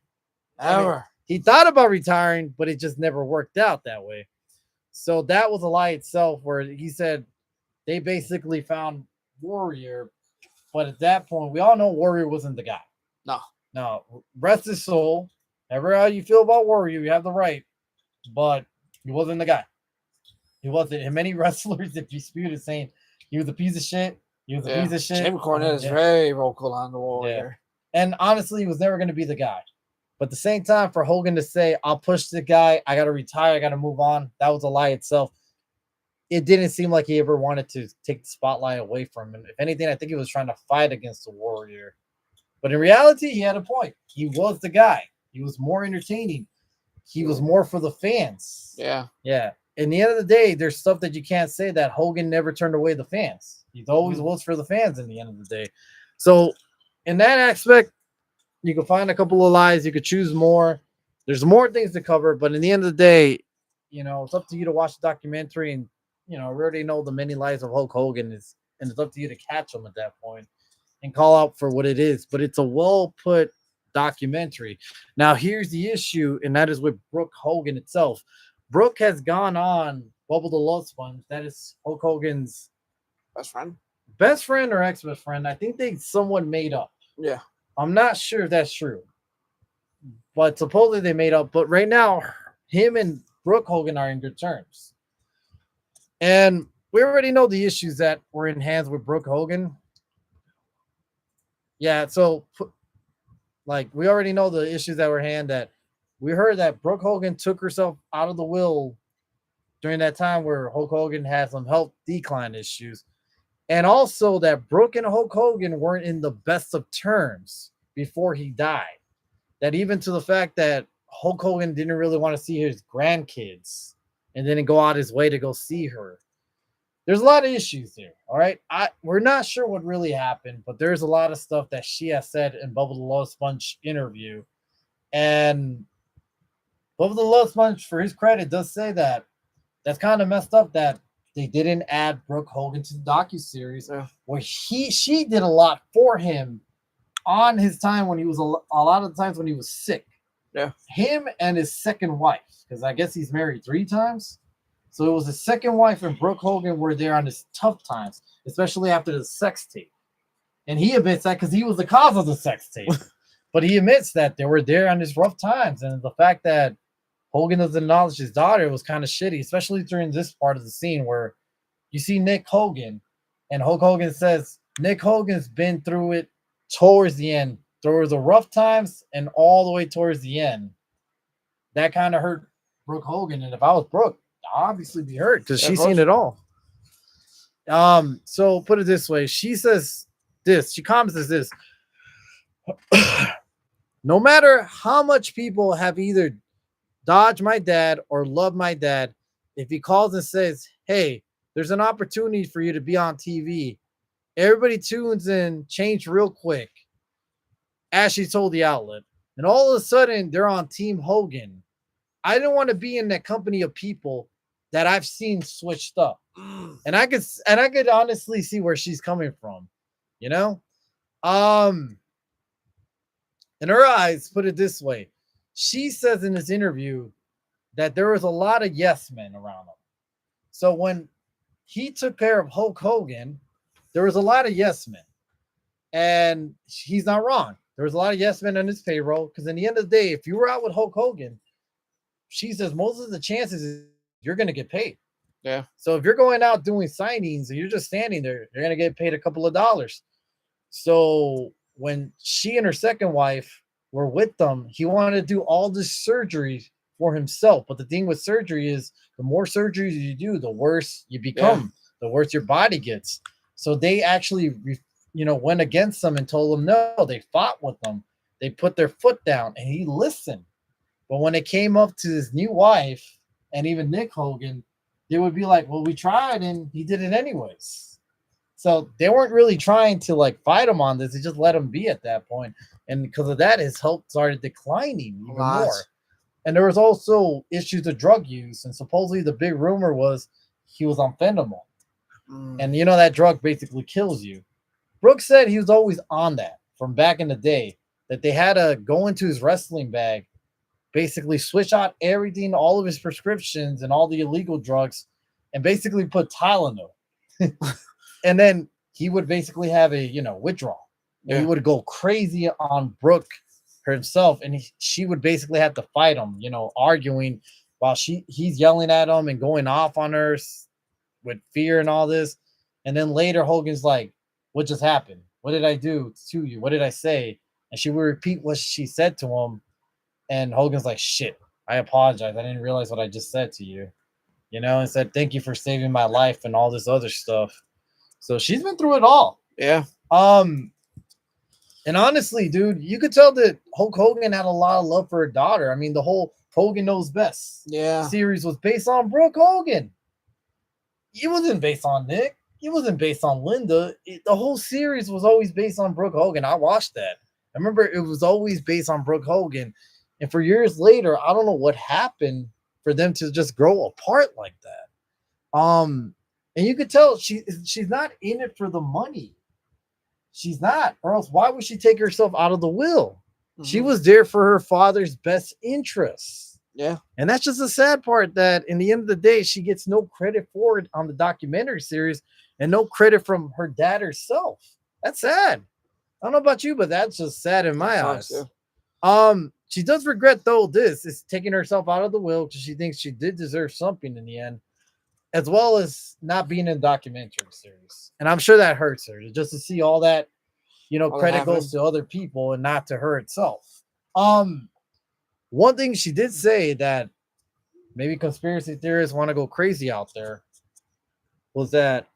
Ever. He thought about retiring, but it just never worked out that way. So that was a lie itself, where he said they basically found Warrior, but at that point, we all know Warrior wasn't the guy. No. No, rest his soul. Ever how you feel about Warrior, you have the right, but he wasn't the guy. He wasn't. And many wrestlers that disputed saying he was a piece of shit. He was a piece of shit. Jim Cornette is very vocal on the Warrior. Yeah. And honestly, he was never going to be the guy. But at the same time, for Hogan to say, I'll push the guy, I got to retire, I got to move on, that was a lie itself. It didn't seem like he ever wanted to take the spotlight away from him. If anything, I think he was trying to fight against the Warrior. But in reality, he had a point. He was the guy. He was more entertaining. He was more for the fans. Yeah. Yeah. In the end of the day, there's stuff that you can't say that Hogan never turned away the fans. He always was for the fans in the end of the day. So in that aspect, you can find a couple of lies. You could choose more. There's more things to cover. But in the end of the day, it's up to you to watch the documentary. And, we already know the many lies of Hulk Hogan is, and it's up to you to catch them at that point and call out for what it is. But it's a well put documentary. Now, here's the issue, and that is with Brooke Hogan itself. Brooke has gone on Bubble the Love Sponge. That is Hulk Hogan's best friend or ex-best friend. I think they somewhat made up. Yeah. I'm not sure if that's true, but supposedly they made up. But right now, him and Brooke Hogan are in good terms. And we already know the issues that were in hands with Brooke Hogan. Yeah, so we already know the issues that were in hand. That we heard that Brooke Hogan took herself out of the will during that time where Hulk Hogan had some health decline issues. And also that Brooke and Hulk Hogan weren't in the best of terms before he died. That even to the fact that Hulk Hogan didn't really want to see his grandkids and didn't go out his way to go see her. There's a lot of issues there, all right? We're not sure what really happened, but there's a lot of stuff that she has said in Bubble the Love Sponge interview. And Bubble the Love Sponge, for his credit, does say that that's kind of messed up that they didn't add Brooke Hogan to the docuseries, where she did a lot for him on his time when he was a lot of the times when he was sick. Yeah. Him and his second wife, because I guess he's married 3 times. So it was his second wife and Brooke Hogan were there on his tough times, especially after the sex tape. And he admits that because he was the cause of the sex tape. But he admits that they were there on his rough times. And the fact that Hogan doesn't acknowledge his daughter was kind of shitty, especially during this part of the scene where you see Nick Hogan and Hulk Hogan says Nick Hogan's been through it towards the end, through the rough times and all the way towards the end. That kind of hurt Brooke Hogan. And if I was Brooke, I'd obviously be hurt because she's seen it all. So put it this way. She says this. She comments this. No matter how much people have either dodged my dad or loved my dad, if he calls and says, hey, there's an opportunity for you to be on TV, everybody tunes in, change real quick, as she told the outlet. And all of a sudden, they're on Team Hogan. I didn't want to be in that company of people that I've seen switched up. And I could honestly see where she's coming from, in her eyes, put it this way. She says in this interview that there was a lot of yes men around him. So when he took care of Hulk Hogan, there was a lot of yes men. And he's not wrong. There was a lot of yes men on his payroll because in the end of the day, if you were out with Hulk Hogan, she says most of the chances is you're going to get paid. Yeah. So if you're going out doing signings and you're just standing there, you're going to get paid a couple of dollars. So when she and her second wife were with them, he wanted to do all this surgery for himself. But the thing with surgery is the more surgeries you do, the worse you become, the worse your body gets. So they actually, went against them and told them no. They fought with them. They put their foot down and he listened. But when it came up to his new wife and even Nick Hogan, they would be like, well, we tried and he did it anyways. So they weren't really trying to like fight him on this. They just let him be at that point. And because of that, his health started declining even more. And there was also issues of drug use. And supposedly the big rumor was he was on fentanyl. And you know that drug basically kills you. Brooks said he was always on that from back in the day, that they had to go into his wrestling bag, basically switch out everything, all of his prescriptions and all the illegal drugs, and basically put Tylenol. And then he would basically have a, withdrawal. And he would go crazy on Brooke herself, and she would basically have to fight him, arguing while he's yelling at him and going off on her with fear and all this. And then later Hogan's like, what just happened? What did I do to you? What did I say? And she would repeat what she said to him. And Hogan's like, shit, I apologize. I didn't realize what I just said to you, and said, thank you for saving my life and all this other stuff. So she's been through it all. Yeah. And honestly, dude, you could tell that Hulk Hogan had a lot of love for her daughter. I mean, the whole Hogan Knows Best series was based on Brooke Hogan. It wasn't based on Nick. It wasn't based on Linda. The whole series was always based on Brooke Hogan. I watched that. I remember it was always based on Brooke Hogan. And for years later, I don't know what happened for them to just grow apart like that. And you could tell she's not in it for the money. She's not, or else why would she take herself out of the will? Mm-hmm. She was there for her father's best interests. Yeah. And that's just the sad part, that in the end of the day, she gets no credit for it on the documentary series and no credit from her dad herself. That's sad. I don't know about you, but that's just sad in my eyes. Yeah. She does regret, though, this is taking herself out of the will because she thinks she did deserve something in the end, as well as not being in the documentary series. And I'm sure that hurts her just to see all that, credit goes to other people and not to her itself. One thing she did say that maybe conspiracy theorists want to go crazy out there was that,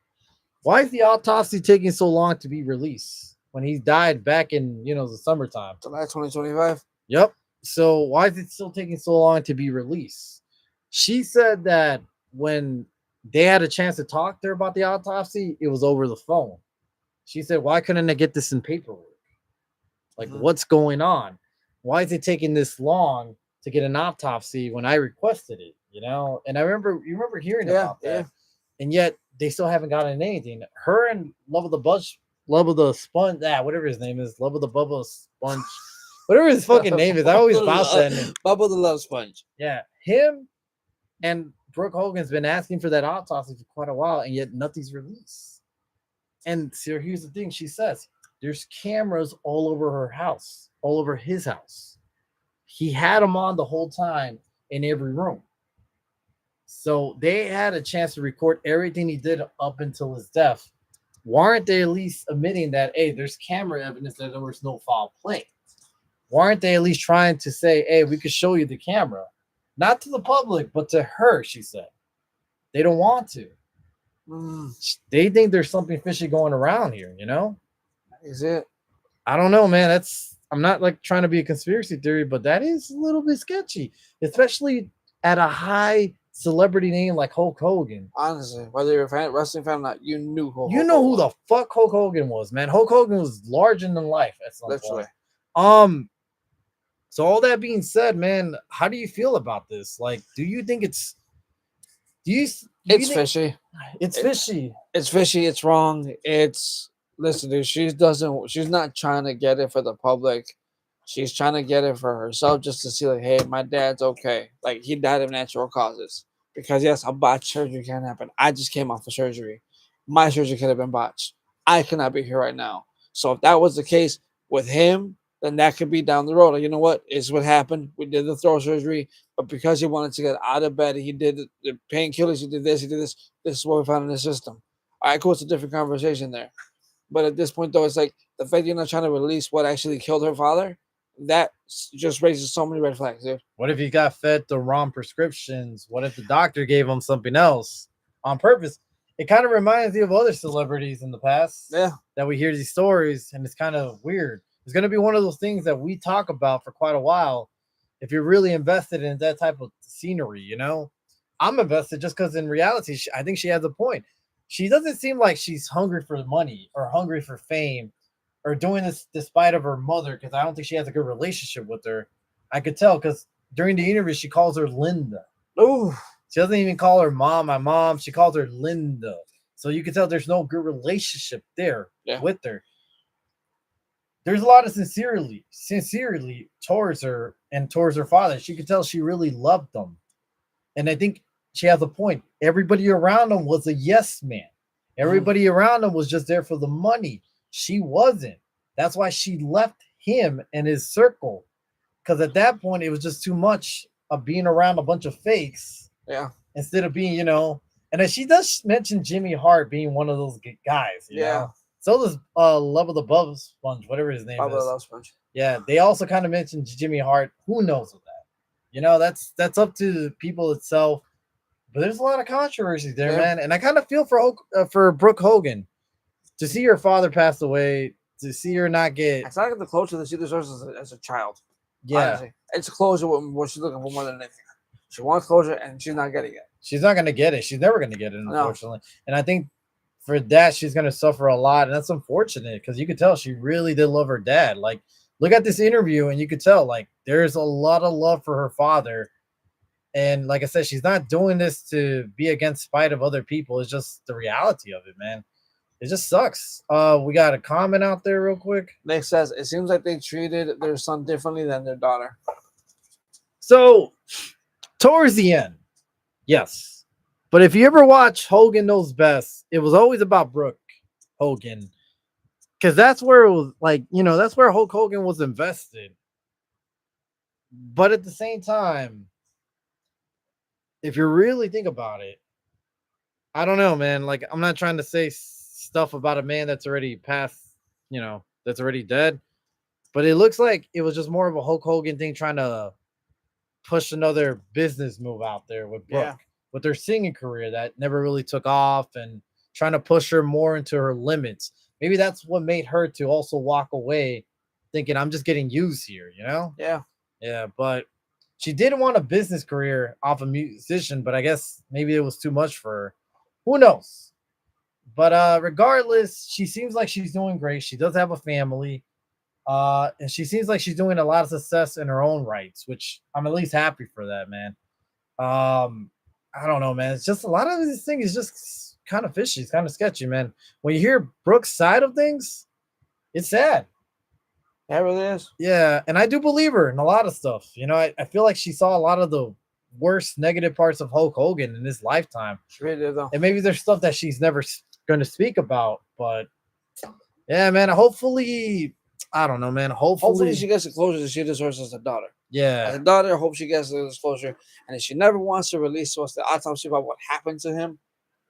why is the autopsy taking so long to be released when he died back in, the summertime? July 2025. Yep. So why is it still taking so long to be released? She said that when they had a chance to talk to her about the autopsy, it was over the phone. She said, why couldn't I get this in paperwork? Like, what's going on? Why is it taking this long to get an autopsy when I requested it? And you remember hearing about that. Yeah. And yet they still haven't gotten anything. Her and Love of the Sponge, whatever his name is, Love of the Bubble Sponge, whatever his fucking name is. I always bounce that name. Bubble the Love Sponge. Yeah. Him and Brooke Hogan's been asking for that autopsy for quite a while, and yet nothing's released. And so here's the thing. She says there's cameras all over her house, all over his house. He had them on the whole time in every room. So they had a chance to record everything he did up until his death. Why aren't they at least admitting that, hey, there's camera evidence that there was no foul play? Why aren't they at least trying to say, hey, we could show you the camera? Not to the public, but to her, she said. They don't want to. They think there's something fishy going around here, Is it? I don't know, man. I'm not like trying to be a conspiracy theory, but that is a little bit sketchy, especially at a high celebrity name like Hulk Hogan. Honestly, whether you're a wrestling fan or not, you knew Hulk Hogan. You know who the fuck Hulk Hogan was, man. Hulk Hogan was larger than life at some point. So all that being said, man, how do you feel about this? Like, do you think it's fishy? It's fishy. It's fishy. It's wrong. Listen, dude, she's not trying to get it for the public. She's trying to get it for herself just to see, like, hey, my dad's okay. Like, he died of natural causes. Because, yes, a botched surgery can happen. I just came off of surgery. My surgery could have been botched. I cannot be here right now. So if that was the case with him, then that could be down the road. Like, you know what? It's what happened. We did the throat surgery, but because he wanted to get out of bed, he did the painkillers, he did this, this is what we found in the system. All right, cool. It's a different conversation there. But at this point, though, it's like the fact you're not trying to release what actually killed her father, that just raises so many red flags, dude. What if he got fed the wrong prescriptions? What if the doctor gave him something else on purpose? It kind of reminds me of other celebrities in the past. Yeah. That we hear these stories, and it's kind of weird. It's going to be one of those things that we talk about for quite a while if you're really invested in that type of scenery, you know. I'm invested just because in reality, I think she has a point. She doesn't seem like she's hungry for money or hungry for fame or doing this despite of her mother because I don't think she has a good relationship with her. I could tell because during the interview she calls her Linda. Ooh, She doesn't even call her mom, my mom. She calls her Linda. So you can tell there's no good relationship there yeah, with her. There's a lot of sincerely towards her and towards her father. She could tell she really loved them. And I think she has a point. Everybody around him was a yes man. mhm, Everybody around him was just there for the money. She wasn't. That's why she left him and his circle. Because at that point, it was just too much of being around a bunch of fakes yeah, instead of being, you know. And then she does mention Jimmy Hart being one of those guys, you yeah. know. So does Love of the Bub Sponge, whatever his name Probably is. love sponge. Yeah, they also kind of mentioned Jimmy Hart. Who knows of that? You know, that's up to the people itself. But there's a lot of controversies there, Yeah, man. And I kind of feel for Brooke Hogan to see her father pass away, to see her not get, it's not like the closure that she deserves as a child. yeah, Honestly, it's a closure what she's looking for more than anything. She wants closure and she's not getting it. she's not gonna get it. She's never gonna get it, No, unfortunately. And I think for that, she's gonna suffer a lot, and that's unfortunate because you could tell she really did love her dad. Like, look at this interview, and you could tell like there's a lot of love for her father. And like I said, she's not doing this to be against spite of other people. It's just the reality of it, man. It just sucks. We got a comment out there real quick. Nick says it seems like they treated their son differently than their daughter. So towards the end, yes. But if you ever watch Hogan Knows Best, it was always about Brooke Hogan. Because that's where it was like, you know, that's where Hulk Hogan was invested. But at the same time, if you really think about it, I don't know, man. Like, I'm not trying to say stuff about a man that's already passed, you know, that's already dead. But it looks like it was just more of a Hulk Hogan thing trying to push another business move out there with Brooke, Yeah, with her singing career that never really took off and trying to push her more into her limits. Maybe that's what made her to also walk away thinking I'm just getting used here, you know? yeah. Yeah, but she did want a business career off a musician, but I guess maybe it was too much for her. Who knows? But regardless, she seems like she's doing great. She does have a family. And she seems like she's doing a lot of success in her own rights, which I'm at least happy for that, man. I don't know, man. It's just a lot of this thing is just kind of fishy. It's kind of sketchy, man. When you hear Brooke's side of things, it's sad. That really is. Yeah, and I do believe her in a lot of stuff. You know, I feel like she saw a lot of the worst negative parts of Hulk Hogan in his lifetime. She really did though. And maybe there's stuff that she's never going to speak about, but yeah, man, hopefully, I don't know, man. Hopefully she gets the closure that she deserves as a daughter. As Yeah, a daughter, I hope she gets the disclosure. And if she never wants to release to us the autopsy about what happened to him,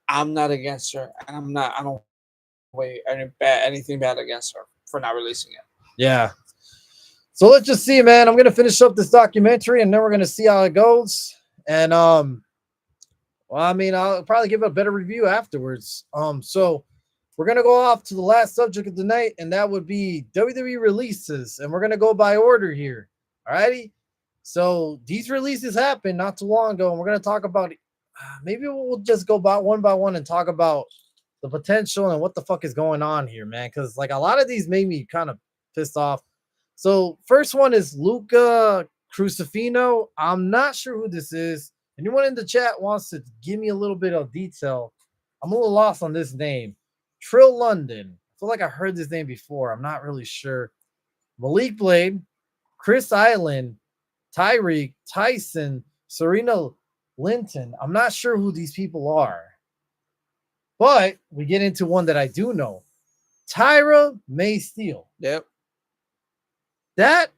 I'm not against her. And I don't weigh anything bad against her for not releasing it. yeah. So let's just see, man. I'm gonna finish up this documentary, and then we're gonna see how it goes. And well, I mean, I'll probably give it a better review afterwards. So we're gonna go off to the last subject of the night, and that would be WWE releases, and we're gonna go by order here. Alrighty. So these releases happened not too long ago, and we're gonna talk about. Maybe we'll just go by one and talk about the potential and what the fuck is going on here, man. Because like a lot of these made me kind of pissed off. So first one is Luca Crucifino. I'm not sure who this is. Anyone in the chat wants to give me a little bit of detail? I'm a little lost on this name. Trill London. I feel like I heard this name before. I'm not really sure. Malik Blade, Chris Island, Tyreek, Tyson, Serena Linton. I'm not sure who these people are. But we get into one that I do know. Tyra May Steele. Yep. That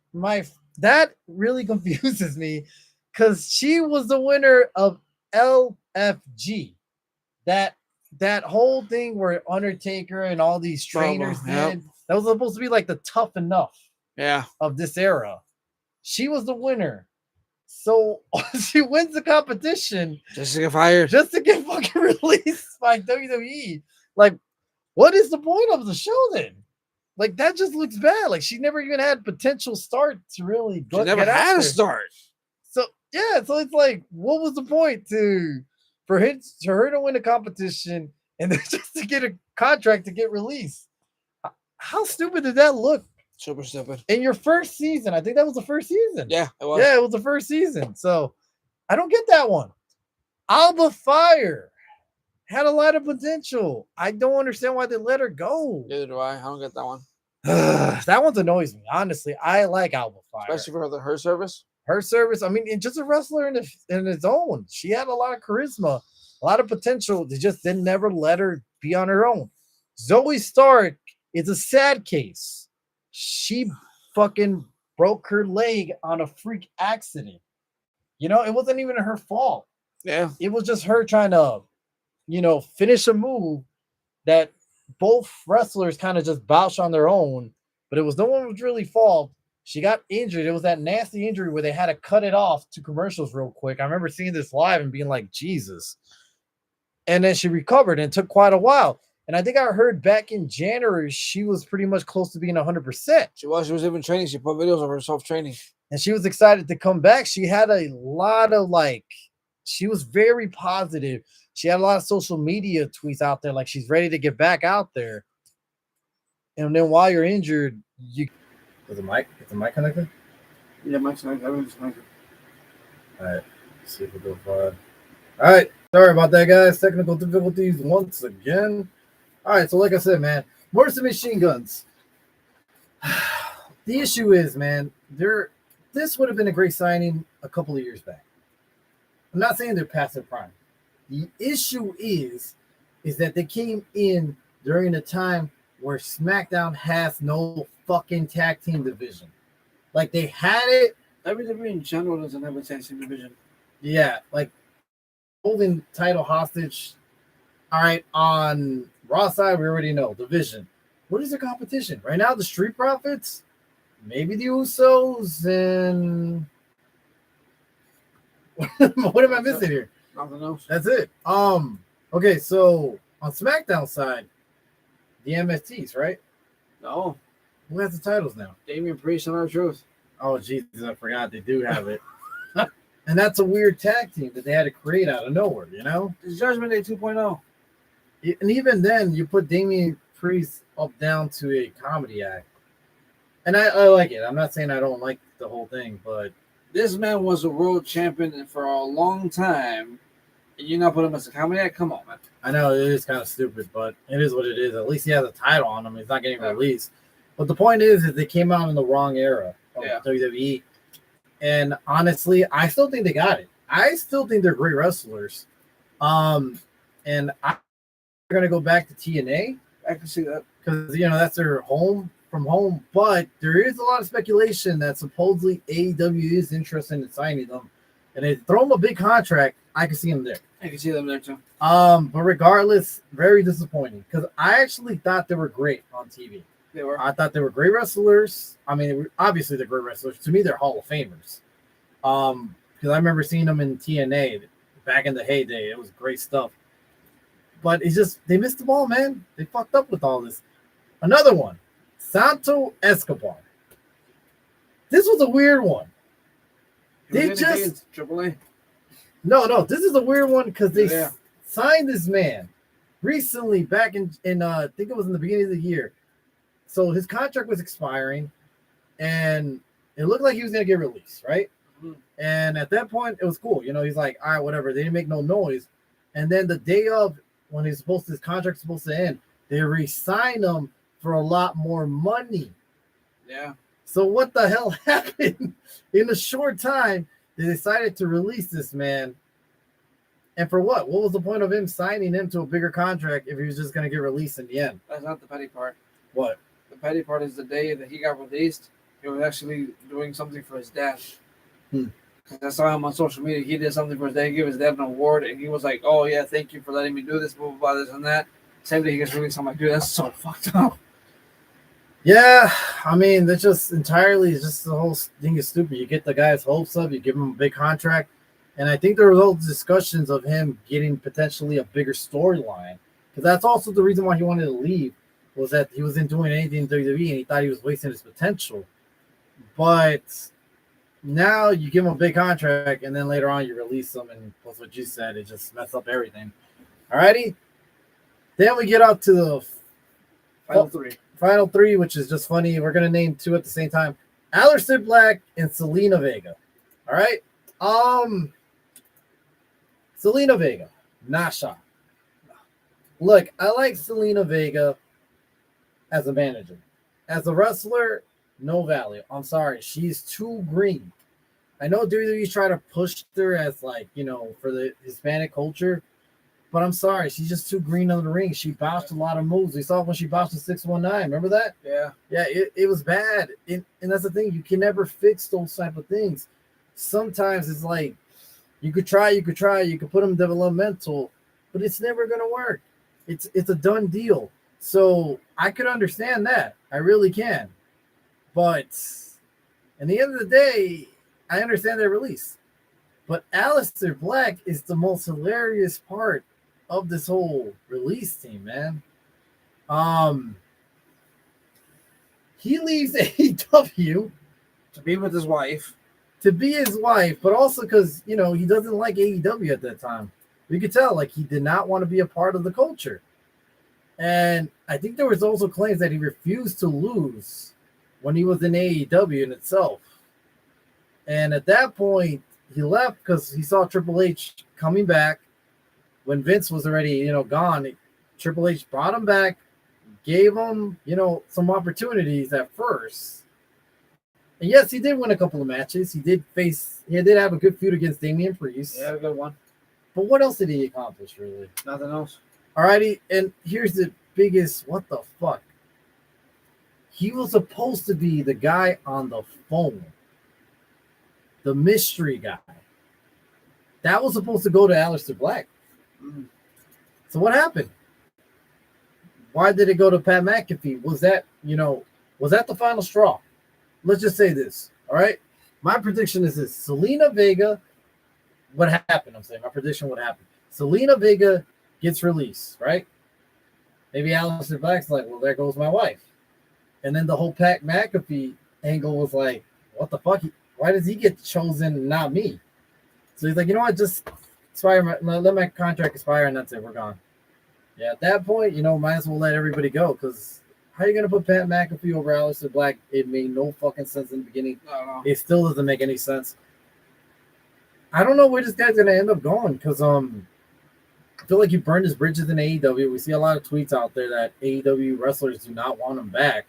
really confuses me because she was the winner of LFG. That whole thing where Undertaker and all these trainers did. That was supposed to be like the Tough Enough of this era. She was the winner. So she wins the competition just to get fired. Just to get fucking released by WWE. Like, what is the point of the show then? Like that just looks bad. Like she never even had potential start to really She never get out had a there. start. So yeah, so it's like, what was the point for her to win a competition and then just to get a contract to get released? How stupid did that look? Super stupid. In your first season, I think that was the first season. Yeah, it was. Yeah, it was the first season. So I don't get that one. Alba Fire had a lot of potential. I don't understand why they let her go. Neither do I. I don't get that one. That one annoys me. Honestly, I like Alba Fire. Especially for her service. Her service, I mean, and just a wrestler in its own. She had a lot of charisma, a lot of potential. They just didn't never let her be on her own. Zoe Stark is a sad case. She fucking broke her leg on a freak accident. You know, it wasn't even her fault. Yeah. It was just her trying to, finish a move that both wrestlers kind of just bounced on their own, but it was no one was really fault. She got injured. It was that nasty injury where they had to cut it off to commercials real quick. I remember seeing this live and being like, Jesus. And then she recovered and it took quite a while. And I think I heard back in January, she was pretty much close to being 100%. She was even training. She put videos of herself training. And she was excited to come back. She had a lot of she was very positive. She had a lot of social media tweets out there. Like she's ready to get back out there. And then while you're injured, is the mic connected? Yeah, mic's connected. All right. Let's see if we go far. All right. Sorry about that, guys. Technical difficulties once again. All right. So like I said, man, Morrison Machine Guns. The issue is, man, this would have been a great signing a couple of years back. I'm not saying they're past their prime. The issue is that they came in during a time where SmackDown has no fucking tag team division. Like they had it. WWE in general doesn't have a tag team division. Yeah, like holding title hostage. All right, on Raw side, we already know division. What is the competition right now? The Street Profits, maybe the Usos, and what am I missing here? Nothing else. That's it. Okay, so on SmackDown side, the MSTs, right? No. Who has the titles now? Damian Priest and R-Truth. Oh, Jesus, I forgot they do have it. And that's a weird tag team that they had to create out of nowhere, you know? It's Judgment Day 2.0. And even then, you put Damian Priest up down to a comedy act. And I like it. I'm not saying I don't like the whole thing, but this man was a world champion for a long time, and you not put him as a comedy act? Come on, man. I know it is kind of stupid, but it is what it is. At least he has a title on him. He's not getting released. But the point is they came out in the wrong era of WWE. And honestly, I still think they got it. I still think they're great wrestlers. And they're going to go back to TNA. I can see that. Because, that's their home from home. But there is a lot of speculation that supposedly AEW is interested in signing them. And they throw them a big contract. I can see them there. I can see them there too. But regardless, very disappointing. Because I actually thought they were great on TV. They were. I thought they were great wrestlers. I mean, obviously they're great wrestlers. To me, they're Hall of Famers. Because I remember seeing them in TNA back in the heyday. It was great stuff. But it's just, they missed the ball, man. They fucked up with all this. Another one, Santo Escobar. This was a weird one. They just AAA. No, this is a weird one because they signed this man recently back in I think it was in the beginning of the year. So his contract was expiring, and it looked like he was gonna get released, right? Mm-hmm. And at that point, it was cool. He's like, all right, whatever. They didn't make no noise. And then the day of when his contract's supposed to end, they re-signed him for a lot more money. Yeah. So what the hell happened? In a short time, they decided to release this man. And for what? What was the point of him signing him to a bigger contract if he was just going to get released in the end? That's not the petty part. What? The petty part is the day that he got released, he was actually doing something for his dad. I saw him on social media. He did something for his dad. He gave his dad an award, and he was like, oh, yeah, thank you for letting me do this, blah, blah, blah, this and that. Same day he gets released. I'm like, dude, that's so fucked up. Yeah, I mean, that's just entirely just the whole thing is stupid. You get the guy's hopes up, you give him a big contract, and I think there were those discussions of him getting potentially a bigger storyline, because that's also the reason why he wanted to leave, was that he wasn't doing anything in WWE and he thought he was wasting his potential. But now you give him a big contract and then later on you release him, and plus what you said, it just messed up everything. Alrighty. Then we get up to the final three, which is just funny. We're gonna name two at the same time: Aleister Black and Selena Vega. All right. Selena Vega, not shocked. Look, I like Selena Vega as a manager. As a wrestler, no value. I'm sorry, she's too green. I know WWE's trying to push her as like, for the Hispanic culture, but I'm sorry, she's just too green on the ring. She botched a lot of moves. We saw when she botched the 619. Remember that? Yeah. Yeah, it was bad. And that's the thing. You can never fix those type of things. Sometimes it's like you could try, you could put them developmental, but it's never gonna work. It's a done deal. So I could understand that. I really can. But in the end of the day, I understand their release. But Aleister Black is the most hilarious part of this whole release team, man. He leaves AEW to be with his wife. But also because, he doesn't like AEW at that time. You could tell, like, he did not want to be a part of the culture. And I think there was also claims that he refused to lose when he was in AEW in itself. And at that point, he left because he saw Triple H coming back. When Vince was already, gone, Triple H brought him back, gave him, some opportunities at first. And yes, he did win a couple of matches. He did have a good feud against Damian Priest. Yeah, a good one. But what else did he accomplish, really? Nothing else. Alrighty, and here's the biggest, what the fuck? He was supposed to be the guy on the phone. The mystery guy. That was supposed to go to Aleister Black. So what happened? Why did it go to Pat McAfee? Was that the final straw? Let's just say this, all right? My prediction is this. Selena Vega, what happened? My prediction would happen. Selena Vega gets released, right? Maybe Aleister Black's like, well, there goes my wife. And then the whole Pat McAfee angle was like, what the fuck? Why does he get chosen, not me? So he's like, you know what? Just let my contract expire, and that's it. We're gone. Yeah, at that point, might as well let everybody go, because how are you going to put Pat McAfee over Aleister Black? It made no fucking sense in the beginning. No. It still doesn't make any sense. I don't know where this guy's going to end up going, because I feel like he burned his bridges in AEW. We see a lot of tweets out there that AEW wrestlers do not want him back,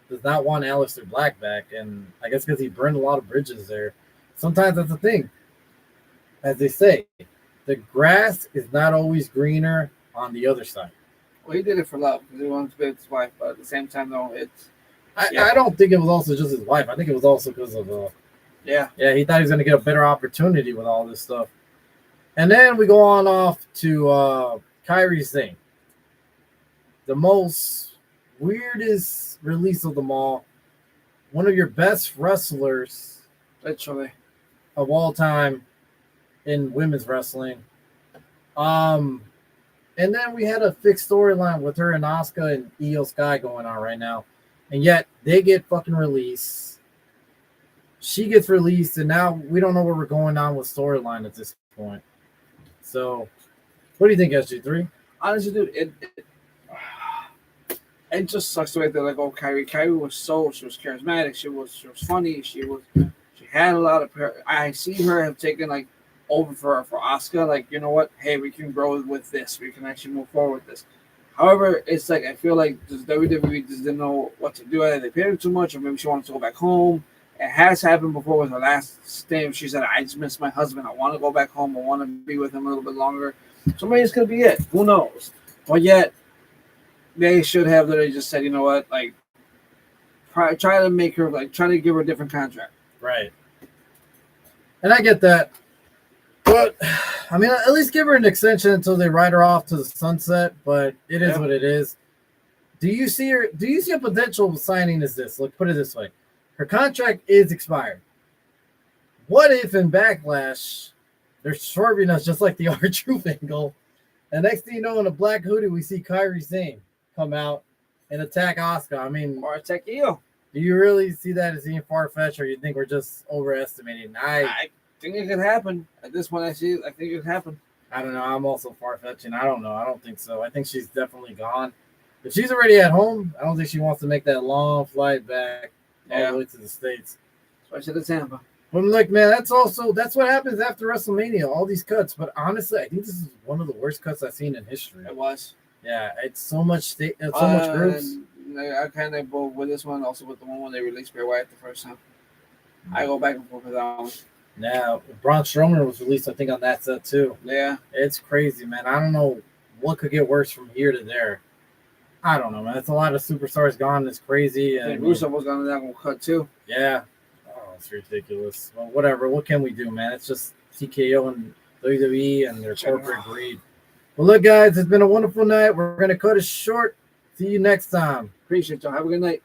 does not want Aleister Black back, and I guess because he burned a lot of bridges there. Sometimes that's the thing. As they say, the grass is not always greener on the other side. Well, he did it for love because he wanted to be with his wife, but at the same time, though, I don't think it was also just his wife. I think it was also because of he thought he was going to get a better opportunity with all this stuff. And then we go on off to Kairi Sane, the most weirdest release of them all. One of your best wrestlers, literally, of all time in women's wrestling. And then we had a fixed storyline with her and Asuka and Io Sky going on right now. And yet they get fucking released. She gets released, and now we don't know where we're going on with storyline at this point. So, what do you think, SG3? Honestly, dude, it just sucks the way they're like, oh, Kyrie. Kyrie she was charismatic. She was funny. She had a lot of. I see her have taken like over for Asuka. Like, you know what? Hey, we can grow with this. We can actually move forward with this. However, it's like I feel like WWE just didn't know what to do. Either they paid her too much, or maybe she wanted to go back home. It has happened before with her last stay. She said, I just miss my husband. I want to go back home. I want to be with him a little bit longer. So maybe it's going to be it. Who knows? But yet, they should have literally just said, you know what? Like, try to make her, like, try to give her a different contract. Right. And I get that. But, I mean, at least give her an extension until they ride her off to the sunset. But it is what it is. Do you see a potential signing as this? Look, put it this way. Her contract is expired. What if in Backlash, they're swerving us just like the R-Truth angle, and next thing you know, in a black hoodie, we see Kairi Sane come out, and attack Asuka. I mean, or attack Io. do you really see that as being far fetched, or you think we're just overestimating? I think it could happen. At this point, I think it could happen. I don't know. I'm also far fetching. I don't know. I don't think so. I think she's definitely gone. If she's already at home, I don't think she wants to make that long flight back all the way to the States. Especially to Tampa. But look, man, that's what happens after WrestleMania. All these cuts. But honestly, I think this is one of the worst cuts I've seen in history. It was. Yeah, it's so much much groups. I kind of both with this one, also with the one when they released Bray Wyatt the first time. I go back and forth with that one. Now, Braun Strowman was released, I think, on that set too. Yeah, it's crazy, man. I don't know what could get worse from here to there. I don't know, man. It's a lot of superstars gone. It's crazy. And Rusev was on that one cut too. Yeah. Oh, it's ridiculous. Well, whatever. What can we do, man? It's just TKO and WWE and their corporate greed. Well, look, guys, it's been a wonderful night. We're going to cut it short. See you next time. Appreciate y'all. Have a good night.